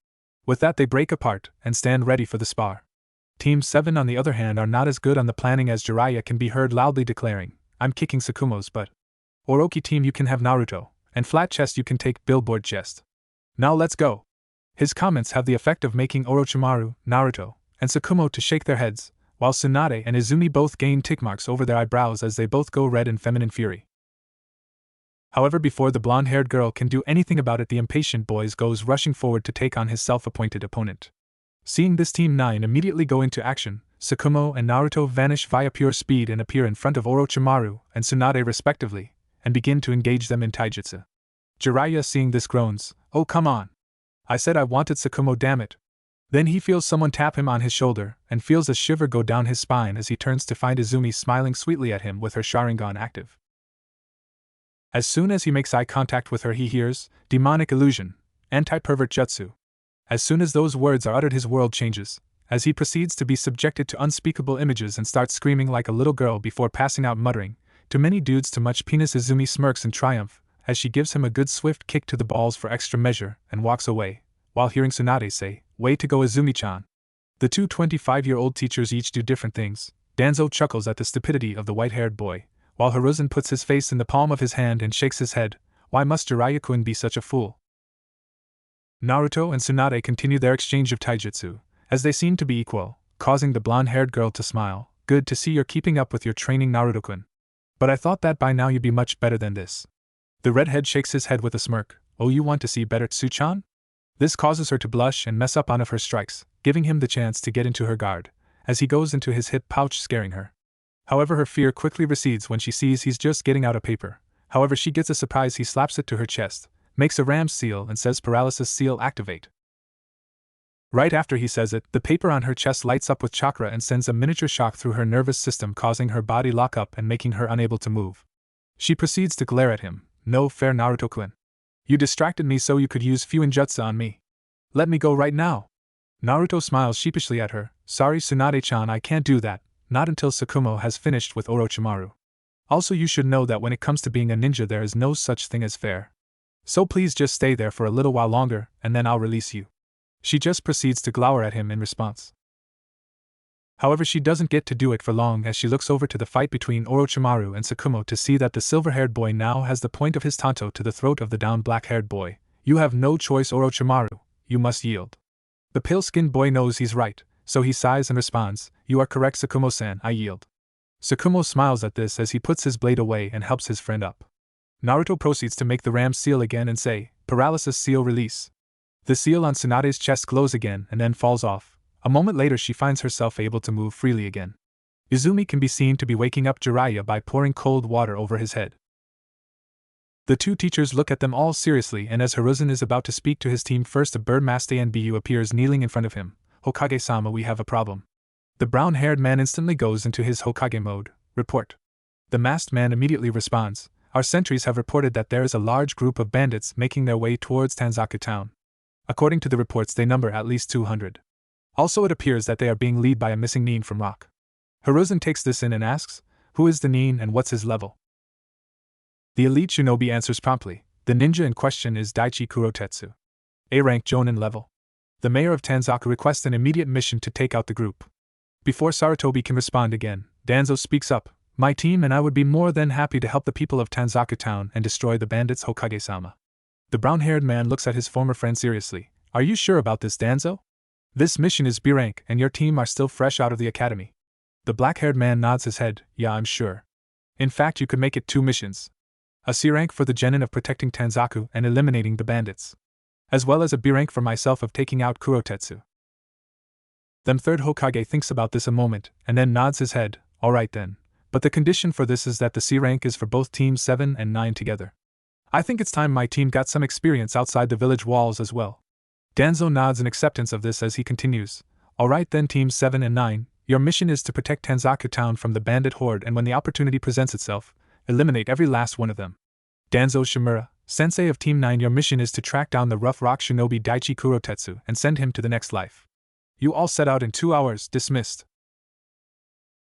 With that, they break apart and stand ready for the spar. Team 7, on the other hand, are not as good on the planning, as Jiraiya can be heard loudly declaring, I'm kicking Sakumo's butt. Orochi team, you can have Naruto, and flat chest you can take billboard chest. Now let's go. His comments have the effect of making Orochimaru, Naruto, and Sakumo to shake their heads, while Tsunade and Izumi both gain tick marks over their eyebrows as they both go red in feminine fury. However, before the blonde-haired girl can do anything about it, the impatient boy goes rushing forward to take on his self-appointed opponent. Seeing this, Team 9 immediately go into action. Sakumo and Naruto vanish via pure speed and appear in front of Orochimaru and Tsunade respectively, and begin to engage them in taijutsu. Jiraiya, seeing this, groans, "Oh, come on. I said I wanted Sakumo, damn it." Then he feels someone tap him on his shoulder, and feels a shiver go down his spine as he turns to find Izumi smiling sweetly at him with her Sharingan active. As soon as he makes eye contact with her, he hears, "Demonic illusion, anti-pervert jutsu." As soon as those words are uttered, his world changes, as he proceeds to be subjected to unspeakable images and starts screaming like a little girl before passing out muttering, "Too many dudes, too much penis." Izumi smirks in triumph, as she gives him a good swift kick to the balls for extra measure and walks away, while hearing Tsunade say, "Way to go, Izumi-chan." The two 25-year-old teachers each do different things. Danzo chuckles at the stupidity of the white-haired boy, while Hiruzen puts his face in the palm of his hand and shakes his head. Why must Jiraiya-kun be such a fool? Naruto and Tsunade continue their exchange of taijutsu, as they seem to be equal, causing the blonde-haired girl to smile. Good to see you're keeping up with your training, Naruto-kun. But I thought that by now you'd be much better than this. The redhead shakes his head with a smirk. Oh, you want to see better, Tsu-chan? This causes her to blush and mess up one of her strikes, giving him the chance to get into her guard, as he goes into his hip pouch, scaring her. However, her fear quickly recedes when she sees he's just getting out a paper. However, she gets a surprise. He slaps it to her chest, makes a ram seal and says, "Paralysis seal activate." Right after he says it, the paper on her chest lights up with chakra and sends a miniature shock through her nervous system, causing her body lock up and making her unable to move. She proceeds to glare at him. "No fair, Naruto-kun. You distracted me so you could use Fuinjutsu on me. Let me go right now." Naruto smiles sheepishly at her. "Sorry, Tsunade-chan, I can't do that, not until Sakumo has finished with Orochimaru. Also, you should know that when it comes to being a ninja, there is no such thing as fair. So please just stay there for a little while longer, and then I'll release you." She just proceeds to glower at him in response. However, she doesn't get to do it for long, as she looks over to the fight between Orochimaru and Sakumo to see that the silver-haired boy now has the point of his tanto to the throat of the down black-haired boy. "You have no choice, Orochimaru, you must yield." The pale-skinned boy knows he's right, so he sighs and responds, "You are correct, Sakumo-san, I yield." Sakumo smiles at this as he puts his blade away and helps his friend up. Naruto proceeds to make the ram seal again and say, "Paralysis seal release." The seal on Tsunade's chest glows again and then falls off. A moment later, she finds herself able to move freely again. Izumi can be seen to be waking up Jiraiya by pouring cold water over his head. The two teachers look at them all seriously, and as Hiruzen is about to speak to his team first, a bird masked ANBU appears kneeling in front of him. "Hokage-sama, we have a problem." The brown-haired man instantly goes into his Hokage mode. "Report." The masked man immediately responds, "Our sentries have reported that there is a large group of bandits making their way towards Tanzaku town. According to the reports, they number at least 200. Also, it appears that they are being led by a missing nin from Rock." Hiruzen takes this in and asks, "Who is the nin and what's his level?" The elite shinobi answers promptly. The ninja in question is Daichi Kurotetsu. A-rank Jonin level. The mayor of Tanzaku requests an immediate mission to take out the group. Before Sarutobi can respond again, Danzo speaks up. My team and I would be more than happy to help the people of Tanzaku Town and destroy the bandits, Hokage-sama. The brown-haired man looks at his former friend seriously. Are you sure about this, Danzo? This mission is B rank and your team are still fresh out of the academy. The black-haired man nods his head. Yeah, I'm sure. In fact, you could make it 2 missions. A C rank for the genin of protecting Tanzaku and eliminating the bandits, as well as a B rank for myself of taking out Kurotetsu. Then third Hokage thinks about this a moment, and then nods his head. Alright then, but the condition for this is that the C rank is for both teams 7 and 9 together. I think it's time my team got some experience outside the village walls as well. Danzo nods in acceptance of this as he continues. Alright then, teams 7 and 9, your mission is to protect Tanzaku Town from the bandit horde, and when the opportunity presents itself, eliminate every last one of them. Danzo Shimura, sensei of Team 9, your mission is to track down the rough rock shinobi Daichi Kurotetsu and send him to the next life. You all set out in 2 hours, dismissed.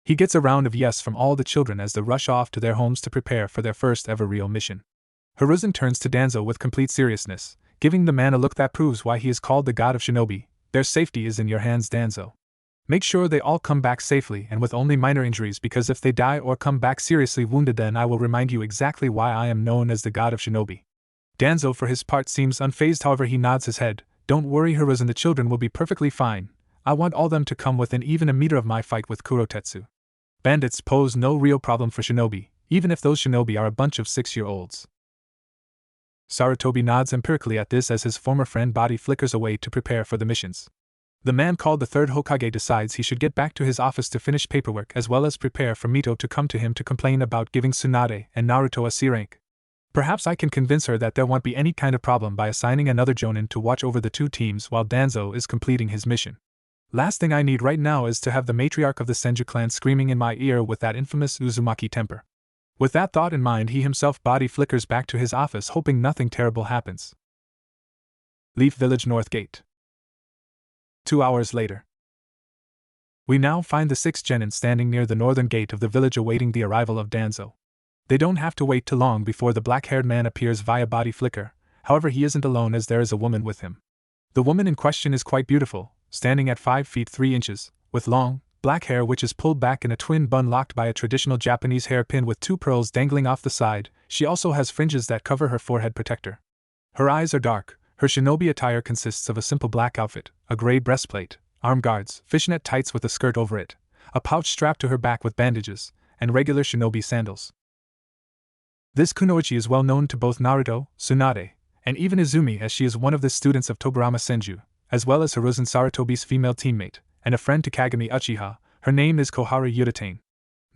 He gets a round of yes from all the children as they rush off to their homes to prepare for their first ever real mission. Hiruzen turns to Danzo with complete seriousness, giving the man a look that proves why he is called the god of shinobi. Their safety is in your hands, Danzo. Make sure they all come back safely and with only minor injuries, because if they die or come back seriously wounded, then I will remind you exactly why I am known as the god of shinobi. Danzo for his part seems unfazed, however he nods his head. Don't worry, Hiruzen, the children will be perfectly fine. I want all them to come within even a meter of my fight with Kurotetsu. Bandits pose no real problem for shinobi, even if those shinobi are a bunch of 6-year-olds. Sarutobi nods empirically at this as his former friend body flickers away to prepare for the missions. The man called the third Hokage decides he should get back to his office to finish paperwork as well as prepare for Mito to come to him to complain about giving Tsunade and Naruto a C rank. Perhaps I can convince her that there won't be any kind of problem by assigning another jonin to watch over the 2 teams while Danzo is completing his mission. Last thing I need right now is to have the matriarch of the Senju clan screaming in my ear with that infamous Uzumaki temper. With that thought in mind, he himself body flickers back to his office, hoping nothing terrible happens. Leaf Village North Gate. 2 hours later. We now find the 6 genin standing near the northern gate of the village awaiting the arrival of Danzo. They don't have to wait too long before the black-haired man appears via body flicker, however he isn't alone as there is a woman with him. The woman in question is quite beautiful, standing at 5 feet 3 inches, with long, black hair which is pulled back in a twin bun locked by a traditional Japanese hairpin with 2 pearls dangling off the side. She also has fringes that cover her forehead protector. Her eyes are dark. Her shinobi attire consists of a simple black outfit, a gray breastplate, arm guards, fishnet tights with a skirt over it, a pouch strapped to her back with bandages, and regular shinobi sandals. This kunoichi is well known to both Naruto, Tsunade, and even Izumi, as she is one of the students of Togurama Senju, as well as Hiruzen Sarutobi's female teammate, and a friend to Kagami Uchiha. Her name is Koharu Yuditane.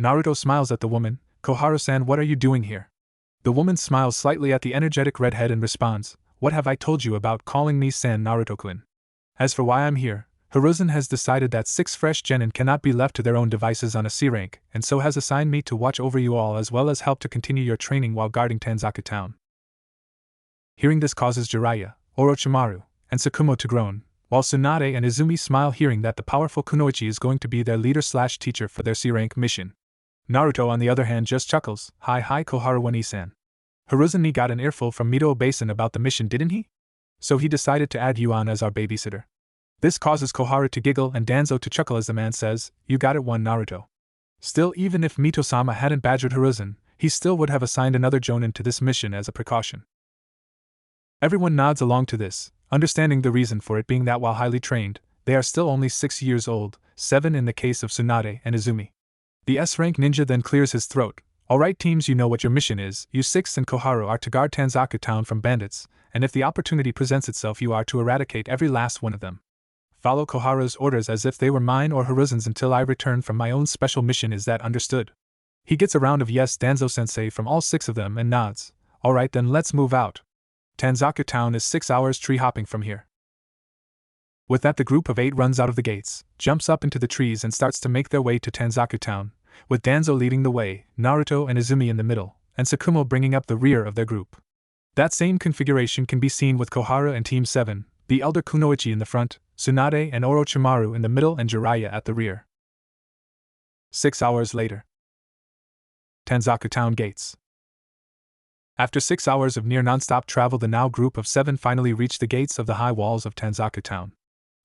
Naruto smiles at the woman. Koharu-san, what are you doing here? The woman smiles slightly at the energetic redhead and responds, what have I told you about calling me San, Naruto-kun? As for why I'm here, Hiruzen has decided that 6 fresh genin cannot be left to their own devices on a C rank, and so has assigned me to watch over you all as well as help to continue your training while guarding Tanzaku Town. Hearing this causes Jiraiya, Orochimaru, and Tsukumo to groan, while Tsunade and Izumi smile hearing that the powerful kunoichi is going to be their leader/teacher for their C rank mission. Naruto on the other hand just chuckles. Hi Koharu Wani-san. Hiruzen got an earful from Mito Basin about the mission, didn't he? So he decided to add you on as our babysitter. This causes Koharu to giggle and Danzo to chuckle as the man says, you got it one, Naruto. Still, even if Mito-sama hadn't badgered Hiruzen, he still would have assigned another jonin to this mission as a precaution. Everyone nods along to this, understanding the reason for it being that while highly trained, they are still only 6 years old, 7 in the case of Tsunade and Izumi. The S-rank ninja then clears his throat. Alright teams, you know what your mission is. You 6 and Koharu are to guard Tanzaku Town from bandits, and if the opportunity presents itself you are to eradicate every last one of them. Follow Koharu's orders as if they were mine or Hiruzen's until I return from my own special mission, is that understood? He gets a round of yes Danzo-sensei from all 6 of them and nods. Alright then, let's move out. Tanzaku Town is 6 hours tree hopping from here. With that the group of 8 runs out of the gates, jumps up into the trees and starts to make their way to Tanzaku Town, with Danzo leading the way, Naruto and Izumi in the middle, and Tsukumo bringing up the rear of their group. That same configuration can be seen with Koharu and Team 7, the elder kunoichi in the front, Tsunade and Orochimaru in the middle and Jiraiya at the rear. 6 hours later. Tanzaku Town gates. After 6 hours of near non-stop travel, the now group of 7 finally reached the gates of the high walls of Tanzaku Town.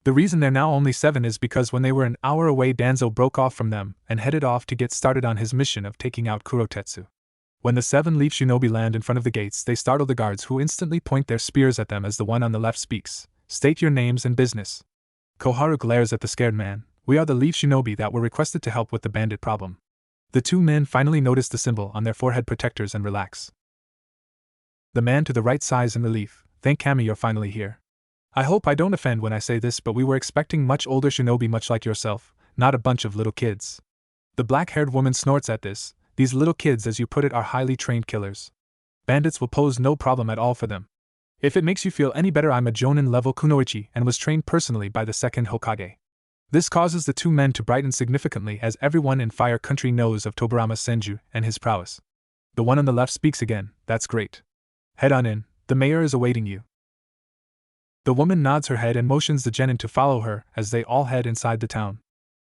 The reason they're now only 7 is because when they were an hour away, Danzo broke off from them and headed off to get started on his mission of taking out Kurotetsu. When the 7 leaf shinobi land in front of the gates, they startle the guards, who instantly point their spears at them as the one on the left speaks. State your names and business. Koharu glares at the scared man. We are the leaf shinobi that were requested to help with the bandit problem. The 2 men finally notice the symbol on their forehead protectors and relax. The man to the right sighs in relief. Thank Kami, you're finally here. I hope I don't offend when I say this, but we were expecting much older shinobi much like yourself, not a bunch of little kids. The black-haired woman snorts at this. These little kids, as you put it, are highly trained killers. Bandits will pose no problem at all for them. If it makes you feel any better, I'm a Jonin level kunoichi and was trained personally by the second Hokage. This causes the 2 men to brighten significantly, as everyone in Fire Country knows of Tobarama Senju and his prowess. The one on the left speaks again. That's great. Head on in, the mayor is awaiting you. The woman nods her head and motions the genin to follow her as they all head inside the town.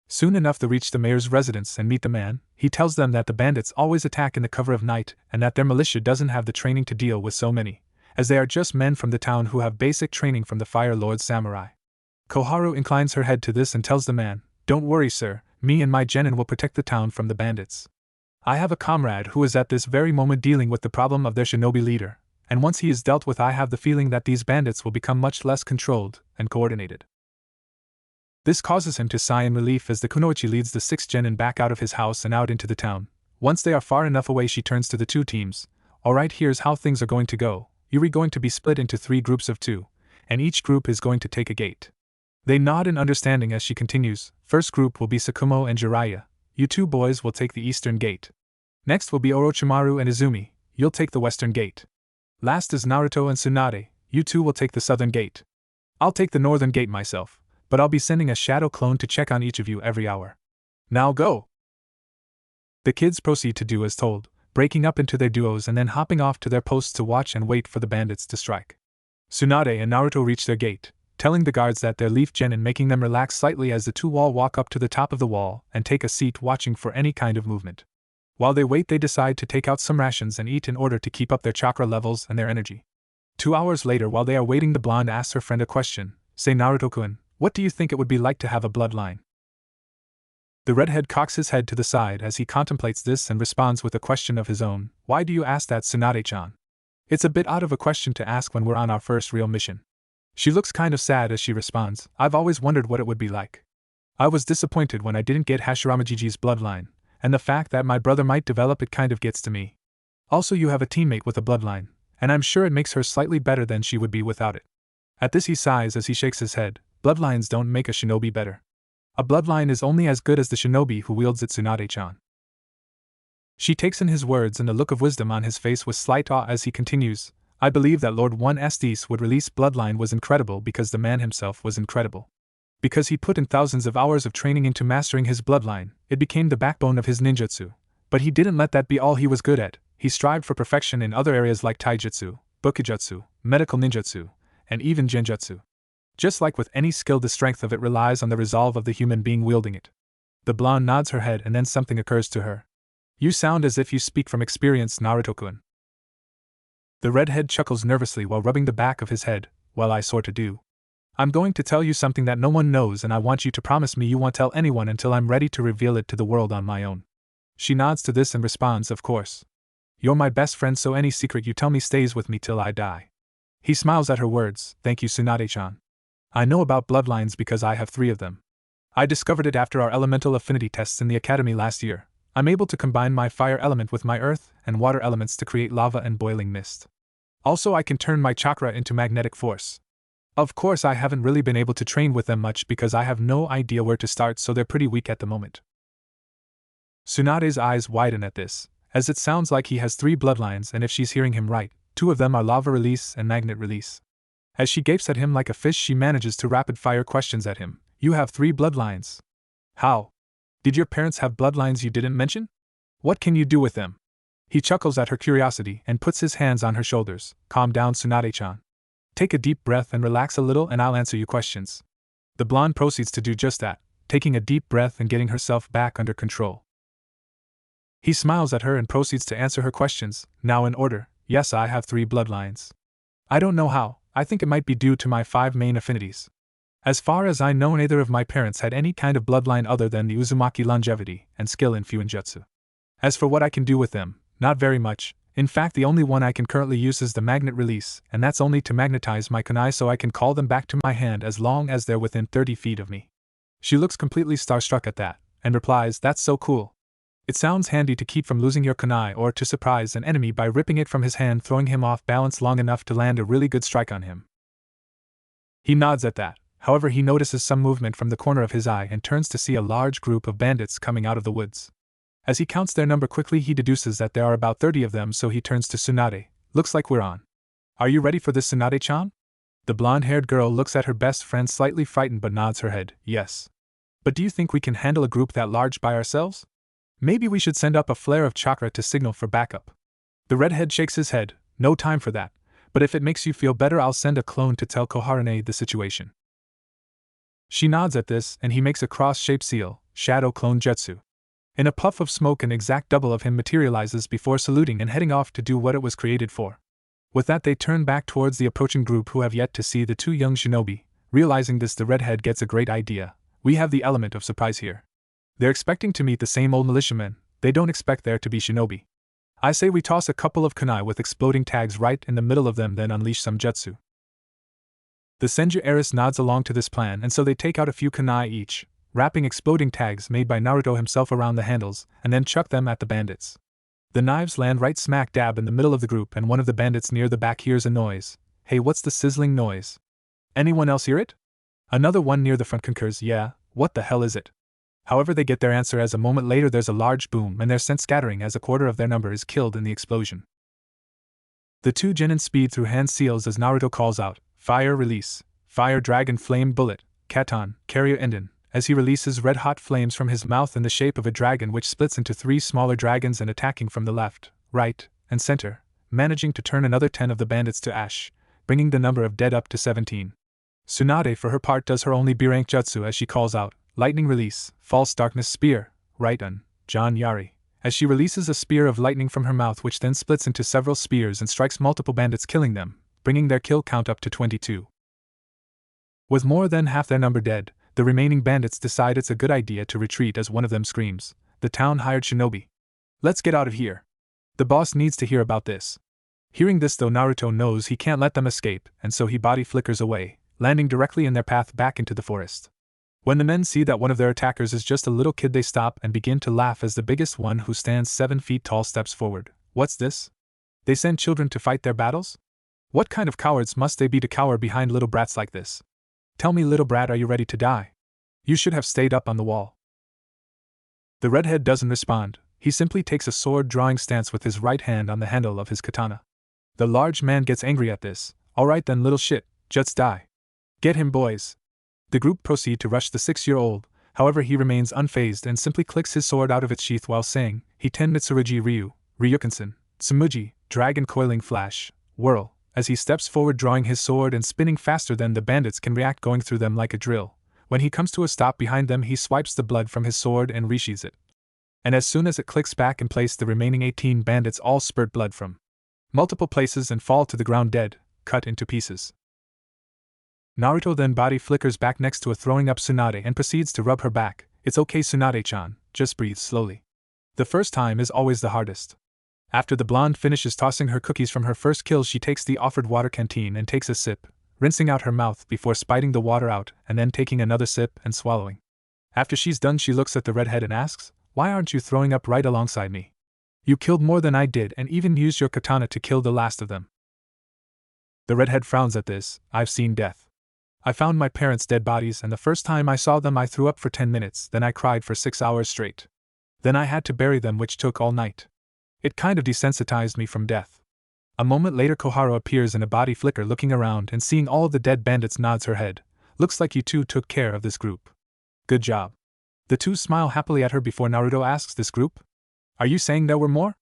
Soon enough they reach the mayor's residence and meet the man. He tells them that the bandits always attack in the cover of night and that their militia doesn't have the training to deal with so many, as they are just men from the town who have basic training from the Fire Lord's samurai. Koharu inclines her head to this and tells the man, Don't worry, sir, me and my genin will protect the town from the bandits. I have a comrade who is at this very moment dealing with the problem of their shinobi leader, and once he is dealt with, I have the feeling that these bandits will become much less controlled and coordinated. This causes him to sigh in relief as the kunoichi leads the 6 genin back out of his house and out into the town. Once they are far enough away, she turns to the 2 teams. Alright, here's how things are going to go. You're going to be split into 3 groups of 2, and each group is going to take a gate. They nod in understanding as she continues. First group will be Sakumo and Jiraiya. You 2 boys will take the eastern gate. Next will be Orochimaru and Izumi. You'll take the western gate. Last is Naruto and Tsunade. You 2 will take the southern gate. I'll take the northern gate myself, but I'll be sending a shadow clone to check on each of you every hour. Now go! The kids proceed to do as told, breaking up into their duos and then hopping off to their posts to watch and wait for the bandits to strike. Tsunade and Naruto reach their gate, telling the guards that they're leaf genin, making them relax slightly as the 2 all walk up to the top of the wall and take a seat, watching for any kind of movement. While they wait, they decide to take out some rations and eat in order to keep up their chakra levels and their energy. 2 hours later, while they are waiting, the blonde asks her friend a question. Say, Naruto-kun, what do you think it would be like to have a bloodline? The redhead cocks his head to the side as he contemplates this and responds with a question of his own. Why do you ask that, Tsunade-chan? It's a bit odd of a question to ask when we're on our first real mission. She looks kind of sad as she responds. I've always wondered what it would be like. I was disappointed when I didn't get Hashiramajiji's bloodline, and the fact that my brother might develop it kind of gets to me. Also, you have a teammate with a bloodline, and I'm sure it makes her slightly better than she would be without it. At this he sighs as he shakes his head. Bloodlines don't make a shinobi better. A bloodline is only as good as the shinobi who wields it, Tsunade-chan. She takes in his words and the look of wisdom on his face with slight awe as he continues. I believe that Lord 1 Estes would release bloodline was incredible because the man himself was incredible. Because he put in thousands of hours of training into mastering his bloodline, it became the backbone of his ninjutsu. But he didn't let that be all he was good at. He strived for perfection in other areas like taijutsu, bukijutsu, medical ninjutsu, and even genjutsu. Just like with any skill, the strength of it relies on the resolve of the human being wielding it. The blonde nods her head and then something occurs to her. You sound as if you speak from experience, Naruto-kun. The redhead chuckles nervously while rubbing the back of his head. Well, I sorta do. I'm going to tell you something that no one knows, and I want you to promise me you won't tell anyone until I'm ready to reveal it to the world on my own. She nods to this and responds, of course. You're my best friend, so any secret you tell me stays with me till I die. He smiles at her words. Thank you, Tsunade-chan. I know about bloodlines because I have 3 of them. I discovered it after our elemental affinity tests in the academy last year. I'm able to combine my fire element with my earth and water elements to create lava and boiling mist. Also, I can turn my chakra into magnetic force. Of course, I haven't really been able to train with them much because I have no idea where to start, so they're pretty weak at the moment. Tsunade's eyes widen at this, as it sounds like he has 3 bloodlines, and if she's hearing him right, 2 of them are lava release and magnet release. As she gapes at him like a fish, she manages to rapid-fire questions at him. You have 3 bloodlines. How? Did your parents have bloodlines you didn't mention? What can you do with them? He chuckles at her curiosity and puts his hands on her shoulders. Calm down, Tsunade-chan. Take a deep breath and relax a little and I'll answer you questions. The blonde proceeds to do just that, taking a deep breath and getting herself back under control. He smiles at her and proceeds to answer her questions, now in order. Yes, I have 3 bloodlines. I don't know how. I think it might be due to my 5 main affinities. As far as I know, neither of my parents had any kind of bloodline other than the Uzumaki longevity and skill in Fuinjutsu. As for what I can do with them, not very much. In fact, the only one I can currently use is the magnet release, and that's only to magnetize my kunai so I can call them back to my hand as long as they're within 30 feet of me. She looks completely starstruck at that, and replies, "That's so cool. It sounds handy to keep from losing your kunai or to surprise an enemy by ripping it from his hand, throwing him off balance long enough to land a really good strike on him." He nods at that. However, he notices some movement from the corner of his eye and turns to see a large group of bandits coming out of the woods. As he counts their number quickly, he deduces that there are about 30 of them, so he turns to Tsunade. "Looks like we're on. Are you ready for this, Tsunade-chan?" The blonde-haired girl looks at her best friend slightly frightened but nods her head, "Yes. But do you think we can handle a group that large by ourselves? Maybe we should send up a flare of chakra to signal for backup." The redhead shakes his head. "No time for that, but if it makes you feel better, I'll send a clone to tell Koharane the situation." She nods at this, and he makes a cross-shaped seal, shadow clone jutsu. In a puff of smoke, an exact double of him materializes before saluting and heading off to do what it was created for. With that, they turn back towards the approaching group who have yet to see the two young shinobi. Realizing this, the redhead gets a great idea. We have the element of surprise here. They're expecting to meet the same old militiamen, they don't expect there to be shinobi. I say we toss a couple of kunai with exploding tags right in the middle of them, then unleash some jutsu. The Senju heiress nods along to this plan, and so they take out a few kunai each, wrapping exploding tags made by Naruto himself around the handles, and then chuck them at the bandits. The knives land right smack dab in the middle of the group, and one of the bandits near the back hears a noise. "Hey, what's the sizzling noise? Anyone else hear it?" Another one near the front concurs, "Yeah, what the hell is it?" However, they get their answer as a moment later there's a large boom and they're sent scattering as a quarter of their number is killed in the explosion. The two genin speed through hand seals as Naruto calls out, "Fire release, fire dragon flame bullet, Katon, carrier endin," as he releases red-hot flames from his mouth in the shape of a dragon which splits into 3 smaller dragons and attacking from the left, right, and center, managing to turn another 10 of the bandits to ash, bringing the number of dead up to 17. Tsunade for her part does her only B-rank jutsu as she calls out, "Lightning release, false darkness spear, right-un, John Yari," as she releases a spear of lightning from her mouth which then splits into several spears and strikes multiple bandits, killing them, bringing their kill count up to 22. With more than half their number dead, the remaining bandits decide it's a good idea to retreat as one of them screams, "The town hired shinobi. Let's get out of here. The boss needs to hear about this." Hearing this though, Naruto knows he can't let them escape, and so he body flickers away, landing directly in their path back into the forest. When the men see that one of their attackers is just a little kid, they stop and begin to laugh as the biggest one, who stands 7 feet tall, steps forward. "What's this? They send children to fight their battles? What kind of cowards must they be to cower behind little brats like this? Tell me, little brat, are you ready to die? You should have stayed up on the wall." The redhead doesn't respond, he simply takes a sword-drawing stance with his right hand on the handle of his katana. The large man gets angry at this. "Alright then, little shit, just die. Get him, boys." The group proceed to rush the 6-year-old, however he remains unfazed and simply clicks his sword out of its sheath while saying, "Hiten Mitsurugi Ryu, Ryukensen, Tsumuji, Dragon Coiling Flash, Whirl," as he steps forward drawing his sword and spinning faster than the bandits can react, going through them like a drill. When he comes to a stop behind them, he swipes the blood from his sword and resheathes it. And as soon as it clicks back in place, the remaining 18 bandits all spurt blood from multiple places and fall to the ground dead, cut into pieces. Naruto then body flickers back next to a throwing up Tsunade and proceeds to rub her back. "It's okay, Tsunade-chan, just breathe slowly. The first time is always the hardest." After the blonde finishes tossing her cookies from her first kill, she takes the offered water canteen and takes a sip, rinsing out her mouth before spiting the water out and then taking another sip and swallowing. After she's done, she looks at the redhead and asks, "Why aren't you throwing up right alongside me? You killed more than I did and even used your katana to kill the last of them." The redhead frowns at this. "I've seen death. I found my parents' dead bodies, and the first time I saw them I threw up for 10 minutes, then I cried for 6 hours straight. Then I had to bury them, which took all night. It kind of desensitized me from death." A moment later, Koharu appears in a body flicker, looking around and seeing all the dead bandits nods her head. "Looks like you two took care of this group. Good job." The two smile happily at her before Naruto asks, "This group? Are you saying there were more?"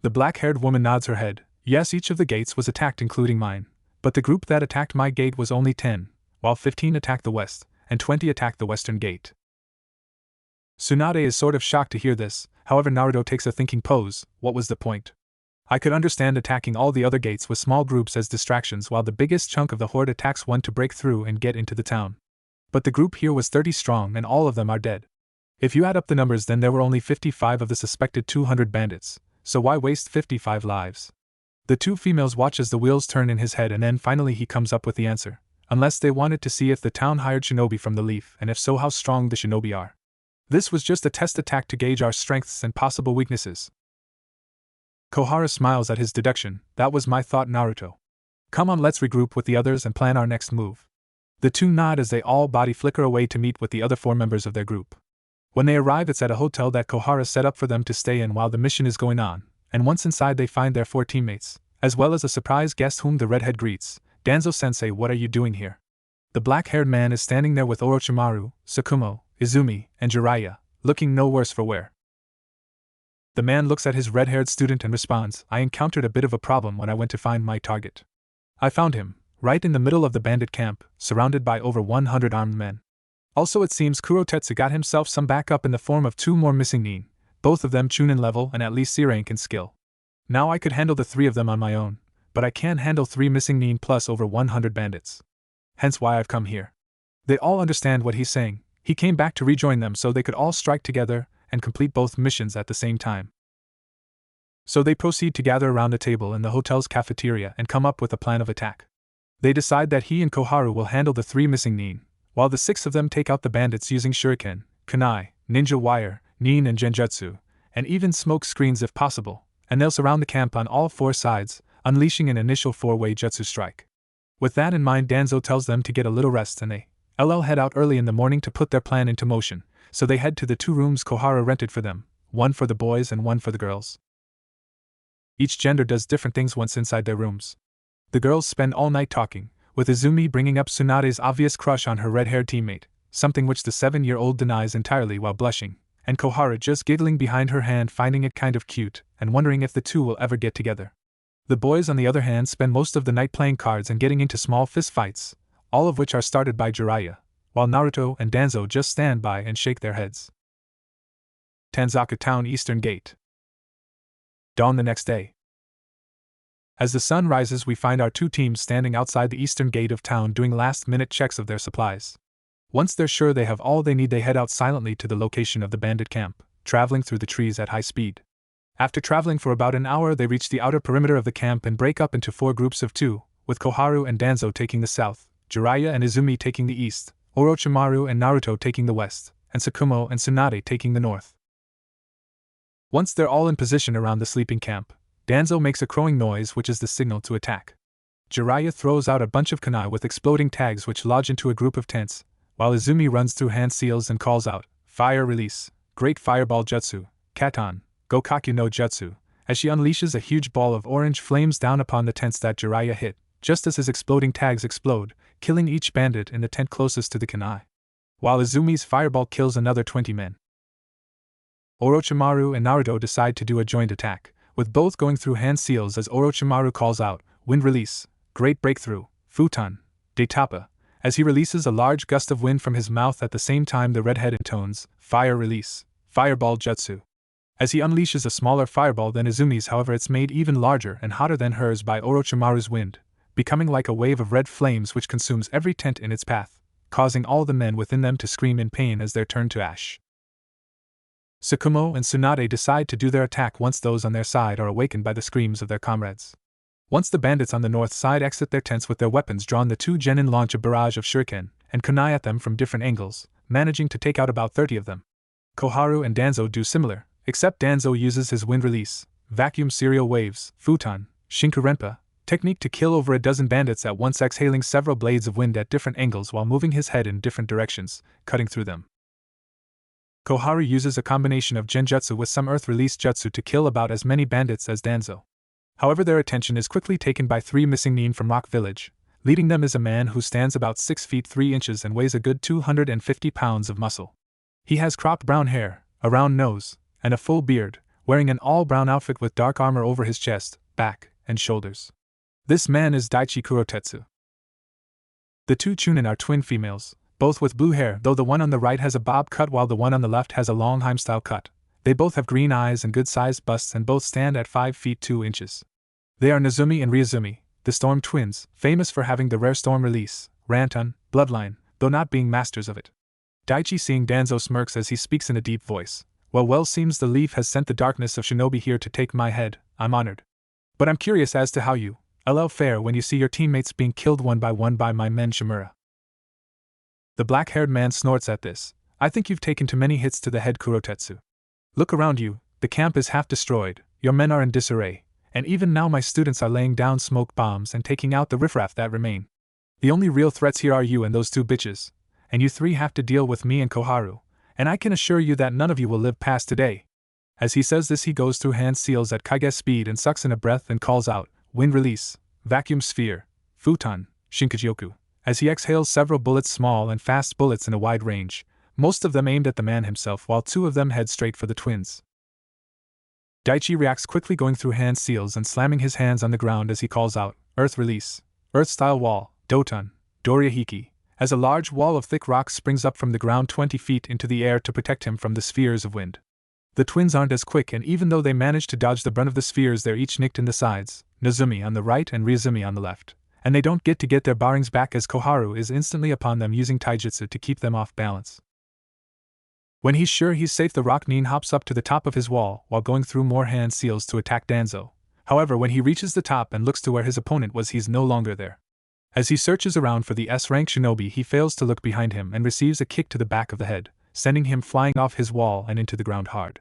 The black-haired woman nods her head. "Yes, each of the gates was attacked including mine, but the group that attacked my gate was only 10. While 15 attacked the west, and 20 attacked the western gate." Tsunade is sort of shocked to hear this, however Naruto takes a thinking pose. "What was the point? I could understand attacking all the other gates with small groups as distractions while the biggest chunk of the horde attacks one to break through and get into the town. But the group here was 30 strong and all of them are dead. If you add up the numbers, then there were only 55 of the suspected 200 bandits, so why waste 55 lives? The two females watch as the wheels turn in his head, and then finally he comes up with the answer. Unless they wanted to see if the town hired shinobi from the Leaf, and if so, how strong the shinobi are. This was just a test attack to gauge our strengths and possible weaknesses. Kohara smiles at his deduction. That was my thought, Naruto. Come on, let's regroup with the others and plan our next move. The two nod as they all body flicker away to meet with the other 4 members of their group. When they arrive, it's at a hotel that Kohara set up for them to stay in while the mission is going on, and once inside they find their 4 teammates, as well as a surprise guest whom the redhead greets. Danzo-sensei, what are you doing here? The black-haired man is standing there with Orochimaru, Tsukumo, Izumi, and Jiraiya, looking no worse for wear. The man looks at his red-haired student and responds, I encountered a bit of a problem when I went to find my target. I found him, right in the middle of the bandit camp, surrounded by over 100 armed men. Also, it seems Kurotetsu got himself some backup in the form of 2 more missing nin, both of them Chunin level and at least C rank in skill. Now I could handle the 3 of them on my own, but I can't handle 3 missing nin plus over 100 bandits. Hence why I've come here. They all understand what he's saying. He came back to rejoin them so they could all strike together and complete both missions at the same time. So they proceed to gather around a table in the hotel's cafeteria and come up with a plan of attack. They decide that he and Koharu will handle the 3 missing nin, while the 6 of them take out the bandits using shuriken, kunai, ninja wire, nin and genjutsu, and even smoke screens if possible, and they'll surround the camp on all 4 sides, unleashing an initial 4-way jutsu strike. With that in mind, Danzo tells them to get a little rest and they head out early in the morning to put their plan into motion, so they head to the 2 rooms Kohara rented for them, one for the boys and one for the girls. Each gender does different things once inside their rooms. The girls spend all night talking, with Izumi bringing up Tsunade's obvious crush on her red-haired teammate, something which the 7-year-old denies entirely while blushing, and Kohara just giggling behind her hand, finding it kind of cute and wondering if the 2 will ever get together. The boys, on the other hand, spend most of the night playing cards and getting into small fist fights, all of which are started by Jiraiya, while Naruto and Danzo just stand by and shake their heads. Tanzaka Town Eastern Gate. Dawn the next day. As the sun rises, we find our 2 teams standing outside the eastern gate of town doing last-minute checks of their supplies. Once they're sure they have all they need, they head out silently to the location of the bandit camp, traveling through the trees at high speed. After traveling for about an hour, they reach the outer perimeter of the camp and break up into 4 groups of 2, with Koharu and Danzo taking the south, Jiraiya and Izumi taking the east, Orochimaru and Naruto taking the west, and Tsukumo and Tsunade taking the north. Once they're all in position around the sleeping camp, Danzo makes a crowing noise, which is the signal to attack. Jiraiya throws out a bunch of kunai with exploding tags which lodge into a group of tents, while Izumi runs through hand seals and calls out, Fire Release, Great Fireball Jutsu, Katon, Gokakyu no Jutsu, as she unleashes a huge ball of orange flames down upon the tents that Jiraiya hit, just as his exploding tags explode, killing each bandit in the tent closest to the kunai. While Izumi's fireball kills another 20 men. Orochimaru and Naruto decide to do a joint attack, with both going through hand seals as Orochimaru calls out, Wind Release, Great Breakthrough, Futon, Detapa, as he releases a large gust of wind from his mouth. At the same time, the redhead intones, Fire Release, Fireball Jutsu, as he unleashes a smaller fireball than Izumi's. However, it's made even larger and hotter than hers by Orochimaru's wind, becoming like a wave of red flames which consumes every tent in its path, causing all the men within them to scream in pain as they're turned to ash. Tsukumo and Tsunade decide to do their attack once those on their side are awakened by the screams of their comrades. Once the bandits on the north side exit their tents with their weapons drawn, the 2 genin launch a barrage of shuriken and kunai at them from different angles, managing to take out about 30 of them. Koharu and Danzo do similar, except Danzo uses his wind release, vacuum serial waves, futon, shinkurenpa, technique to kill over a dozen bandits at once, exhaling several blades of wind at different angles while moving his head in different directions, cutting through them. Koharu uses a combination of genjutsu with some earth release jutsu to kill about as many bandits as Danzo. However, their attention is quickly taken by 3 missing nin from Rock Village. Leading them is a man who stands about 6 feet 3 inches and weighs a good 250 pounds of muscle. He has cropped brown hair, a round nose, and a full beard, wearing an all-brown outfit with dark armor over his chest, back, and shoulders. This man is Daichi Kurotetsu. The 2 Chunin are twin females, both with blue hair, though the one on the right has a bob cut while the one on the left has a long Heim-style cut. They both have green eyes and good-sized busts and both stand at 5 feet 2 inches. They are Nezumi and Ryuzumi, the Storm twins, famous for having the rare storm release, Ranton, bloodline, though not being masters of it. Daichi seeing Danzo smirks as he speaks in a deep voice. Well, seems the leaf has sent the darkness of shinobi here to take my head. I'm honored. But I'm curious as to how you, fare when you see your teammates being killed one by my men Shimura. The black-haired man snorts at this. I think you've taken too many hits to the head, Kurotetsu. Look around you, the camp is half destroyed, your men are in disarray, and even now my students are laying down smoke bombs and taking out the riffraff that remain. The only real threats here are you and those two bitches, and you three have to deal with me and Koharu, and I can assure you that none of you will live past today. As he says this, he goes through hand seals at Kage speed and sucks in a breath and calls out, wind release, vacuum sphere, futon, shinkajioku, as he exhales several bullets, small and fast bullets in a wide range, most of them aimed at the man himself while two of them head straight for the twins. Daichi reacts quickly, going through hand seals and slamming his hands on the ground as he calls out, earth release, earth-style wall, doton, doryahiki, as a large wall of thick rock springs up from the ground 20 feet into the air to protect him from the spheres of wind. The twins aren't as quick, and even though they manage to dodge the brunt of the spheres, they're each nicked in the sides, Nozumi on the right and Ryuzumi on the left, and they don't get their bearings back as Koharu is instantly upon them using taijutsu to keep them off balance. When he's sure he's safe, the rock Nin hops up to the top of his wall while going through more hand seals to attack Danzo. However, when he reaches the top and looks to where his opponent was, he's no longer there. As he searches around for the S-rank shinobi, he fails to look behind him and receives a kick to the back of the head, sending him flying off his wall and into the ground hard.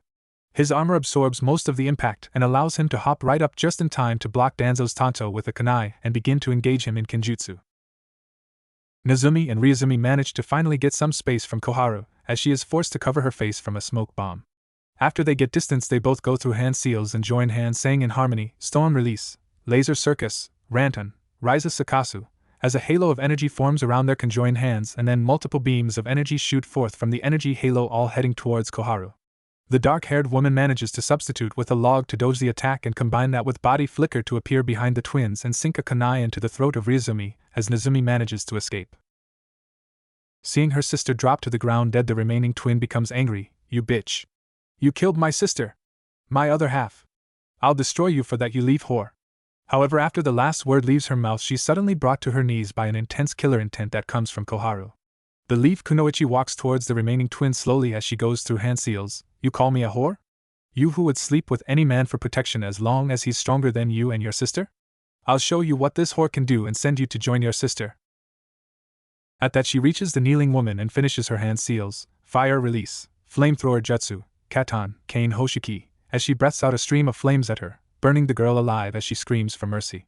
His armor absorbs most of the impact and allows him to hop right up just in time to block Danzo's tanto with a kunai and begin to engage him in kenjutsu. Nozumi and Ryuzumi manage to finally get some space from Koharu, as she is forced to cover her face from a smoke bomb. After they get distance, they both go through hand seals and join hands, saying in harmony, Storm Release, Laser Circus, Ranton, Ryza Sakasu, as a halo of energy forms around their conjoined hands, and then multiple beams of energy shoot forth from the energy halo, all heading towards Koharu. The dark-haired woman manages to substitute with a log to dodge the attack and combine that with body flicker to appear behind the twins and sink a kunai into the throat of Ryuzumi, as Nozumi manages to escape. Seeing her sister drop to the ground dead, the remaining twin becomes angry. You bitch. You killed my sister. My other half. I'll destroy you for that, you leaf whore. However, after the last word leaves her mouth, she's suddenly brought to her knees by an intense killer intent that comes from Koharu. The leaf Kunoichi walks towards the remaining twin slowly as she goes through hand seals. You call me a whore? You who would sleep with any man for protection as long as he's stronger than you and your sister? I'll show you what this whore can do and send you to join your sister. At that, she reaches the kneeling woman and finishes her hand seals, fire release, flamethrower jutsu, katan, kane hoshiki, as she breathes out a stream of flames at her, burning the girl alive as she screams for mercy.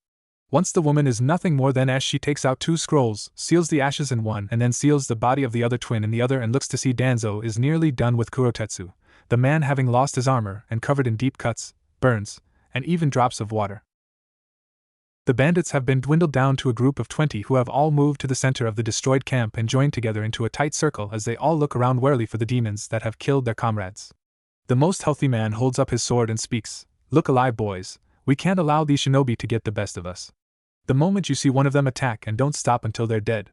Once the woman is nothing more than ash, she takes out 2 scrolls, seals the ashes in one, and then seals the body of the other twin in the other, and looks to see Danzo is nearly done with Kurotetsu, the man having lost his armor and covered in deep cuts, burns, and even drops of water. The bandits have been dwindled down to a group of 20 who have all moved to the center of the destroyed camp and joined together into a tight circle as they all look around warily for the demons that have killed their comrades. The most healthy man holds up his sword and speaks, Look alive, boys, we can't allow these shinobi to get the best of us. The moment you see one of them, attack and don't stop until they're dead.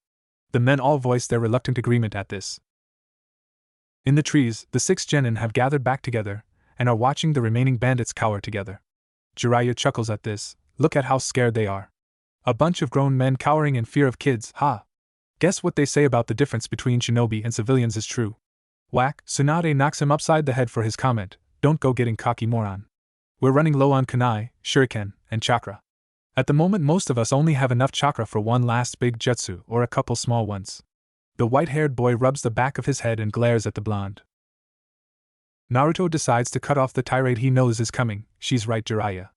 The men all voice their reluctant agreement at this. In the trees, the 6 genin have gathered back together and are watching the remaining bandits cower together. Jiraiya chuckles at this. Look at how scared they are. A bunch of grown men cowering in fear of kids, ha! Guess what they say about the difference between shinobi and civilians is true. Whack, Tsunade knocks him upside the head for his comment, don't go getting cocky, moron. We're running low on kunai, shuriken, and chakra. At the moment, most of us only have enough chakra for one last big jutsu or a couple small ones. The white-haired boy rubs the back of his head and glares at the blonde. Naruto decides to cut off the tirade he knows is coming. She's right, Jiraiya.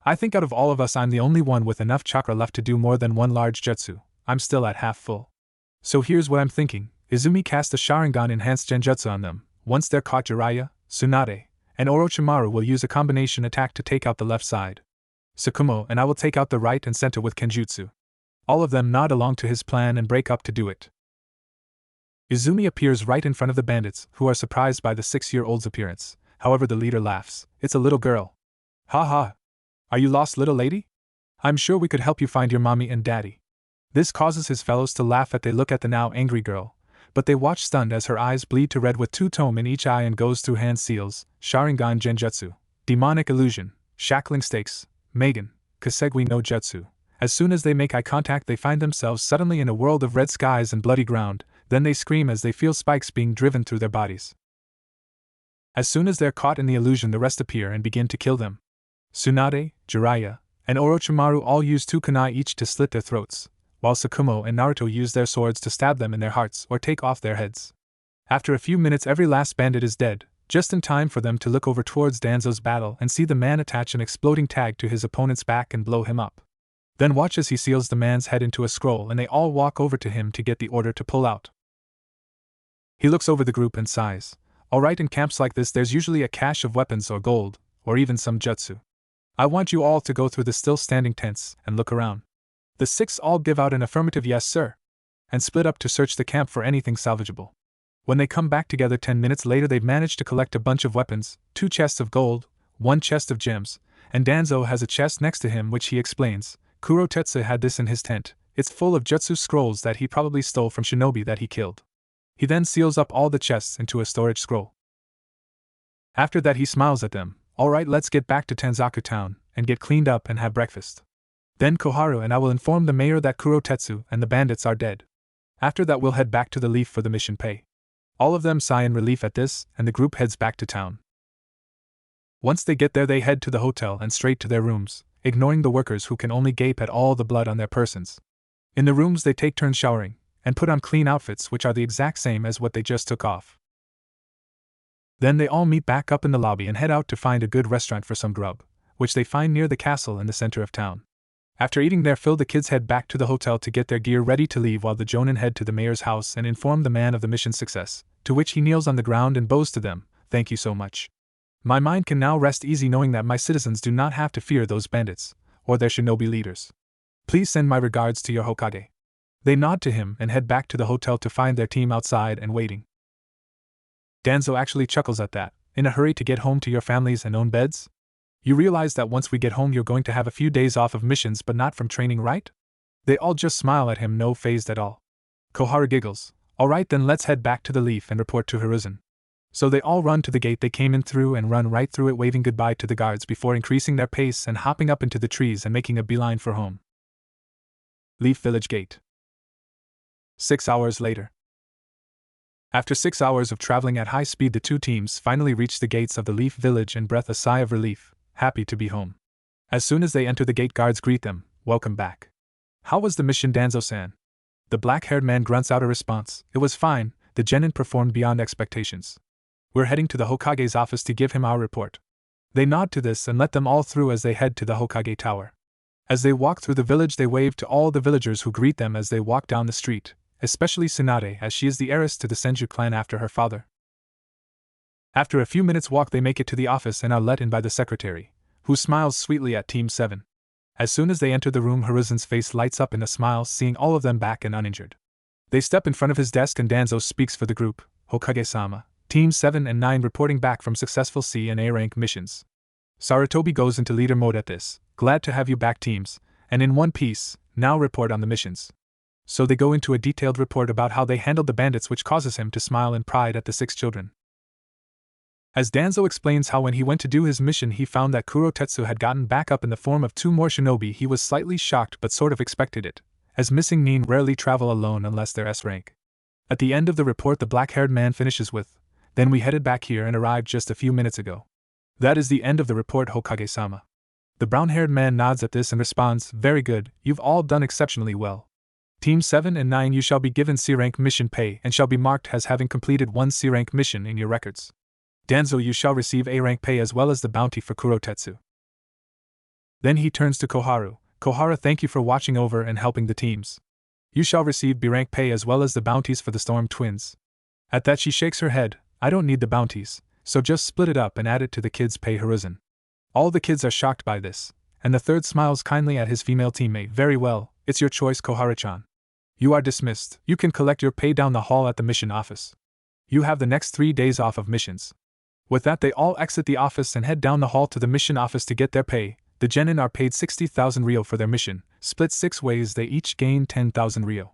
I think out of all of us, I'm the only one with enough chakra left to do more than one large jutsu. I'm still at half full. So here's what I'm thinking. Izumi cast a Sharingan enhanced genjutsu on them. Once they're caught, Jiraiya, Tsunade, and Orochimaru will use a combination attack to take out the left side. Tsukumo and I will take out the right and center with kenjutsu. All of them nod along to his plan and break up to do it. Izumi appears right in front of the bandits, who are surprised by the 6-year-old's appearance. However, the leader laughs. It's a little girl. Ha ha. Are you lost, little lady? I'm sure we could help you find your mommy and daddy. This causes his fellows to laugh as they look at the now angry girl, but they watch stunned as her eyes bleed to red with 2 tome in each eye and goes through hand seals, Sharingan genjutsu, demonic illusion, shackling stakes, Megan, Kasegui no jutsu. As soon as they make eye contact, they find themselves suddenly in a world of red skies and bloody ground. Then they scream as they feel spikes being driven through their bodies. As soon as they're caught in the illusion, the rest appear and begin to kill them. Tsunade, Jiraiya, and Orochimaru all use 2 kunai each to slit their throats, while Sakumo and Naruto use their swords to stab them in their hearts or take off their heads. After a few minutes, every last bandit is dead, just in time for them to look over towards Danzo's battle and see the man attach an exploding tag to his opponent's back and blow him up. Then watch as he seals the man's head into a scroll and they all walk over to him to get the order to pull out. He looks over the group and sighs. Alright, in camps like this there's usually a cache of weapons or gold, or even some jutsu. I want you all to go through the still standing tents and look around. The 6 all give out an affirmative yes sir, and split up to search the camp for anything salvageable. When they come back together 10 minutes later, they've managed to collect a bunch of weapons, 2 chests of gold, 1 chest of gems, and Danzo has a chest next to him which he explains. Kurotetsu had this in his tent. It's full of jutsu scrolls that he probably stole from shinobi that he killed. He then seals up all the chests into a storage scroll. After that he smiles at them. Alright, let's get back to Tanzaku town and get cleaned up and have breakfast. Then Koharu and I will inform the mayor that Kurotetsu and the bandits are dead. After that we'll head back to the Leaf for the mission pay. All of them sigh in relief at this, and the group heads back to town. Once they get there they head to the hotel and straight to their rooms, ignoring the workers who can only gape at all the blood on their persons. In the rooms they take turns showering, and put on clean outfits which are the exact same as what they just took off. Then they all meet back up in the lobby and head out to find a good restaurant for some grub, which they find near the castle in the center of town. After eating their fill, the kids head back to the hotel to get their gear ready to leave, while the Jonin head to the mayor's house and inform the man of the mission's success, to which he kneels on the ground and bows to them. Thank you so much. My mind can now rest easy knowing that my citizens do not have to fear those bandits, or their shinobi leaders. Please send my regards to your Hokage. They nod to him and head back to the hotel to find their team outside and waiting. Danzo actually chuckles at that. In a hurry to get home to your families and own beds? You realize that once we get home you're going to have a few days off of missions but not from training, right? They all just smile at him, no fazed at all. Koharu giggles. Alright, then let's head back to the Leaf and report to Hiruzen. So they all run to the gate they came in through and run right through it, waving goodbye to the guards before increasing their pace and hopping up into the trees and making a beeline for home. Leaf Village Gate. 6 hours later. After 6 hours of traveling at high speed, the 2 teams finally reach the gates of the Leaf Village and breathe a sigh of relief, happy to be home. As soon as they enter, the gate guards greet them. Welcome back. How was the mission, Danzo-san? The black-haired man grunts out a response. It was fine, the genin performed beyond expectations. We're heading to the Hokage's office to give him our report. They nod to this and let them all through as they head to the Hokage Tower. As they walk through the village they wave to all the villagers who greet them as they walk down the street, especially Tsunade, as she is the heiress to the Senju clan after her father. After a few minutes' walk they make it to the office and are let in by the secretary, who smiles sweetly at Team 7. As soon as they enter the room, Hiruzen's face lights up in a smile seeing all of them back and uninjured. They step in front of his desk and Danzo speaks for the group. Hokage-sama, Team 7 and 9 reporting back from successful C and A rank missions. Sarutobi goes into leader mode at this. Glad to have you back, teams, and in one piece, now report on the missions. So they go into a detailed report about how they handled the bandits, which causes him to smile in pride at the 6 children. As Danzo explains how when he went to do his mission he found that Kurotetsu had gotten back up in the form of 2 more shinobi, he was slightly shocked but sort of expected it, as missing nin rarely travel alone unless they're S rank. At the end of the report the black-haired man finishes with, then we headed back here and arrived just a few minutes ago. That is the end of the report, Hokage-sama. The brown-haired man nods at this and responds, very good, you've all done exceptionally well. Team 7 and 9, you shall be given C-rank mission pay and shall be marked as having completed 1 C-rank mission in your records. Danzo, you shall receive A-rank pay as well as the bounty for Kurotetsu. Then he turns to Koharu. Koharu, thank you for watching over and helping the teams. You shall receive B-rank pay as well as the bounties for the Storm Twins. At that she shakes her head. I don't need the bounties, so just split it up and add it to the kids' pay, Hiruzen. All the kids are shocked by this, and the third smiles kindly at his female teammate. Very well, it's your choice, Koharu-chan. You are dismissed. You can collect your pay down the hall at the mission office. You have the next 3 days off of missions. With that they all exit the office and head down the hall to the mission office to get their pay. The genin are paid 60,000 ryo for their mission, split 6 ways they each gain 10,000 ryo.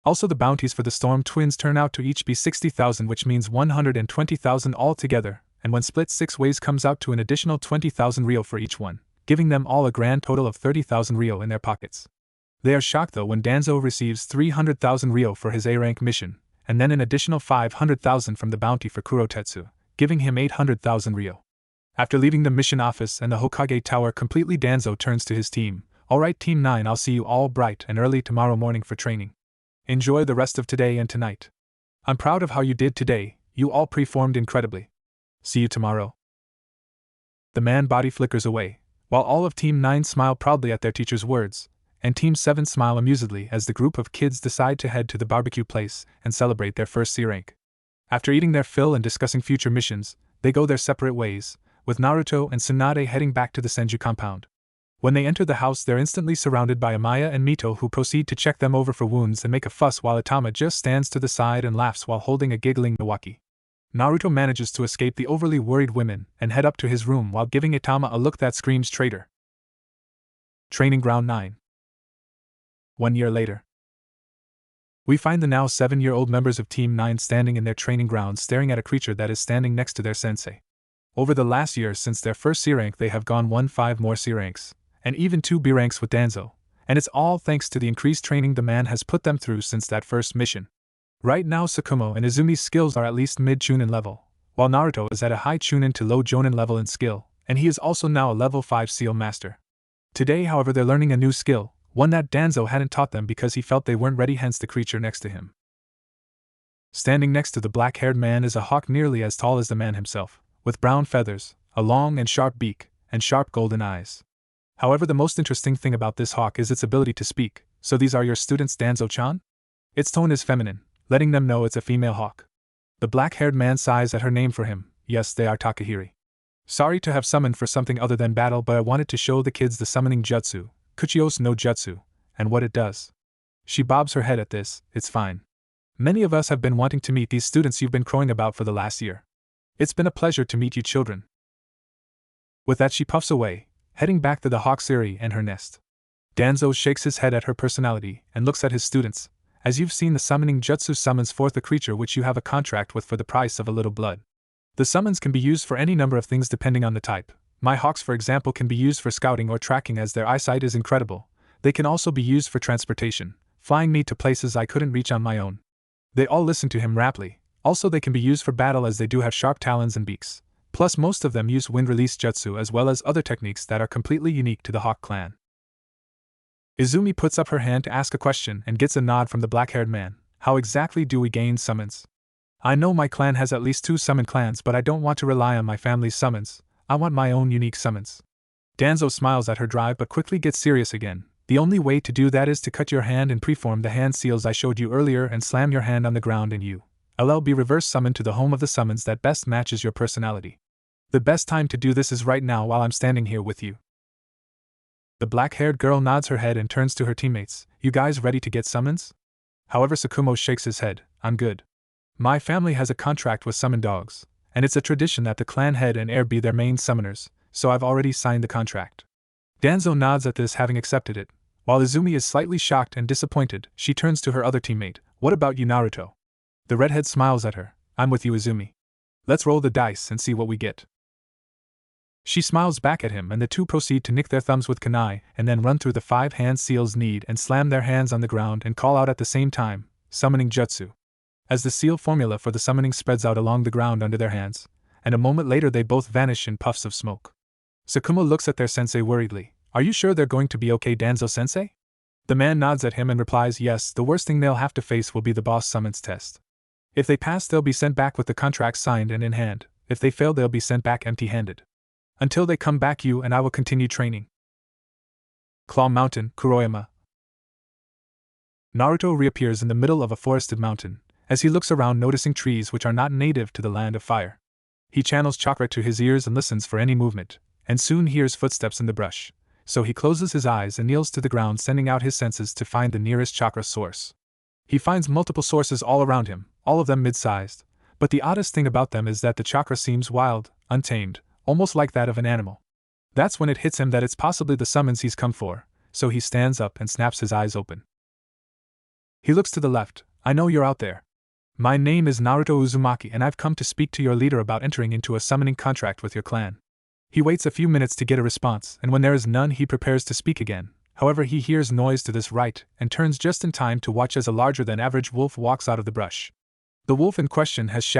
Also the bounties for the Storm Twins turn out to each be 60,000, which means 120,000 altogether, and when split 6 ways comes out to an additional 20,000 ryo for each one, giving them all a grand total of 30,000 ryo in their pockets. They are shocked though when Danzo receives 300,000 Ryo for his A-rank mission, and then an additional 500,000 from the bounty for Kurotetsu, giving him 800,000 Ryo. After leaving the mission office and the Hokage Tower completely, Danzo turns to his team. Alright Team 9, I'll see you all bright and early tomorrow morning for training. Enjoy the rest of today and tonight. I'm proud of how you did today, you all performed incredibly. See you tomorrow. The man body flickers away, while all of Team 9 smile proudly at their teacher's words, and Team 7 smile amusedly as the group of kids decide to head to the barbecue place and celebrate their first C rank. After eating their fill and discussing future missions, they go their separate ways, with Naruto and Tsunade heading back to the Senju compound. When they enter the house, they're instantly surrounded by Amaya and Mito, who proceed to check them over for wounds and make a fuss, while Itama just stands to the side and laughs while holding a giggling Nawaki. Naruto manages to escape the overly worried women and head up to his room while giving Itama a look that screams traitor. Training Ground 9. 1 year later. We find the now 7-year-old members of Team 9 standing in their training ground staring at a creature that is standing next to their sensei. Over the last year since their first C rank, they have gone 5 more C ranks, and even 2 B ranks with Danzo, and it's all thanks to the increased training the man has put them through since that first mission. Right now Tsukumo and Izumi's skills are at least mid-chunin level, while Naruto is at a high chunin to low jonin level in skill, and he is also now a level 5 seal master. Today, however, they're learning a new skill, one that Danzo hadn't taught them because he felt they weren't ready, hence the creature next to him. Standing next to the black-haired man is a hawk nearly as tall as the man himself, with brown feathers, a long and sharp beak, and sharp golden eyes. However, the most interesting thing about this hawk is its ability to speak. So these are your students, Danzo-chan? Its tone is feminine, letting them know it's a female hawk. The black-haired man sighs at her name for him. Yes, they are Takahiri. Sorry to have summoned for something other than battle, but I wanted to show the kids the summoning jutsu, Kuchios no Jutsu, and what it does. She bobs her head at this. It's fine. Many of us have been wanting to meet these students you've been crowing about for the last year. It's been a pleasure to meet you children. With that, she puffs away, heading back to the hawk's eyrie and her nest. Danzo shakes his head at her personality and looks at his students. As you've seen, the summoning jutsu summons forth a creature which you have a contract with for the price of a little blood. The summons can be used for any number of things depending on the type. My hawks, for example, can be used for scouting or tracking as their eyesight is incredible. They can also be used for transportation, flying me to places I couldn't reach on my own. They all listen to him raptly. Also, they can be used for battle as they do have sharp talons and beaks. Plus, most of them use wind release jutsu as well as other techniques that are completely unique to the Hawk clan. Izumi puts up her hand to ask a question and gets a nod from the black-haired man. How exactly do we gain summons? I know my clan has at least 2 summon clans, but I don't want to rely on my family's summons. I want my own unique summons. Danzo smiles at her drive but quickly gets serious again. The only way to do that is to cut your hand and preform the hand seals I showed you earlier and slam your hand on the ground and you will be reverse summoned to the home of the summons that best matches your personality. The best time to do this is right now while I'm standing here with you. The black-haired girl nods her head and turns to her teammates. You guys ready to get summons? However, Tsukumo shakes his head. I'm good. My family has a contract with summon dogs, and it's a tradition that the clan head and heir be their main summoners, so I've already signed the contract. Danzo nods at this, having accepted it. While Izumi is slightly shocked and disappointed, she turns to her other teammate. What about you, Naruto? The redhead smiles at her. I'm with you, Izumi. Let's roll the dice and see what we get. She smiles back at him and the two proceed to nick their thumbs with kunai and then run through the 5 hand seals need and slam their hands on the ground and call out at the same time, summoning jutsu. As the seal formula for the summoning spreads out along the ground under their hands, and a moment later they both vanish in puffs of smoke. Tsukumo looks at their sensei worriedly. Are you sure they're going to be okay, Danzo-sensei? The man nods at him and replies, yes, the worst thing they'll have to face will be the boss summons test. If they pass, they'll be sent back with the contract signed and in hand. If they fail, they'll be sent back empty-handed. Until they come back, you and I will continue training. Claw Mountain, Kuroyama. Naruto reappears in the middle of a forested mountain, as he looks around noticing trees which are not native to the land of fire. He channels chakra to his ears and listens for any movement, and soon hears footsteps in the brush, so he closes his eyes and kneels to the ground, sending out his senses to find the nearest chakra source. He finds multiple sources all around him, all of them mid-sized, but the oddest thing about them is that the chakra seems wild, untamed, almost like that of an animal. That's when it hits him that it's possibly the summons he's come for, so he stands up and snaps his eyes open. He looks to the left. I know you're out there. My name is Naruto Uzumaki and I've come to speak to your leader about entering into a summoning contract with your clan. He waits a few minutes to get a response, and when there is none he prepares to speak again. However, he hears noise to this right and turns just in time to watch as a larger than average wolf walks out of the brush. The wolf in question has